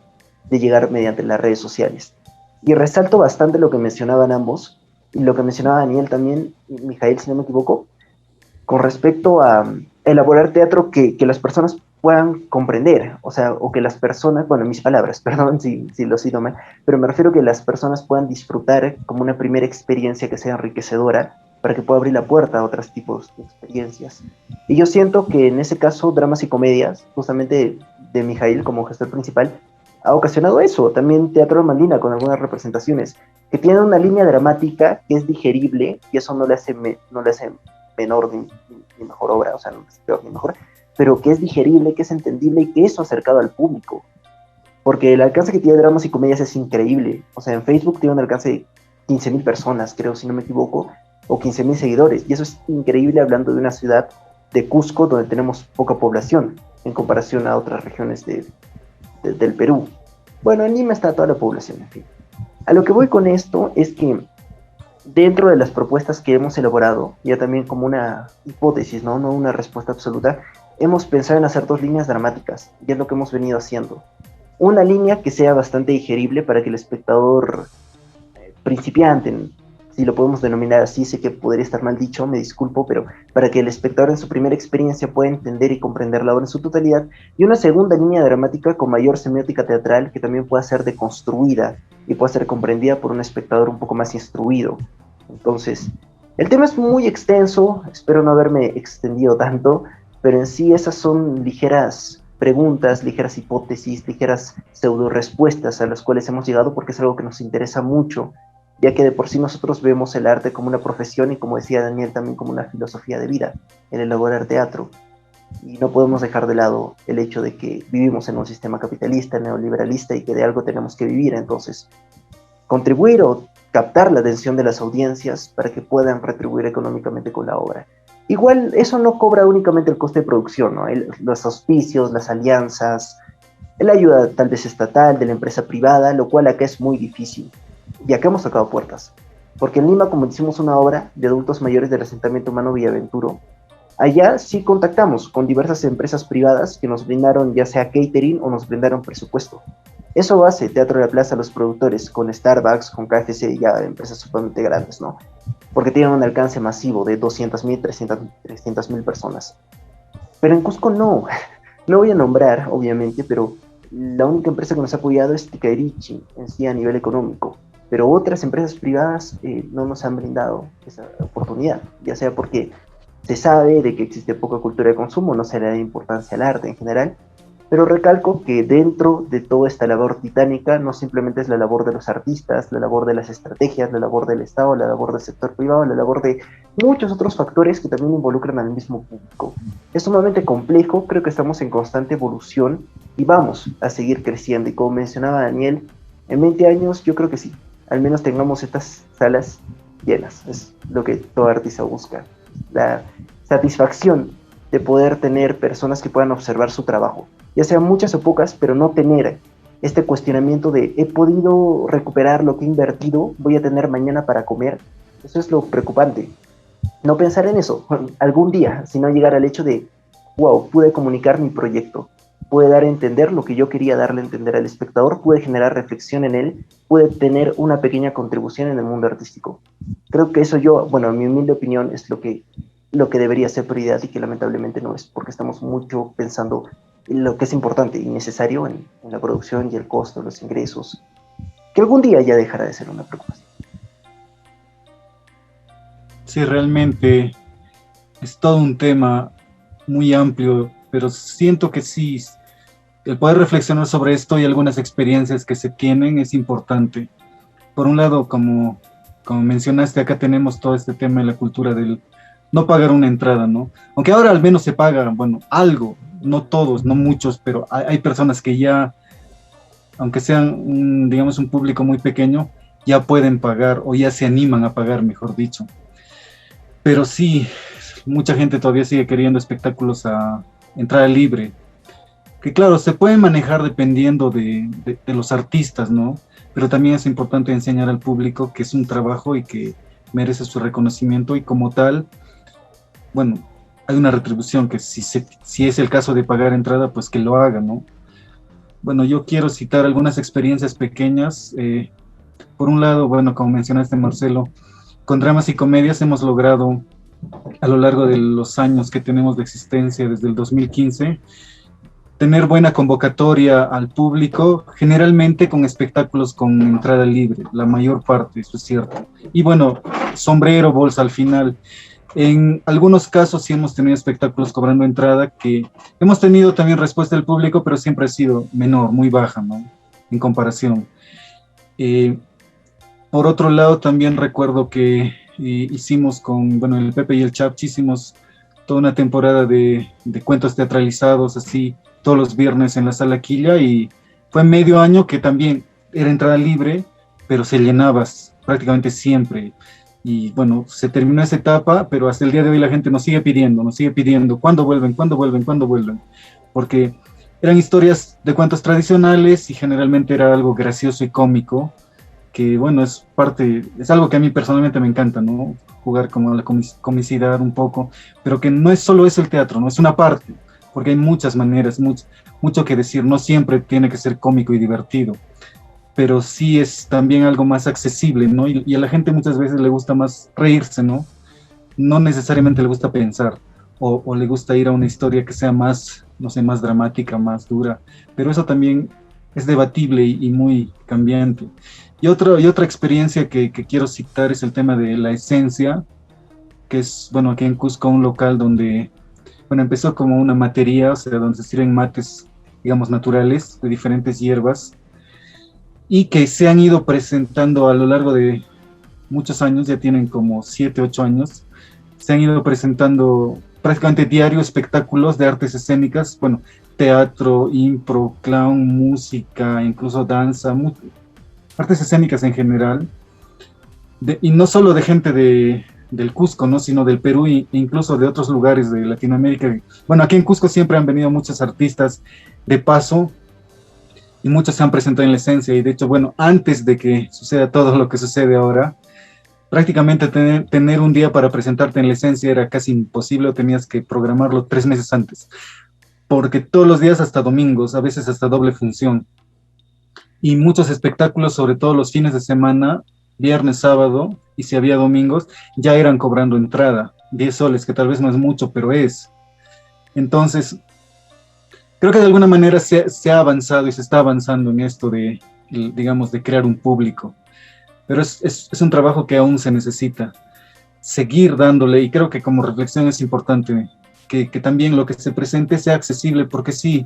de llegar mediante las redes sociales. Y resalto bastante lo que mencionaban ambos, y lo que mencionaba Daniel también, y Mijael, si no me equivoco, con respecto a elaborar teatro que las personas puedan comprender, o sea, o que las personas, bueno, mis palabras, perdón si lo cito mal, pero me refiero a que las personas puedan disfrutar como una primera experiencia que sea enriquecedora, para que pueda abrir la puerta a otros tipos de experiencias. Y yo siento que en ese caso, dramas y comedias, justamente de Mijail como gestor principal, ha ocasionado eso. También Teatro de Mandina, con algunas representaciones, que tienen una línea dramática que es digerible, y eso no le hace menor ni mejor obra, o sea, no es peor ni mejor, pero que es digerible, que es entendible y que es acercado al público. Porque el alcance que tiene dramas y comedias es increíble. O sea, en Facebook tiene un alcance de 15,000 personas, creo, si no me equivoco, o 15,000 seguidores, y eso es increíble hablando de una ciudad de Cusco donde tenemos poca población en comparación a otras regiones del Perú. Bueno, en Lima está toda la población, en fin. A lo que voy con esto es que dentro de las propuestas que hemos elaborado, ya también como una hipótesis, no una respuesta absoluta, hemos pensado en hacer 2 líneas dramáticas, y es lo que hemos venido haciendo. Una línea que sea bastante digerible para que el espectador principiante, si lo podemos denominar así, sé que podría estar mal dicho, me disculpo, pero para que el espectador en su primera experiencia pueda entender y comprender la obra en su totalidad, y una segunda línea dramática con mayor semiótica teatral que también pueda ser deconstruida y pueda ser comprendida por un espectador un poco más instruido. Entonces, el tema es muy extenso, espero no haberme extendido tanto, pero en sí esas son ligeras preguntas, ligeras hipótesis, ligeras pseudo respuestas a las cuales hemos llegado porque es algo que nos interesa mucho, ya que de por sí nosotros vemos el arte como una profesión y, como decía Daniel, también como una filosofía de vida, el elaborar teatro. Y no podemos dejar de lado el hecho de que vivimos en un sistema capitalista, neoliberalista, y que de algo tenemos que vivir. Entonces, contribuir o captar la atención de las audiencias para que puedan retribuir económicamente con la obra. Igual eso no cobra únicamente el coste de producción, ¿no? Los auspicios, las alianzas, la ayuda tal vez estatal, de la empresa privada, lo cual acá es muy difícil. Y acá hemos tocado puertas. Porque en Lima, como hicimos una obra de adultos mayores del asentamiento humano Villaventuro, allá sí contactamos con diversas empresas privadas que nos brindaron ya sea catering o nos brindaron presupuesto. Eso hace Teatro de la Plaza los productores, con Starbucks, con KFC, ya empresas sumamente grandes, ¿no? Porque tienen un alcance masivo de 200.000, 300.000 personas. Pero en Cusco no voy a nombrar, obviamente, pero la única empresa que nos ha apoyado es Ticairichi, en sí a nivel económico. Pero otras empresas privadas no nos han brindado esa oportunidad, ya sea porque se sabe de que existe poca cultura de consumo, no se le da importancia al arte en general, pero recalco que dentro de toda esta labor titánica no simplemente es la labor de los artistas, la labor de las estrategias, la labor del Estado, la labor del sector privado, la labor de muchos otros factores que también involucran al mismo público. Es sumamente complejo, creo que estamos en constante evolución y vamos a seguir creciendo. Y como mencionaba Daniel, en 20 años yo creo que sí, al menos tengamos estas salas llenas, es lo que todo artista busca. La satisfacción de poder tener personas que puedan observar su trabajo, ya sean muchas o pocas, pero no tener este cuestionamiento de he podido recuperar lo que he invertido, voy a tener mañana para comer. Eso es lo preocupante. No pensar en eso algún día, sino llegar al hecho de wow, pude comunicar mi proyecto, pude dar a entender lo que yo quería darle a entender al espectador, pude generar reflexión en él, pude tener una pequeña contribución en el mundo artístico. Creo que eso bueno, en mi humilde opinión es lo que debería ser prioridad y que lamentablemente no es, porque estamos mucho pensando en lo que es importante y necesario en la producción y el costo, los ingresos, que algún día ya dejará de ser una preocupación. Sí, realmente es todo un tema muy amplio, pero siento que sí, el poder reflexionar sobre esto y algunas experiencias que se tienen es importante. Por un lado, como mencionaste, acá tenemos todo este tema de la cultura del no pagar una entrada, ¿no? Aunque ahora al menos se paga, bueno, algo, no todos, no muchos, pero hay personas que ya, aunque sean, digamos, un público muy pequeño, ya pueden pagar o ya se animan a pagar, mejor dicho. Pero sí, mucha gente todavía sigue queriendo espectáculos a entrada libre, que claro, se pueden manejar dependiendo de los artistas, ¿no? Pero también es importante enseñar al público que es un trabajo y que merece su reconocimiento y como tal, bueno, hay una retribución que si es el caso de pagar entrada, pues que lo haga, ¿no? Bueno, yo quiero citar algunas experiencias pequeñas. Por un lado, bueno, como mencionaste, Marcelo, con dramas y comedias hemos logrado a lo largo de los años que tenemos de existencia, desde el 2015, tener buena convocatoria al público, generalmente con espectáculos con entrada libre, la mayor parte, eso es cierto. Y bueno, sombrero, bolsa al final. En algunos casos sí hemos tenido espectáculos cobrando entrada, que hemos tenido también respuesta del público, pero siempre ha sido menor, muy baja, ¿no? En comparación. Por otro lado, también recuerdo que hicimos con, bueno, el Pepe y el Chapchi, hicimos toda una temporada de cuentos teatralizados, así, todos los viernes en la Sala Quilla, y fue medio año que también era entrada libre, pero se llenaba prácticamente siempre. Y bueno, se terminó esa etapa, pero hasta el día de hoy la gente nos sigue pidiendo, ¿cuándo vuelven? Porque eran historias de cuentos tradicionales y generalmente era algo gracioso y cómico, que bueno, es algo que a mí personalmente me encanta, ¿no? Jugar como la comicidad un poco, pero que no es solo eso el teatro, ¿no? Es una parte, porque hay muchas maneras, mucho que decir, no siempre tiene que ser cómico y divertido. pero sí es también algo más accesible, ¿no? Y a la gente muchas veces le gusta más reírse, ¿no? No necesariamente le gusta pensar, o le gusta ir a una historia que sea más, no sé, más dramática, más dura, pero eso también es debatible y muy cambiante. Y otra experiencia que quiero citar es el tema de la esencia, que es, bueno, aquí en Cusco, un local donde, bueno, empezó como una matería, o sea, donde se sirven mates, digamos, naturales, de diferentes hierbas, y que se han ido presentando a lo largo de muchos años, ya tienen como 7, 8 años, se han ido presentando prácticamente diario espectáculos de artes escénicas, bueno, teatro, impro, clown, música, incluso danza, artes escénicas en general, y no solo de gente del Cusco, ¿no? Sino del Perú e incluso de otros lugares de Latinoamérica. Bueno, aquí en Cusco siempre han venido muchos artistas de paso y muchos se han presentado en la esencia, y de hecho, bueno, antes de que suceda todo lo que sucede ahora, prácticamente tener un día para presentarte en la esencia era casi imposible, o tenías que programarlo 3 meses antes, porque todos los días hasta domingos, a veces hasta doble función, y muchos espectáculos, sobre todo los fines de semana, viernes, sábado, y si había domingos, ya eran cobrando entrada, 10 soles, que tal vez no es mucho, pero es. Entonces, creo que de alguna manera se ha avanzado y se está avanzando en esto de, digamos, de crear un público, pero es un trabajo que aún se necesita seguir dándole, y creo que como reflexión es importante que también lo que se presente sea accesible, porque sí,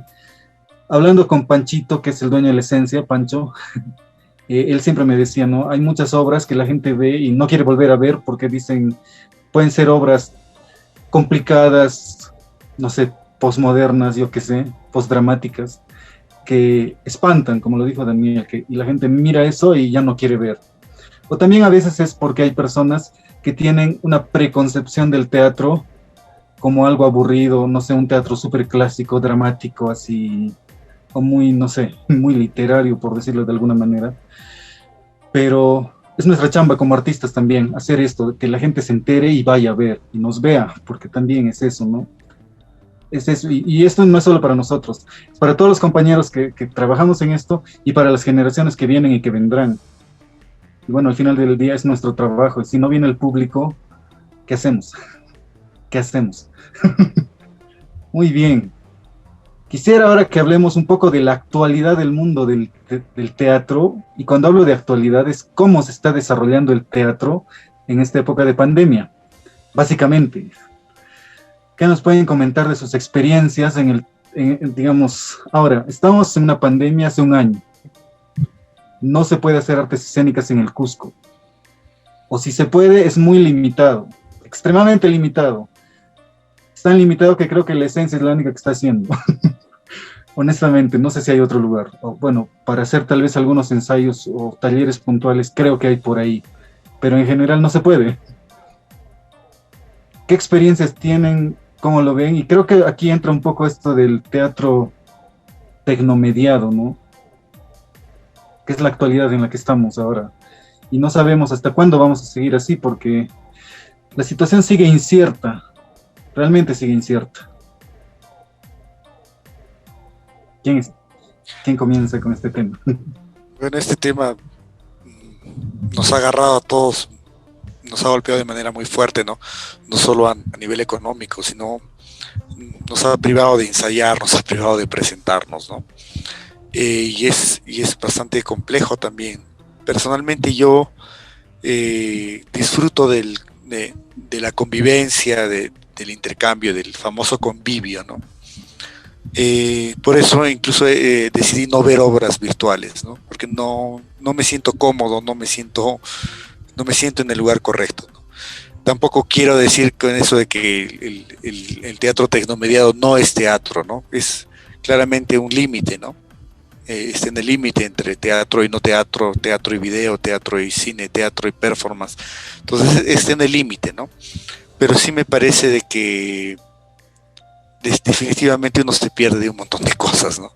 hablando con Panchito, que es el dueño de la esencia, Pancho, él siempre me decía, ¿no? Hay muchas obras que la gente ve y no quiere volver a ver porque dicen, pueden ser obras complicadas, no sé, posmodernas, yo qué sé, postdramáticas, que espantan, como lo dijo Daniel, y la gente mira eso y ya no quiere ver. O también a veces es porque hay personas que tienen una preconcepción del teatro como algo aburrido, no sé, un teatro súper clásico, dramático, así, o muy, no sé, muy literario, por decirlo de alguna manera. Pero es nuestra chamba como artistas también, hacer esto, que la gente se entere y vaya a ver, y nos vea, porque también es eso, ¿no? Es eso, y esto no es solo para nosotros, es para todos los compañeros que trabajamos en esto, y para las generaciones que vienen y que vendrán. Y bueno, al final del día es nuestro trabajo, y si no viene el público, ¿qué hacemos? ¿Qué hacemos? Muy bien. Quisiera ahora que hablemos un poco de la actualidad del mundo del teatro, y cuando hablo de actualidad es cómo se está desarrollando el teatro en esta época de pandemia, básicamente. ¿Qué nos pueden comentar de sus experiencias digamos, ahora, estamos en una pandemia hace un año, no se puede hacer artes escénicas en el Cusco, o si se puede es muy limitado, extremadamente limitado, es tan limitado que creo que la esencia es la única que está haciendo. Honestamente, no sé si hay otro lugar. O, bueno, para hacer tal vez algunos ensayos o talleres puntuales, creo que hay por ahí, pero en general no se puede. ¿Qué experiencias tienen? ¿Cómo lo ven? Y creo que aquí entra un poco esto del teatro tecnomediado, ¿no? Que es la actualidad en la que estamos ahora. Y no sabemos hasta cuándo vamos a seguir así, porque la situación sigue incierta, realmente sigue incierta. ¿Quién comienza con este tema? Bueno, este tema nos ha agarrado a todos, nos ha golpeado de manera muy fuerte, ¿no? No solo a nivel económico, sino nos ha privado de ensayar, nos ha privado de presentarnos, ¿no? Y es bastante complejo también. Personalmente yo disfruto de la convivencia, del intercambio, del famoso convivio, ¿no? Por eso incluso decidí no ver obras virtuales, ¿no? Porque no me siento cómodo, no me siento en el lugar correcto, ¿no? Tampoco quiero decir con eso de que el teatro tecnomediado no es teatro, ¿no? Es claramente un límite, ¿no? Está en el límite entre teatro y no teatro, teatro y video, teatro y cine, teatro y performance. Entonces está en el límite, ¿no? Pero sí me parece de que definitivamente uno se pierde de un montón de cosas, ¿no?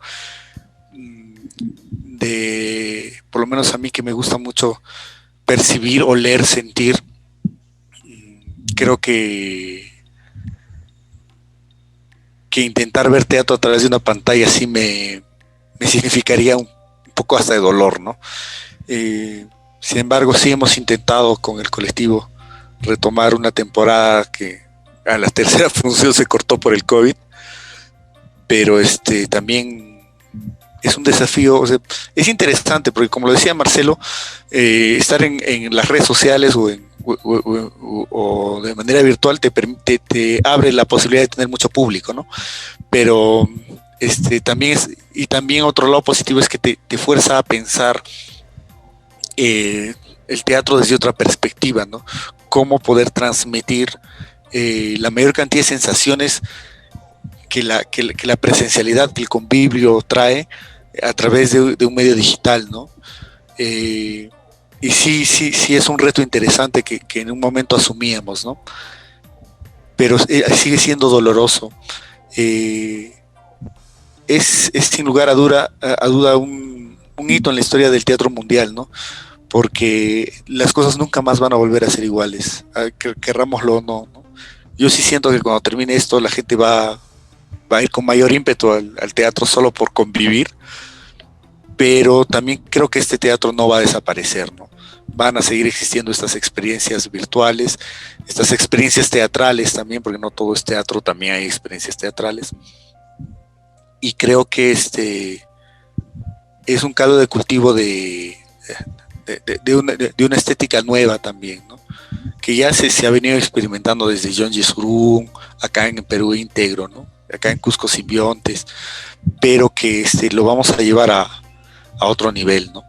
Por lo menos a mí, que me gusta mucho percibir, oler, sentir, creo que intentar ver teatro a través de una pantalla sí me significaría un poco hasta de dolor, ¿no? Sin embargo, sí hemos intentado con el colectivo retomar una temporada que a la tercera función se cortó por el COVID, pero también es un desafío, o sea, es interesante porque, como lo decía Marcelo, estar en las redes sociales o de manera virtual te abre la posibilidad de tener mucho público, ¿no? Pero también otro lado positivo es que te fuerza a pensar el teatro desde otra perspectiva, ¿no? Cómo poder transmitir la mayor cantidad de sensaciones que la presencialidad, que el convivio trae a través de un medio digital, ¿no? Y sí es un reto interesante que en un momento asumíamos, ¿no? Pero sigue siendo doloroso. Es sin lugar a duda un hito en la historia del teatro mundial, ¿no? Porque las cosas nunca más van a volver a ser iguales, querrámoslo o no, ¿no? Yo sí siento que cuando termine esto la gente va a ir con mayor ímpetu al teatro solo por convivir, pero también creo que este teatro no va a desaparecer, ¿no? Van a seguir existiendo estas experiencias virtuales, estas experiencias teatrales también, porque no todo es teatro, también hay experiencias teatrales. Y creo que es un caldo de cultivo de una estética nueva también, ¿no? Que ya se ha venido experimentando desde John Yesurún, acá en Perú Íntegro, ¿no? Acá en Cusco Simbiontes, pero que lo vamos a llevar a otro nivel, ¿no?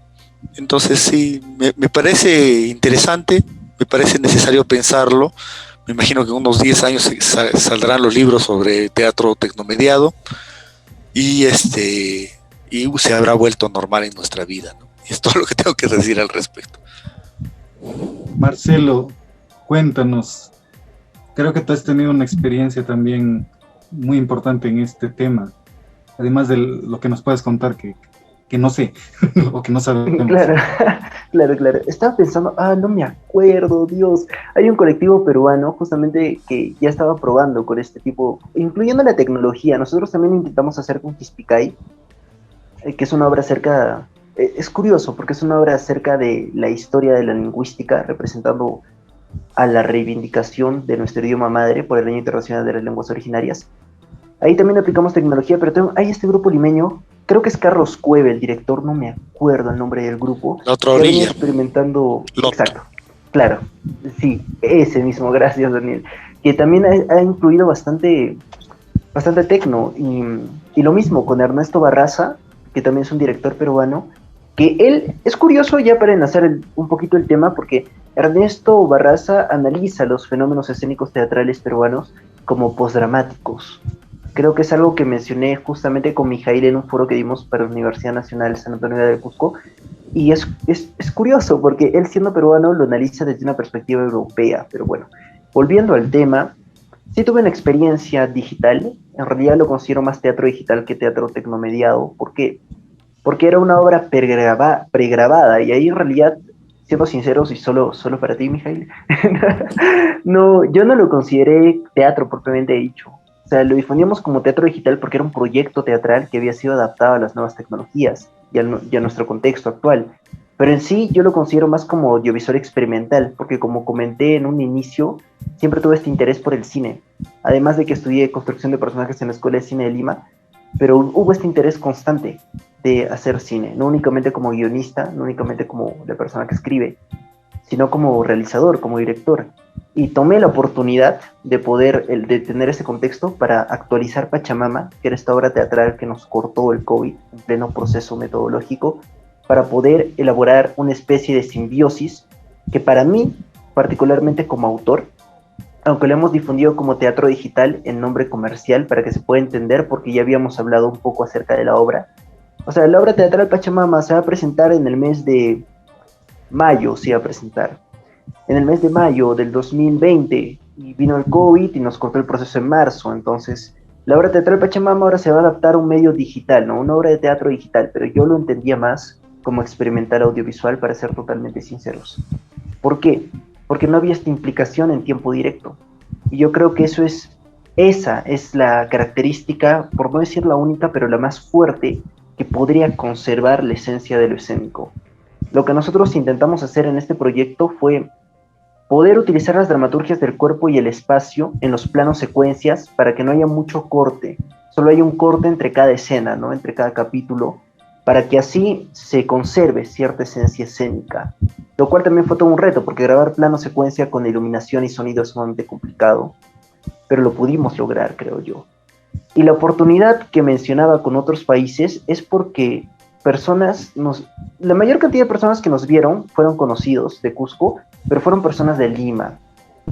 Entonces sí, me parece interesante, me parece necesario pensarlo. Me imagino que en unos 10 años saldrán los libros sobre teatro tecnomediado y se habrá vuelto normal en nuestra vida, ¿no? Y es todo lo que tengo que decir al respecto. Marcelo, cuéntanos, creo que tú has tenido una experiencia también muy importante en este tema, además de lo que nos puedes contar que no sé, o que no sabemos. Claro. Estaba pensando, no me acuerdo, Dios. Hay un colectivo peruano justamente que ya estaba probando con este tipo, incluyendo la tecnología. Nosotros también intentamos hacer con Quispicay, que es una obra acerca, es curioso, porque es una obra acerca de la historia de la lingüística, representando a la reivindicación de nuestro idioma madre por el Año Internacional de las Lenguas Originarias. Ahí también aplicamos tecnología, pero hay este grupo limeño, creo que es Carlos Cueve, el director, no me acuerdo el nombre del grupo. La otra orilla. Experimentando. Lot. Exacto, claro, sí, ese mismo, gracias Daniel. Que también ha incluido bastante tecno, y lo mismo con Ernesto Barraza, que también es un director peruano, que él, es curioso ya para enlazar un poquito el tema, porque Ernesto Barraza analiza los fenómenos escénicos teatrales peruanos como postdramáticos. Creo que es algo que mencioné justamente con Mijail en un foro que dimos para la Universidad Nacional San Antonio del Cusco, y es curioso porque él, siendo peruano, lo analiza desde una perspectiva europea. Pero bueno, volviendo al tema, sí tuve una experiencia digital. En realidad lo considero más teatro digital que teatro tecnomediado. ¿Por qué? Porque era una obra pregrabada, y ahí en realidad, siendo sinceros y solo para ti, Mijail, no, yo no lo consideré teatro propiamente dicho. O sea, lo difundíamos como teatro digital porque era un proyecto teatral que había sido adaptado a las nuevas tecnologías y a nuestro contexto actual. Pero en sí yo lo considero más como audiovisual experimental, porque como comenté en un inicio, siempre tuve este interés por el cine. Además de que estudié construcción de personajes en la Escuela de Cine de Lima, pero hubo este interés constante de hacer cine, no únicamente como guionista, no únicamente como la persona que escribe, sino como realizador, como director. Y tomé la oportunidad de de tener ese contexto para actualizar Pachamama, que era esta obra teatral que nos cortó el COVID en pleno proceso metodológico, para poder elaborar una especie de simbiosis que para mí, particularmente como autor, aunque lo hemos difundido como teatro digital en nombre comercial para que se pueda entender, porque ya habíamos hablado un poco acerca de la obra. O sea, la obra teatral Pachamama se va a presentar en el mes de mayo, se iba a presentar. En el mes de mayo del 2020, y vino el COVID y nos cortó el proceso en marzo. Entonces, la obra teatral Pachamama ahora se va a adaptar a un medio digital, ¿no? Una obra de teatro digital, pero yo lo entendía más como experimental audiovisual, para ser totalmente sinceros. ¿Por qué? Porque no había esta implicación en tiempo directo. Y yo creo que esa es la característica, por no decir la única, pero la más fuerte que podría conservar la esencia de lo escénico. Lo que nosotros intentamos hacer en este proyecto fue poder utilizar las dramaturgias del cuerpo y el espacio en los planos secuencias para que no haya mucho corte, solo hay un corte entre cada escena, ¿no? Entre cada capítulo, para que así se conserve cierta esencia escénica, lo cual también fue todo un reto, porque grabar plano secuencia con iluminación y sonido es sumamente complicado, pero lo pudimos lograr, creo yo. Y la oportunidad que mencionaba con otros países es porque la mayor cantidad de personas que nos vieron fueron conocidos de Cusco, pero fueron personas de Lima,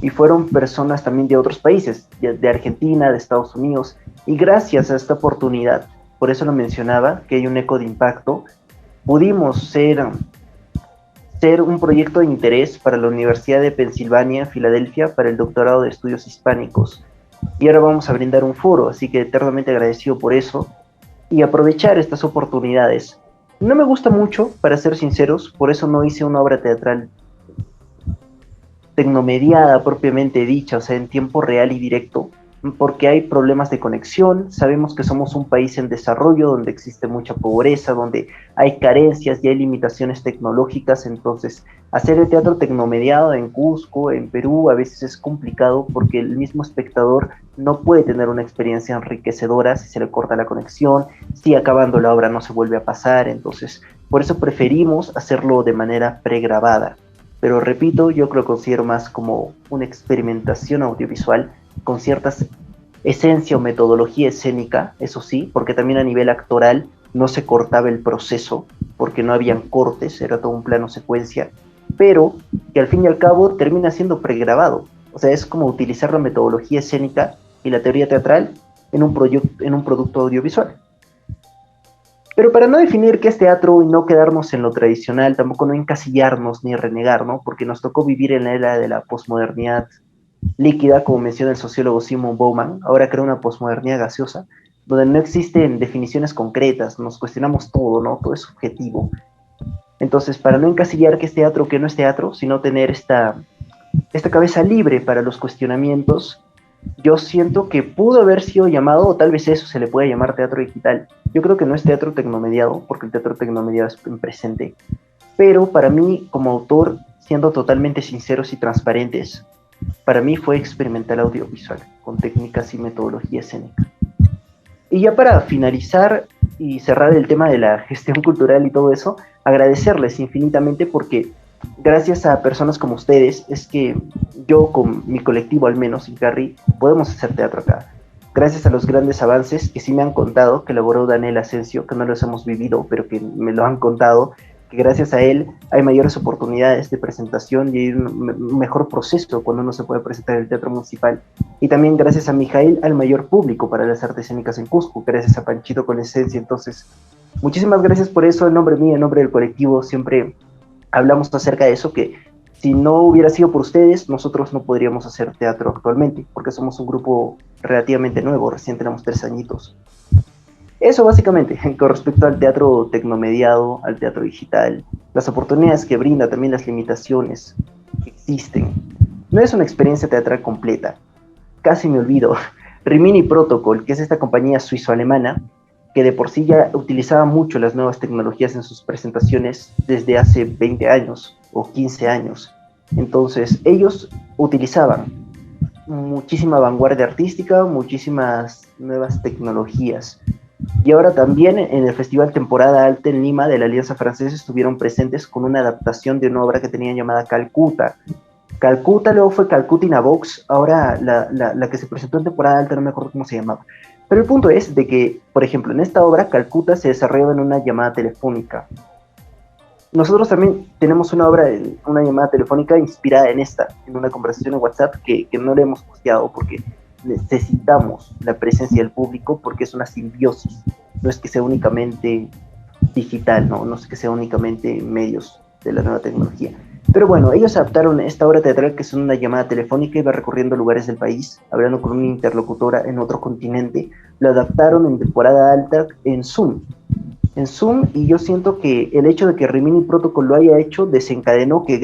y fueron personas también de otros países, de Argentina, de Estados Unidos, y gracias a esta oportunidad, por eso lo mencionaba, que hay un eco de impacto, pudimos ser un proyecto de interés para la Universidad de Pensilvania, en Filadelfia, para el doctorado de estudios hispánicos. Y ahora vamos a brindar un foro, así que eternamente agradecido por eso, y aprovechar estas oportunidades. No me gusta mucho, para ser sinceros, por eso no hice una obra teatral tecnomediada propiamente dicha, o sea, en tiempo real y directo, porque hay problemas de conexión, sabemos que somos un país en desarrollo donde existe mucha pobreza, donde hay carencias y hay limitaciones tecnológicas, entonces hacer el teatro tecnomediado en Cusco, en Perú, a veces es complicado porque el mismo espectador no puede tener una experiencia enriquecedora si se le corta la conexión, si acabando la obra no se vuelve a pasar, entonces por eso preferimos hacerlo de manera pregrabada. Pero repito, yo lo considero más como una experimentación audiovisual con ciertas esencia o metodología escénica, eso sí, porque también a nivel actoral no se cortaba el proceso, porque no habían cortes, era todo un plano secuencia, pero que al fin y al cabo termina siendo pregrabado. O sea, es como utilizar la metodología escénica y la teoría teatral en un producto audiovisual. Pero para no definir qué es teatro y no quedarnos en lo tradicional, tampoco no encasillarnos ni renegar, ¿no? Porque nos tocó vivir en la era de la posmodernidad líquida, como menciona el sociólogo Simon Bauman, ahora crea una posmodernidad gaseosa, donde no existen definiciones concretas, nos cuestionamos todo, ¿no? Todo es subjetivo. Entonces, para no encasillar qué es teatro o qué no es teatro, sino tener esta cabeza libre para los cuestionamientos, yo siento que pudo haber sido llamado, o tal vez eso se le puede llamar teatro digital. Yo creo que no es teatro tecnomediado, porque el teatro tecnomediado es en presente, pero para mí, como autor, siendo totalmente sinceros y transparentes, para mí fue experimental audiovisual, con técnicas y metodología escénica. Y ya para finalizar y cerrar el tema de la gestión cultural y todo eso, agradecerles infinitamente porque gracias a personas como ustedes es que yo con mi colectivo al menos, Incarri, podemos hacer teatro acá. Gracias a los grandes avances que sí me han contado, que elaboró Daniel Asensio, que no los hemos vivido, pero que me lo han contado, que gracias a él hay mayores oportunidades de presentación y hay un mejor proceso cuando uno se puede presentar en el teatro municipal. Y también gracias a Mijail, al mayor público para las artes escénicas en Cusco, gracias a Panchito con Esencia. Entonces, muchísimas gracias por eso, en nombre mío, en nombre del colectivo, siempre hablamos acerca de eso, que si no hubiera sido por ustedes, nosotros no podríamos hacer teatro actualmente, porque somos un grupo relativamente nuevo, recién tenemos 3 añitos. Eso básicamente, con respecto al teatro tecnomediado, al teatro digital, las oportunidades que brinda, también las limitaciones que existen. No es una experiencia teatral completa. Casi me olvido. Rimini Protocol, que es esta compañía suizo-alemana, que de por sí ya utilizaba mucho las nuevas tecnologías en sus presentaciones desde hace 20 años o 15 años. Entonces, ellos utilizaban muchísima vanguardia artística, muchísimas nuevas tecnologías. Y ahora también en el Festival Temporada Alta en Lima de la Alianza Francesa estuvieron presentes con una adaptación de una obra que tenían llamada Calcuta. Calcuta, luego fue Calcuta in a Box, ahora la que se presentó en Temporada Alta no me acuerdo cómo se llamaba. Pero el punto es de que, por ejemplo, en esta obra Calcuta se desarrollaba en una llamada telefónica. Nosotros también tenemos una obra, una llamada telefónica inspirada en en una conversación en WhatsApp que no le hemos posteado porque necesitamos la presencia del público porque es una simbiosis, no es que sea únicamente digital, no es que sea únicamente medios de la nueva tecnología. Pero bueno, ellos adaptaron esta obra teatral que es una llamada telefónica y va recorriendo lugares del país, hablando con una interlocutora en otro continente, lo adaptaron en Temporada Alta en Zoom, y yo siento que el hecho de que Rimini Protocol lo haya hecho desencadenó que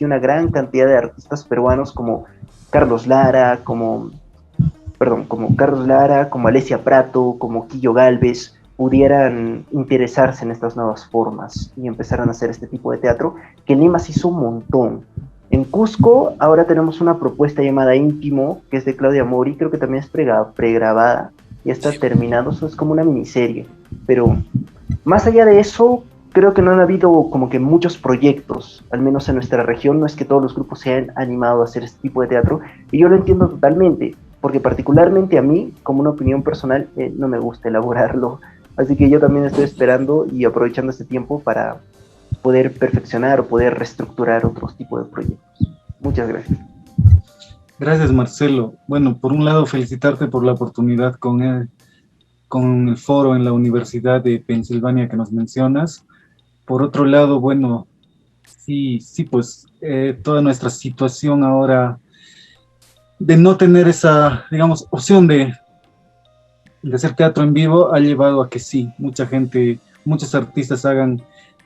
una gran cantidad de artistas peruanos como Carlos Lara, como Alessia Prato, como Quillo Galvez, pudieran interesarse en estas nuevas formas y empezaran a hacer este tipo de teatro, que en Lima se hizo un montón. En Cusco ahora tenemos una propuesta llamada Íntimo, que es de Claudia Mori, creo que también es pregrabada, ya está terminado, eso es como una miniserie, pero más allá de eso, creo que no han habido como que muchos proyectos, al menos en nuestra región, no es que todos los grupos se hayan animado a hacer este tipo de teatro, y yo lo entiendo totalmente, porque particularmente a mí, como una opinión personal, no me gusta elaborarlo, así que yo también estoy esperando y aprovechando este tiempo para poder perfeccionar o poder reestructurar otros tipos de proyectos. Muchas gracias. Gracias, Marcelo. Bueno, por un lado, felicitarte por la oportunidad con el foro en la Universidad de Pensilvania que nos mencionas. Por otro lado, bueno, sí, pues toda nuestra situación ahora de no tener esa, digamos, opción de hacer teatro en vivo ha llevado a que sí, mucha gente, muchos artistas hagan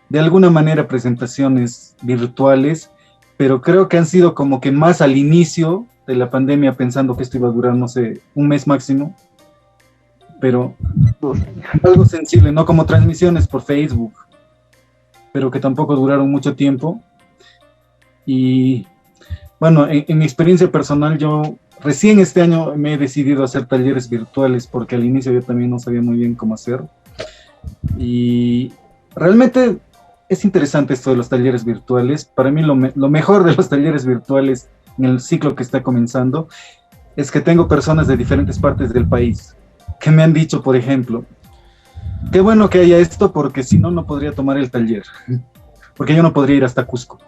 de alguna manera presentaciones virtuales, pero creo que han sido como que más al inicio de la pandemia pensando que esto iba a durar, no sé, un mes máximo, pero algo sensible, no como transmisiones por Facebook, pero que tampoco duraron mucho tiempo. Y bueno, en mi experiencia personal, yo recién este año me he decidido a hacer talleres virtuales porque al inicio yo también no sabía muy bien cómo hacer. Y realmente es interesante esto de los talleres virtuales. Para mí lo mejor de los talleres virtuales en el ciclo que está comenzando es que tengo personas de diferentes partes del país que me han dicho, por ejemplo, qué bueno que haya esto porque si no, no podría tomar el taller, porque yo no podría ir hasta Cusco.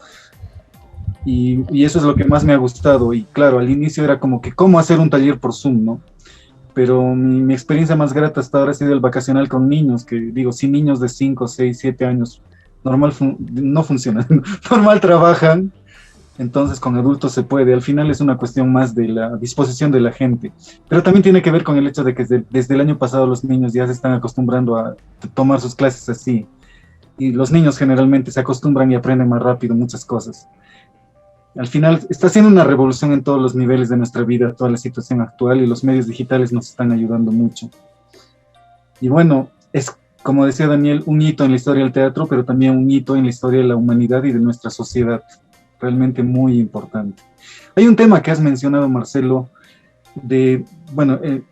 Y eso es lo que más me ha gustado. Y claro, al inicio era como que cómo hacer un taller por Zoom, ¿no? Pero mi experiencia más grata hasta ahora ha sido el vacacional con niños, que digo, si niños de 5, 6, 7 años normal no funcionan, normal trabajan, entonces con adultos se puede. Al final es una cuestión más de la disposición de la gente, pero también tiene que ver con el hecho de que desde el año pasado los niños ya se están acostumbrando a tomar sus clases así, y los niños generalmente se acostumbran y aprenden más rápido muchas cosas. Al final está haciendo una revolución en todos los niveles de nuestra vida, toda la situación actual, y los medios digitales nos están ayudando mucho. Y bueno, es, como decía Daniel, un hito en la historia del teatro, pero también un hito en la historia de la humanidad y de nuestra sociedad. Realmente muy importante. Hay un tema que has mencionado, Marcelo,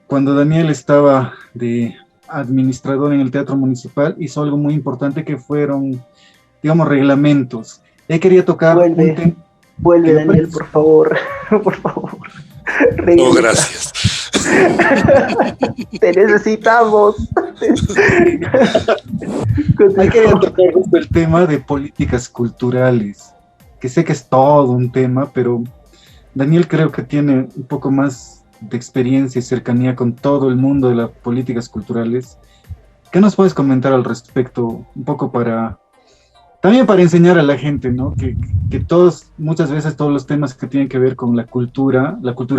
cuando Daniel estaba de administrador en el Teatro Municipal, hizo algo muy importante que fueron, digamos, reglamentos. Él quería tocar un tema. Vuelve, Daniel, por favor, por favor. No, gracias. Te necesitamos. Hay que tocar el tema de políticas culturales, que sé que es todo un tema, pero Daniel creo que tiene un poco más de experiencia y cercanía con todo el mundo de las políticas culturales. ¿Qué nos puedes comentar al respecto? Un poco también para enseñar a la gente, ¿no? Que muchas veces todos los temas que tienen que ver con la cultura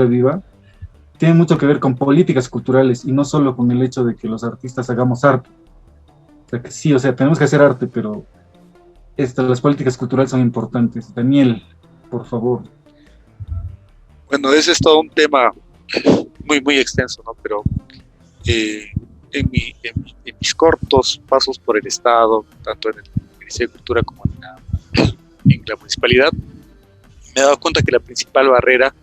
viva, tienen mucho que ver con políticas culturales y no solo con el hecho de que los artistas hagamos arte. O sea, que sí, o sea, tenemos que hacer arte, pero las políticas culturales son importantes. Daniel, por favor. Bueno, ese es todo un tema muy, muy extenso, ¿no? Pero en mis cortos pasos por el Estado, tanto en el Ministerio de Cultura como en la municipalidad, me he dado cuenta que la principal barrera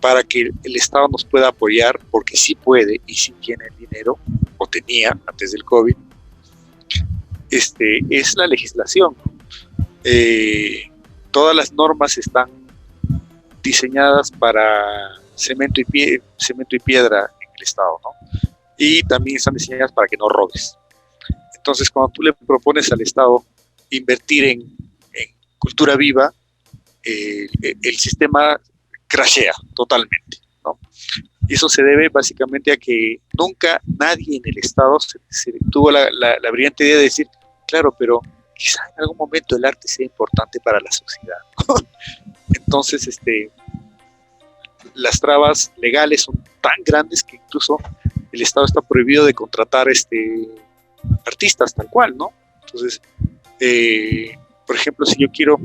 para que el Estado nos pueda apoyar, porque sí puede y sí tiene el dinero, o tenía antes del COVID, es la legislación. Todas las normas están diseñadas para cemento y piedra en el Estado, ¿no? Y también están diseñadas para que no robes. Entonces, cuando tú le propones al Estado invertir en cultura viva, el sistema crashea totalmente, ¿no? Y eso se debe básicamente a que nunca nadie en el Estado se tuvo la brillante idea de decir, claro, pero quizá en algún momento el arte sea importante para la sociedad, ¿no? Entonces, las trabas legales son tan grandes que incluso el Estado está prohibido de contratar artistas tal cual, ¿no? Entonces, por ejemplo, si yo quiero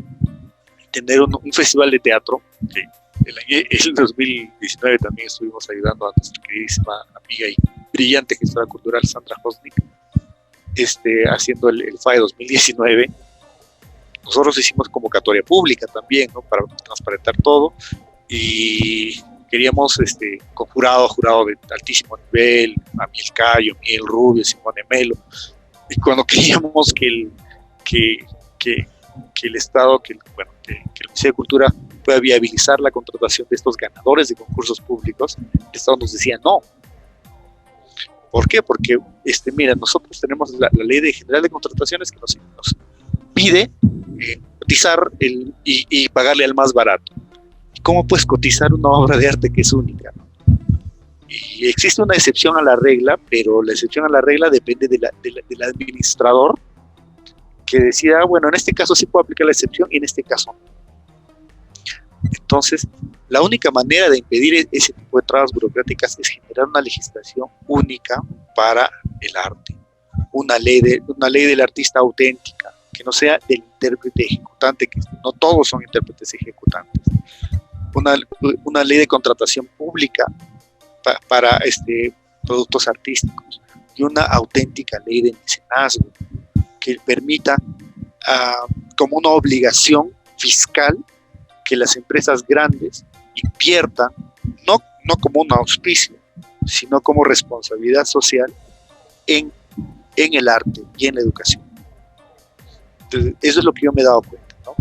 tener un festival de teatro, el 2019 también estuvimos ayudando a nuestra queridísima amiga y brillante gestora cultural Sandra Hosnik, haciendo el FAE 2019. Nosotros hicimos convocatoria pública también, ¿no? Para transparentar todo, y queríamos con jurado de altísimo nivel, Amiel Cayo, Miel Rubio, Simone Melo, y cuando queríamos que el Estado, que el Ministerio de Cultura pueda viabilizar la contratación de estos ganadores de concursos públicos, el Estado nos decía no. ¿Por qué? Porque, mira, nosotros tenemos la Ley General de Contrataciones que nos pide cotizar y pagarle al más barato. ¿Cómo puedes cotizar una obra de arte que es única? Y existe una excepción a la regla, pero la excepción a la regla depende del administrador, que decida, bueno, en este caso sí puedo aplicar la excepción y en este caso no. Entonces, la única manera de impedir ese tipo de trabas burocráticas es generar una legislación única para el arte, una ley del artista auténtica, que no sea del intérprete ejecutante, que no todos son intérpretes ejecutantes, una ley de contratación pública para productos artísticos, y una auténtica ley de mecenazgo que permita como una obligación fiscal que las empresas grandes inviertan, no como un auspicio, sino como responsabilidad social en el arte y en la educación. Entonces, eso es lo que yo me he dado cuenta, ¿no?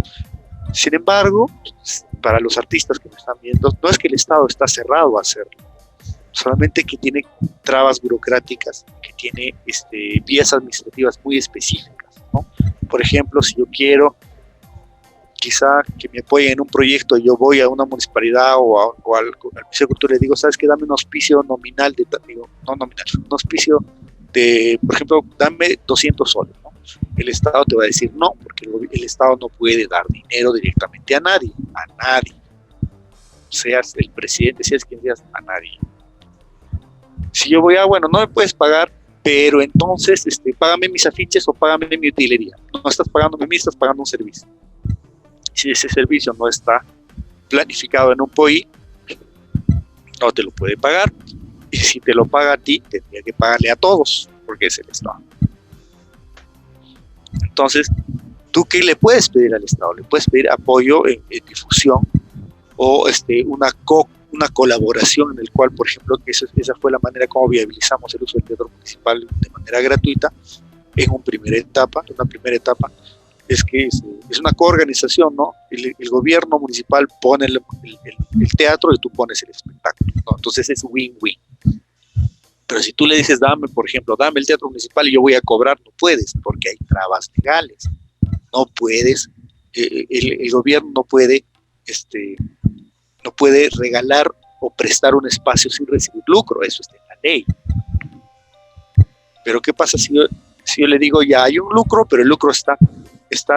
Sin embargo, para los artistas que me están viendo, no es que el Estado está cerrado a hacerlo, solamente que tiene trabas burocráticas, que tiene vías administrativas muy específicas, ¿no? Por ejemplo, si yo quiero quizá que me apoyen en un proyecto, yo voy a una municipalidad o al Ministerio de Cultura y le digo, ¿sabes qué? Dame un auspicio nominal, un auspicio de, por ejemplo, dame 200 soles, ¿no? El Estado te va a decir no, porque el Estado no puede dar dinero directamente a nadie, seas el presidente, seas quien seas, a nadie. Si yo voy bueno, no me puedes pagar, pero entonces págame mis afiches o págame mi utilería. No estás pagándome a mí, estás pagando un servicio. Si ese servicio no está planificado en un POI, no te lo puede pagar. Y si te lo paga a ti, tendría que pagarle a todos, porque es el Estado. Entonces, ¿tú qué le puedes pedir al Estado? Le puedes pedir apoyo en difusión o una colaboración en el cual, por ejemplo, que esa fue la manera como viabilizamos el uso del teatro municipal de manera gratuita en una primera etapa. Es que es una coorganización, ¿no? El gobierno municipal pone el teatro y tú pones el espectáculo, ¿no? Entonces es win-win. Pero si tú le dices, dame el teatro municipal y yo voy a cobrar, no puedes, porque hay trabas legales. No puedes, el gobierno no puede regalar o prestar un espacio sin recibir lucro, eso está en la ley. Pero ¿qué pasa si yo le digo, ya hay un lucro, pero el lucro está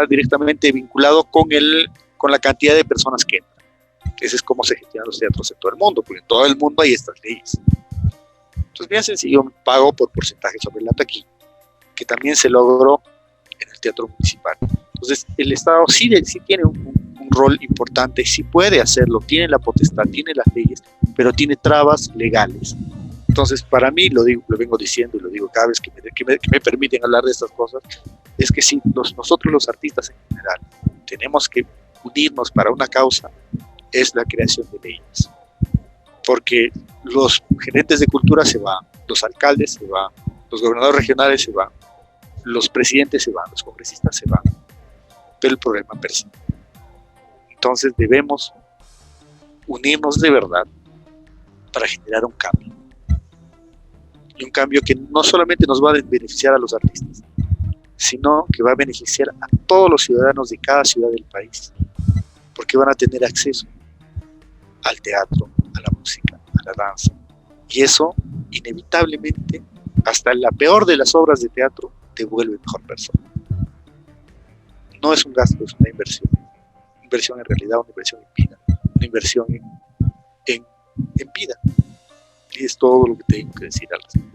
directamente vinculado con la cantidad de personas que entran? Ese es cómo se gestionan los teatros en todo el mundo, porque en todo el mundo hay estas leyes. Entonces, bien sencillo, pago por porcentaje sobre la taquilla, que también se logró en el teatro municipal. Entonces, el Estado sí tiene un rol importante, sí puede hacerlo, tiene la potestad, tiene las leyes, pero tiene trabas legales. Entonces, para mí, lo vengo diciendo y lo digo cada vez que me permiten hablar de estas cosas, es que si nosotros los artistas en general tenemos que unirnos para una causa, es la creación de leyes. Porque los gerentes de cultura se van, los alcaldes se van, los gobernadores regionales se van, los presidentes se van, los congresistas se van, pero el problema persiste. Entonces debemos unirnos de verdad para generar un cambio. Y un cambio que no solamente nos va a beneficiar a los artistas, sino que va a beneficiar a todos los ciudadanos de cada ciudad del país, porque van a tener acceso al teatro, a la música, a la danza. Y eso, inevitablemente, hasta la peor de las obras de teatro, te vuelve mejor persona. No es un gasto, es una inversión. Inversión en realidad, una inversión en vida, una inversión en vida. Y es todo lo que tengo que decir al respecto.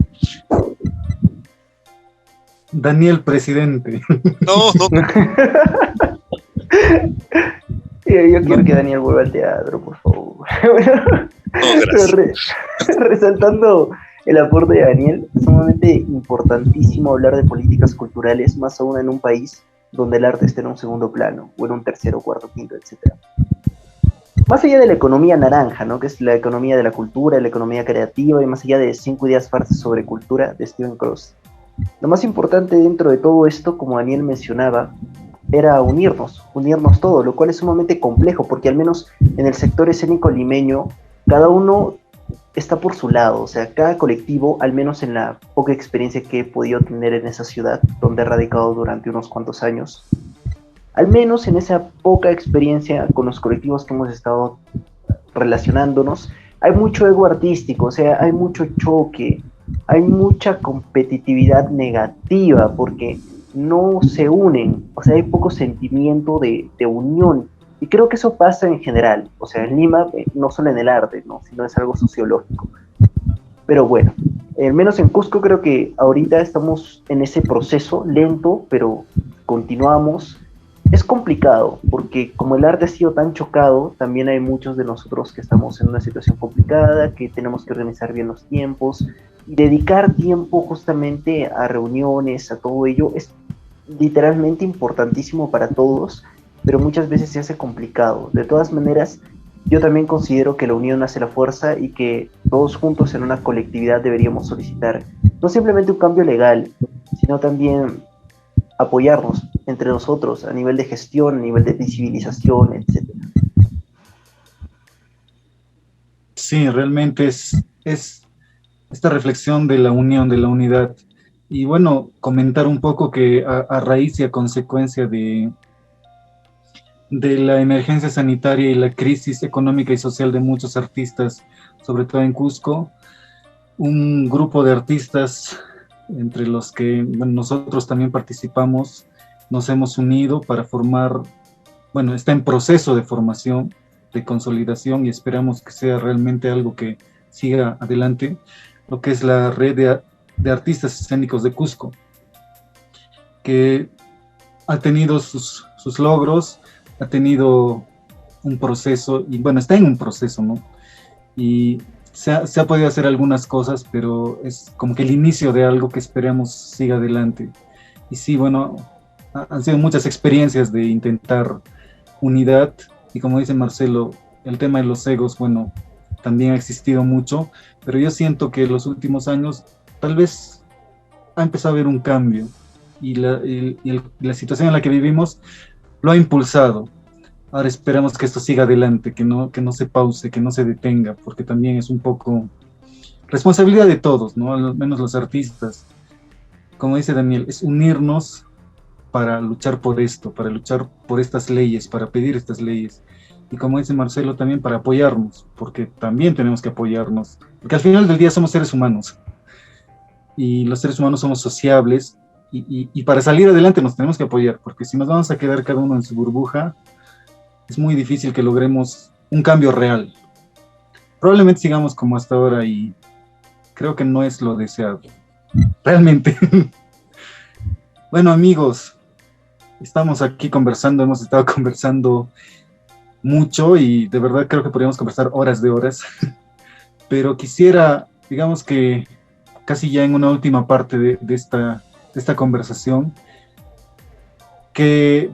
Daniel, presidente. No. Yo quiero que Daniel vuelva al teatro, por favor. No, gracias. Resaltando el aporte de Daniel, es sumamente importantísimo hablar de políticas culturales, más aún en un país donde el arte está en un segundo plano, o en un tercero, cuarto, quinto, etc. Más allá de la economía naranja, ¿no? Que es la economía de la cultura, la economía creativa, y más allá de 5 ideas farces sobre cultura de Steven Cross, lo más importante dentro de todo esto, como Daniel mencionaba, era unirnos todos, lo cual es sumamente complejo, porque al menos en el sector escénico limeño, cada uno está por su lado, o sea, cada colectivo, al menos en la poca experiencia que he podido tener en esa ciudad, donde he radicado durante unos cuantos años, al menos en esa poca experiencia con los colectivos que hemos estado relacionándonos, hay mucho ego artístico, o sea, hay mucho choque, hay mucha competitividad negativa, porque no se unen, o sea, hay poco sentimiento de unión. Y creo que eso pasa en general, o sea, en Lima, no solo en el arte, ¿no? Sino es algo sociológico. Pero bueno, al menos en Cusco creo que ahorita estamos en ese proceso lento, pero continuamos. Es complicado, porque como el arte ha sido tan chocado, también hay muchos de nosotros que estamos en una situación complicada, que tenemos que organizar bien los tiempos, y dedicar tiempo justamente a reuniones, a todo ello, es literalmente importantísimo para todos, pero muchas veces se hace complicado. De todas maneras, yo también considero que la unión hace la fuerza y que todos juntos en una colectividad deberíamos solicitar no simplemente un cambio legal, sino también apoyarnos entre nosotros a nivel de gestión, a nivel de visibilización, etc. Sí, realmente es esta reflexión de la unión, de la unidad. Y bueno, comentar un poco que a raíz y a consecuencia de la emergencia sanitaria y la crisis económica y social de muchos artistas, sobre todo en Cusco, un grupo de artistas, entre los que bueno, nosotros también participamos, nos hemos unido para formar, bueno, está en proceso de formación, de consolidación, y esperamos que sea realmente algo que siga adelante, lo que es la red de artistas escénicos de Cusco, que ha tenido sus logros, ha tenido un proceso, y bueno, está en un proceso, ¿no? Y se ha podido hacer algunas cosas, pero es como que el inicio de algo que esperamos siga adelante. Y sí, bueno, han sido muchas experiencias de intentar unidad, y como dice Marcelo, el tema de los egos, bueno, también ha existido mucho, pero yo siento que en los últimos años tal vez ha empezado a haber un cambio, y la situación en la que vivimos lo ha impulsado. Ahora esperamos que esto siga adelante, que no se pause, que no se detenga, porque también es un poco responsabilidad de todos, ¿no? Al menos los artistas. Como dice Daniel, es unirnos para luchar por esto, para luchar por estas leyes, para pedir estas leyes. Y como dice Marcelo, también para apoyarnos, porque también tenemos que apoyarnos, porque al final del día somos seres humanos, y los seres humanos somos sociables, y para salir adelante nos tenemos que apoyar, porque si nos vamos a quedar cada uno en su burbuja, es muy difícil que logremos un cambio real. Probablemente sigamos como hasta ahora, y creo que no es lo deseado, realmente. Bueno, amigos, estamos aquí conversando, hemos estado conversando mucho, y de verdad creo que podríamos conversar horas de horas, pero quisiera, digamos que casi ya en una última parte de esta conversación, que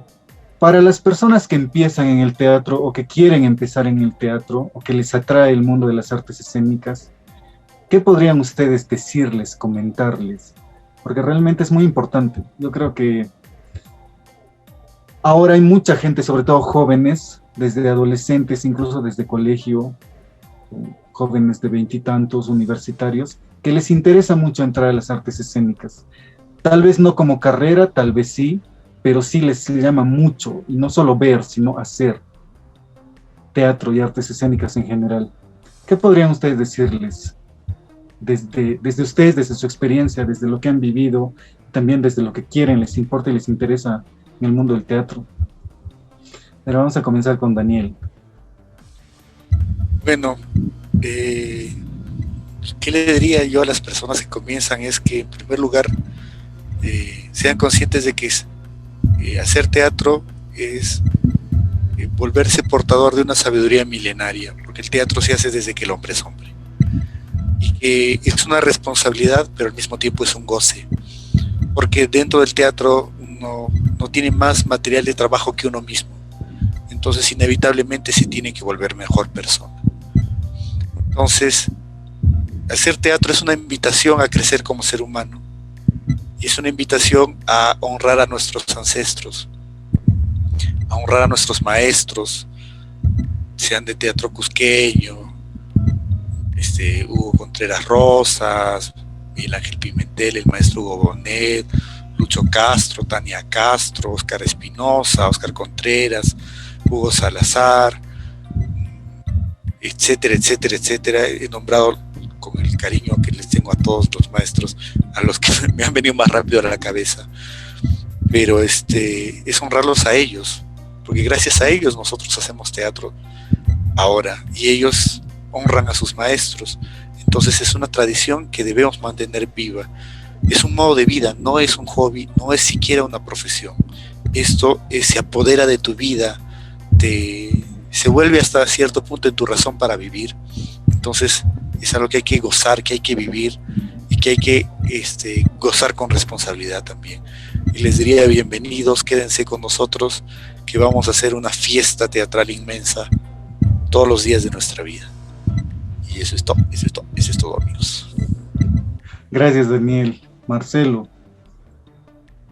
para las personas que empiezan en el teatro, o que quieren empezar en el teatro, o que les atrae el mundo de las artes escénicas, ¿qué podrían ustedes decirles, comentarles? Porque realmente es muy importante. Yo creo que ahora hay mucha gente, sobre todo jóvenes, desde adolescentes, incluso desde colegio, jóvenes de 20 y tantos, universitarios, que les interesa mucho entrar a las artes escénicas. Tal vez no como carrera, tal vez sí, pero sí les llama mucho, y no solo ver, sino hacer teatro y artes escénicas en general. ¿Qué podrían ustedes decirles desde ustedes, desde su experiencia, desde lo que han vivido, también desde lo que quieren, les importa y les interesa en el mundo del teatro? Pero vamos a comenzar con Daniel. Bueno, ¿qué le diría yo a las personas que comienzan? Es que en primer lugar sean conscientes de que hacer teatro es volverse portador de una sabiduría milenaria, porque el teatro se hace desde que el hombre es hombre. Y que es una responsabilidad, pero al mismo tiempo es un goce, porque dentro del teatro uno no tiene más material de trabajo que uno mismo, entonces inevitablemente se tiene que volver mejor persona. Entonces, hacer teatro es una invitación a crecer como ser humano, y es una invitación a honrar a nuestros ancestros, a honrar a nuestros maestros, sean de teatro cusqueño, Hugo Contreras Rosas, Miguel Ángel Pimentel, el maestro Hugo Bonet, Lucho Castro, Tania Castro, Oscar Espinosa, Oscar Contreras, Hugo Salazar, etcétera, etcétera, etcétera. He nombrado con el cariño que les tengo a todos los maestros, a los que me han venido más rápido a la cabeza, pero es honrarlos a ellos, porque gracias a ellos nosotros hacemos teatro ahora, y ellos honran a sus maestros. Entonces es una tradición que debemos mantener viva. Es un modo de vida, no es un hobby, no es siquiera una profesión. Esto se apodera de tu vida, se vuelve hasta cierto punto en tu razón para vivir. Entonces es algo que hay que gozar, que hay que vivir, y que hay que gozar con responsabilidad también. Y les diría bienvenidos, quédense con nosotros, que vamos a hacer una fiesta teatral inmensa todos los días de nuestra vida. Y eso es todo, amigos. Gracias, Daniel. Marcelo.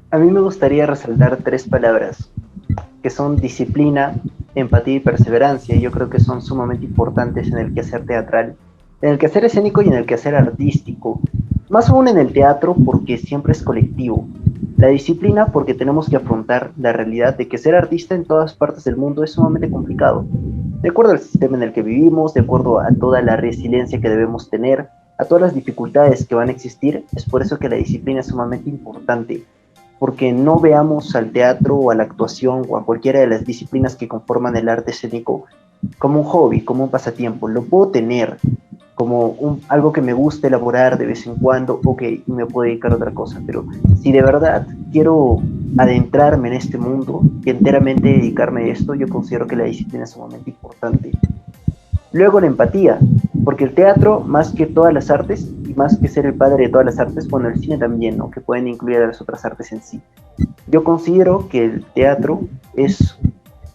A mí me gustaría resaltar 3 palabras, que son disciplina, empatía y perseverancia. Yo creo que son sumamente importantes en el quehacer teatral, en el quehacer escénico y en el quehacer artístico. Más aún en el teatro, porque siempre es colectivo. La disciplina, porque tenemos que afrontar la realidad de que ser artista en todas partes del mundo es sumamente complicado. De acuerdo al sistema en el que vivimos, de acuerdo a toda la resiliencia que debemos tener, a todas las dificultades que van a existir, es por eso que la disciplina es sumamente importante. Porque no veamos al teatro o a la actuación o a cualquiera de las disciplinas que conforman el arte escénico como un hobby, como un pasatiempo. Lo puedo tener como algo que me gusta elaborar de vez en cuando, ok, y me puedo dedicar a otra cosa, pero si de verdad quiero adentrarme en este mundo y enteramente dedicarme a esto, yo considero que la disciplina es sumamente importante. Luego la empatía, porque el teatro, más que todas las artes, y más que ser el padre de todas las artes, bueno, el cine también, ¿no?, que pueden incluir a las otras artes en sí. Yo considero que el teatro es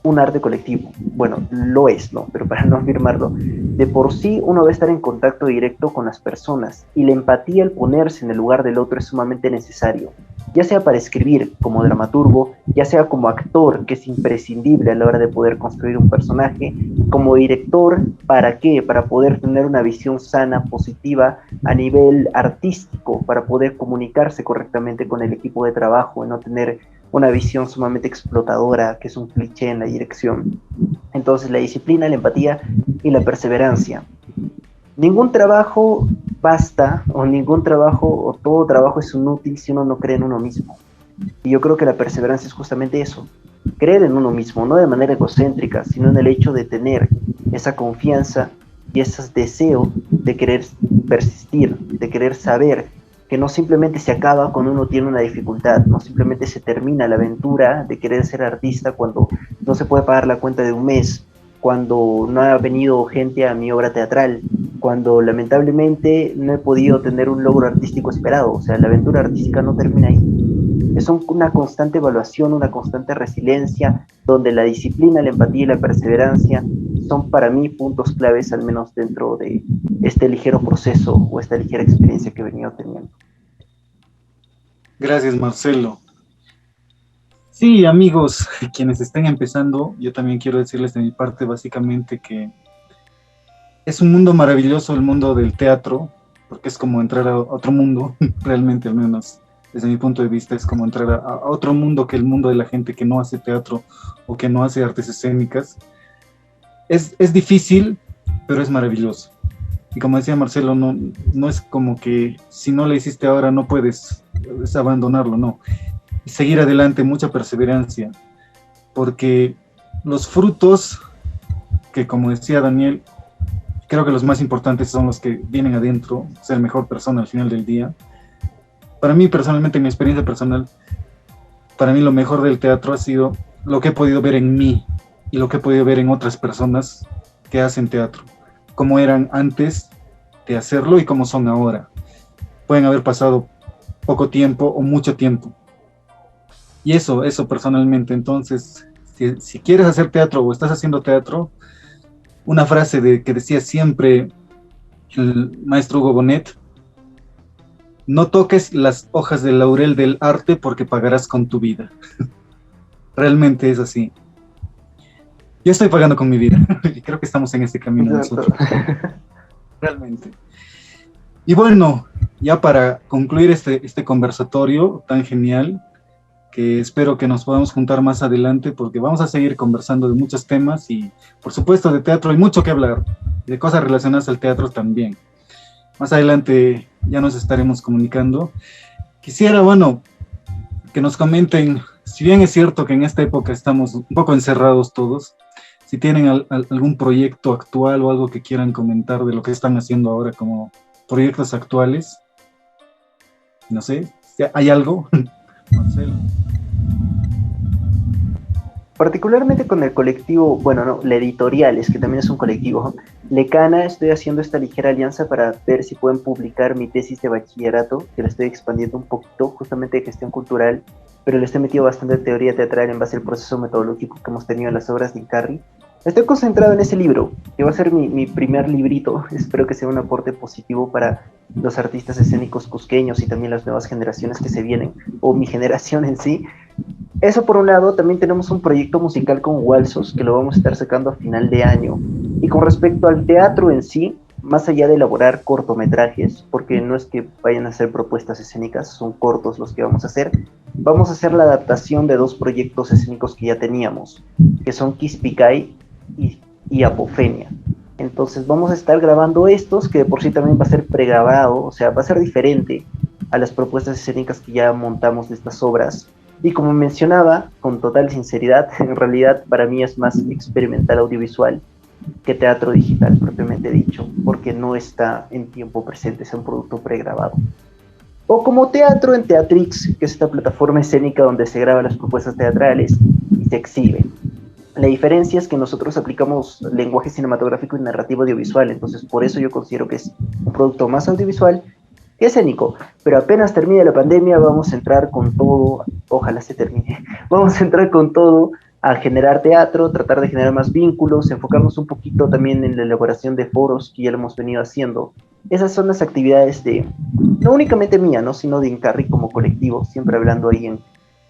un arte colectivo. Bueno, lo es, ¿no? Pero para no afirmarlo, de por sí uno va a estar en contacto directo con las personas, y la empatía, el ponerse en el lugar del otro, es sumamente necesario, ya sea para escribir como dramaturgo, ya sea como actor, que es imprescindible a la hora de poder construir un personaje, como director. ¿Para qué? Para poder tener una visión sana, positiva, a nivel artístico, para poder comunicarse correctamente con el equipo de trabajo y no tener una visión sumamente explotadora, que es un cliché en la dirección. Entonces, la disciplina, la empatía y la perseverancia. Ningún trabajo basta, o ningún trabajo, o todo trabajo es inútil si uno no cree en uno mismo. Y yo creo que la perseverancia es justamente eso, creer en uno mismo, no de manera egocéntrica, sino en el hecho de tener esa confianza y ese deseo de querer persistir, de querer saber que no simplemente se acaba cuando uno tiene una dificultad, no simplemente se termina la aventura de querer ser artista cuando no se puede pagar la cuenta de un mes, cuando no ha venido gente a mi obra teatral, cuando lamentablemente no he podido tener un logro artístico esperado. O sea, la aventura artística no termina ahí. Es una constante evaluación, una constante resiliencia, donde la disciplina, la empatía y la perseverancia son para mí puntos claves, al menos dentro de este ligero proceso o esta ligera experiencia que he venido teniendo. Gracias, Marcelo. Sí, amigos, quienes estén empezando, yo también quiero decirles de mi parte básicamente que es un mundo maravilloso el mundo del teatro, porque es como entrar a otro mundo, realmente, al menos desde mi punto de vista, es como entrar a otro mundo que el mundo de la gente que no hace teatro o que no hace artes escénicas. Es difícil, pero es maravilloso. Y como decía Marcelo, no es como que si no lo hiciste ahora no puedes abandonarlo, no. Seguir adelante, mucha perseverancia, porque los frutos, que como decía Daniel, creo que los más importantes son los que vienen adentro, ser mejor persona al final del día. Para mí personalmente, en mi experiencia personal, para mí lo mejor del teatro ha sido lo que he podido ver en mí, y lo que he podido ver en otras personas que hacen teatro, cómo eran antes de hacerlo y cómo son ahora. Pueden haber pasado poco tiempo o mucho tiempo. Y eso personalmente. Entonces, si quieres hacer teatro o estás haciendo teatro, una frase que decía siempre el maestro Hugo Bonet: no toques las hojas del laurel del arte porque pagarás con tu vida. Realmente es así. Yo estoy pagando con mi vida y creo que estamos en ese camino nosotros. Realmente. Y bueno, ya para concluir este conversatorio tan genial, que espero que nos podamos juntar más adelante, porque vamos a seguir conversando de muchos temas y, por supuesto, de teatro hay mucho que hablar, de cosas relacionadas al teatro también. Más adelante ya nos estaremos comunicando. Quisiera, bueno, que nos comenten, si bien es cierto que en esta época estamos un poco encerrados todos, si tienen algún proyecto actual o algo que quieran comentar de lo que están haciendo ahora como proyectos actuales. No sé, ¿hay algo? Marcelo. Particularmente con el colectivo, bueno, no, la Editoriales, que también es un colectivo, Lecana, estoy haciendo esta ligera alianza para ver si pueden publicar mi tesis de bachillerato, que la estoy expandiendo un poquito, justamente de gestión cultural, pero le estoy metiendo bastante teoría teatral en base al proceso metodológico que hemos tenido en las obras de Incarri. Estoy concentrado en ese libro, que va a ser mi primer librito. Espero que sea un aporte positivo para los artistas escénicos cusqueños y también las nuevas generaciones que se vienen, o mi generación en sí. Eso por un lado. También tenemos un proyecto musical con Walsos, que lo vamos a estar sacando a final de año. Y con respecto al teatro en sí, más allá de elaborar cortometrajes, porque no es que vayan a hacer propuestas escénicas, son cortos los que vamos a hacer la adaptación de 2 proyectos escénicos que ya teníamos, que son Quispicay y Apofenia. Entonces vamos a estar grabando estos, que de por sí también va a ser pregrabado, o sea, va a ser diferente a las propuestas escénicas que ya montamos de estas obras. Y como mencionaba, con total sinceridad, en realidad para mí es más experimental audiovisual que teatro digital propiamente dicho, porque no está en tiempo presente, es un producto pregrabado. O como teatro en Teatrix, que es esta plataforma escénica donde se graban las propuestas teatrales y se exhiben. La diferencia es que nosotros aplicamos lenguaje cinematográfico y narrativo audiovisual, entonces por eso yo considero que es un producto más audiovisual que escénico. Pero apenas termine la pandemia vamos a entrar con todo, ojalá se termine, vamos a entrar con todo a generar teatro, tratar de generar más vínculos, enfocarnos un poquito también en la elaboración de foros que ya lo hemos venido haciendo. Esas son las actividades no únicamente mía, ¿no?, sino de Incarri como colectivo, siempre hablando ahí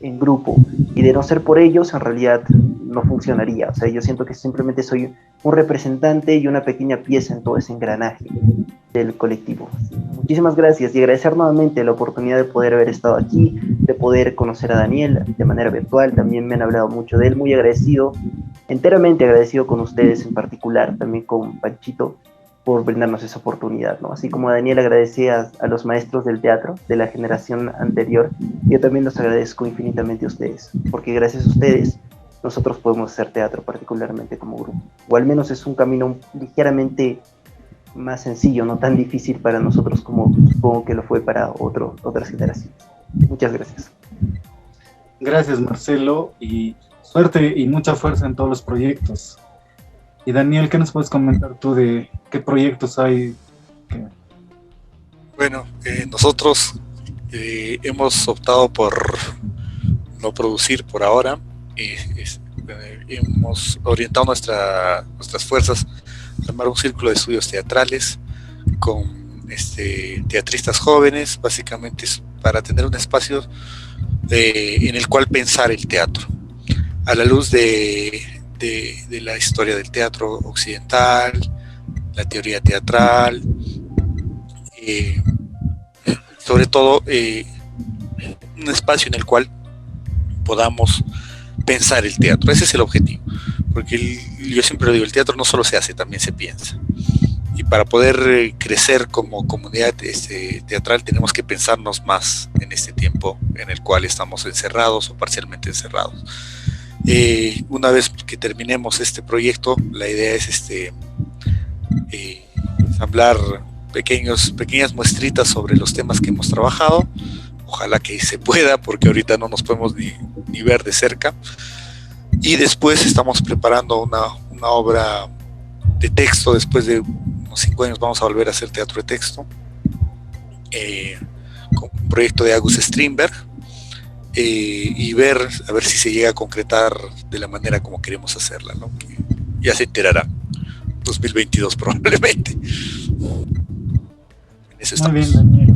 en grupo, y de no ser por ellos, en realidad no funcionaría. O sea, yo siento que simplemente soy un representante y una pequeña pieza en todo ese engranaje del colectivo. Muchísimas gracias y agradecer nuevamente la oportunidad de poder haber estado aquí, de poder conocer a Daniel de manera virtual. También me han hablado mucho de él, muy agradecido, enteramente agradecido con ustedes en particular, también con Panchito, por brindarnos esa oportunidad, ¿no? Así como Daniel agradecía a los maestros del teatro de la generación anterior, yo también los agradezco infinitamente a ustedes, porque gracias a ustedes nosotros podemos hacer teatro, particularmente como grupo, o al menos es un camino ligeramente más sencillo, no tan difícil para nosotros como supongo que lo fue para otras generaciones. Muchas gracias. Gracias, Marcelo, y suerte y mucha fuerza en todos los proyectos. Y Daniel, ¿qué nos puedes comentar tú de qué proyectos hay? Bueno, nosotros hemos optado por no producir por ahora. Hemos orientado nuestras fuerzas a armar un círculo de estudios teatrales con teatristas jóvenes, básicamente para tener un espacio en el cual pensar el teatro a la luz de la historia del teatro occidental, la teoría teatral, sobre todo un espacio en el cual podamos pensar el teatro. Ese es el objetivo, porque yo siempre lo digo, el teatro no solo se hace, también se piensa. Y para poder crecer como comunidad teatral tenemos que pensarnos más en este tiempo en el cual estamos encerrados o parcialmente encerrados. Una vez que terminemos este proyecto, la idea es ensamblar pequeñas muestritas sobre los temas que hemos trabajado. Ojalá que se pueda, porque ahorita no nos podemos ni ver de cerca, Y después estamos preparando una obra de texto. Después de unos 5 años vamos a volver a hacer teatro de texto, con un proyecto de August Strindberg, y a ver si se llega a concretar de la manera como queremos hacerla, ¿no? Que ya se enterará 2022 probablemente. En eso estamos. Muy bien, Daniel.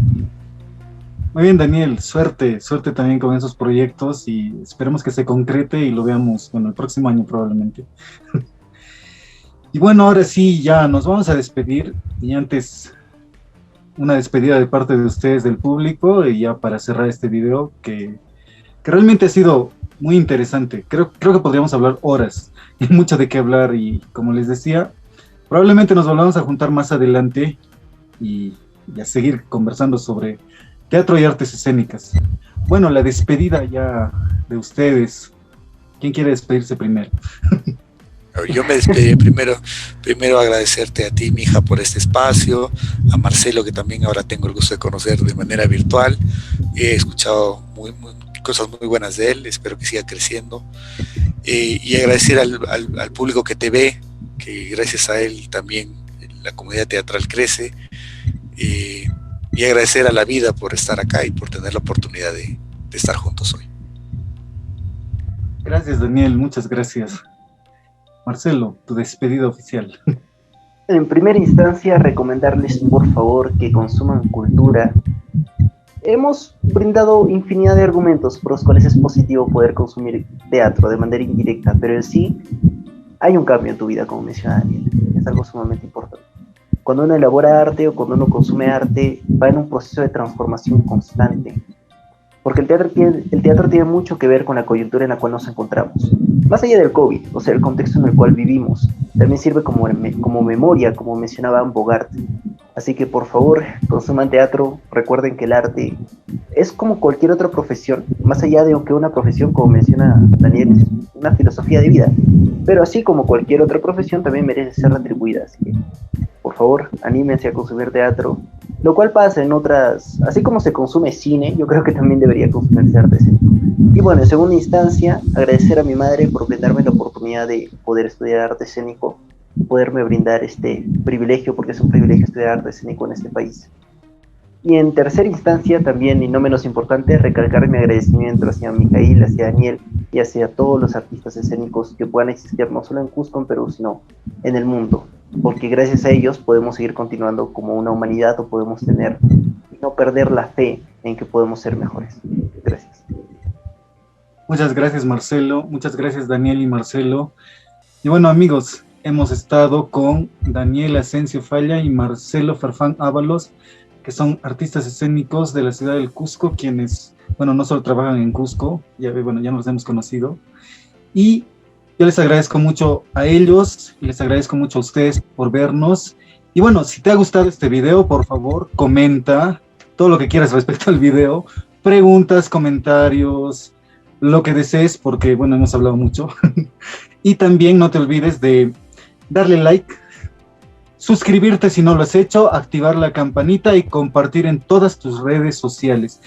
Muy bien, Daniel, suerte también con esos proyectos y esperemos que se concrete y lo veamos, bueno, el próximo año probablemente. Y bueno, ahora sí, ya nos vamos a despedir, y antes una despedida de parte de ustedes, del público, y ya para cerrar este video que realmente ha sido muy interesante. Creo que podríamos hablar horas, y mucho de qué hablar, y como les decía, probablemente nos volvamos a juntar más adelante y a seguir conversando sobre teatro y artes escénicas. Bueno, la despedida ya de ustedes. ¿Quién quiere despedirse primero? Yo me despedí primero agradecerte a ti, mija, por este espacio, a Marcelo, que también ahora tengo el gusto de conocer de manera virtual. He escuchado cosas muy buenas de él, espero que siga creciendo. Y agradecer al público que te ve, que gracias a él también la comunidad teatral crece. Y agradecer a la vida por estar acá y por tener la oportunidad de estar juntos hoy. Gracias, Daniel, muchas gracias. Marcelo, tu despedida oficial. En primera instancia, recomendarles por favor que consuman cultura. Hemos brindado infinidad de argumentos por los cuales es positivo poder consumir teatro de manera indirecta, pero en sí hay un cambio en tu vida, como menciona Daniel. Es algo sumamente importante. Cuando uno elabora arte o cuando uno consume arte, va en un proceso de transformación constante. Porque el teatro tiene mucho que ver con la coyuntura en la cual nos encontramos. Más allá del COVID, o sea, el contexto en el cual vivimos, también sirve como memoria, como mencionaba Bogart. Así que por favor, consuman teatro, recuerden que el arte es como cualquier otra profesión, más allá de que una profesión, como menciona Daniel, es una filosofía de vida. Pero así como cualquier otra profesión, también merece ser retribuida. Así que, por favor, anímense a consumir teatro, lo cual pasa en otras, así como se consume cine, yo creo que también debería consumirse arte escénico. Y bueno, en segunda instancia, agradecer a mi madre por brindarme la oportunidad de poder estudiar arte escénico, poderme brindar este privilegio, porque es un privilegio estudiar arte escénico en este país. Y en tercera instancia, también, y no menos importante, recalcar mi agradecimiento hacia Mijail, hacia Daniel y hacia todos los artistas escénicos que puedan existir no solo en Cusco, en Perú, sino en el mundo, porque gracias a ellos podemos seguir continuando como una humanidad, o podemos tener y no perder la fe en que podemos ser mejores. Gracias. Muchas gracias, Marcelo. Muchas gracias, Daniel y Marcelo. Y bueno, amigos, hemos estado con Daniel Asensio Falla y Marcelo Farfán Ábalos, que son artistas escénicos de la ciudad del Cusco, quienes, bueno, no solo trabajan en Cusco, ya nos hemos conocido. Y yo les agradezco mucho a ellos, y les agradezco mucho a ustedes por vernos. Y bueno, si te ha gustado este video, por favor, comenta todo lo que quieras respecto al video, preguntas, comentarios, lo que desees, porque, bueno, hemos hablado mucho. Y también no te olvides de darle like, suscribirte si no lo has hecho, activar la campanita y compartir en todas tus redes sociales.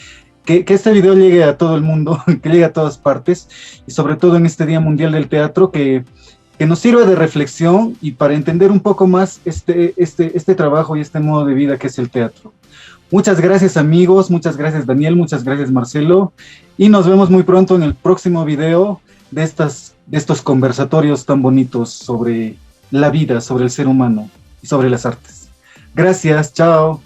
Que este video llegue a todo el mundo, que llegue a todas partes, y sobre todo en este Día Mundial del Teatro, que nos sirva de reflexión y para entender un poco más este trabajo y este modo de vida que es el teatro. Muchas gracias, amigos, muchas gracias, Daniel, muchas gracias, Marcelo, y nos vemos muy pronto en el próximo video de estos conversatorios tan bonitos sobre la vida, sobre el ser humano y sobre las artes. Gracias, chao.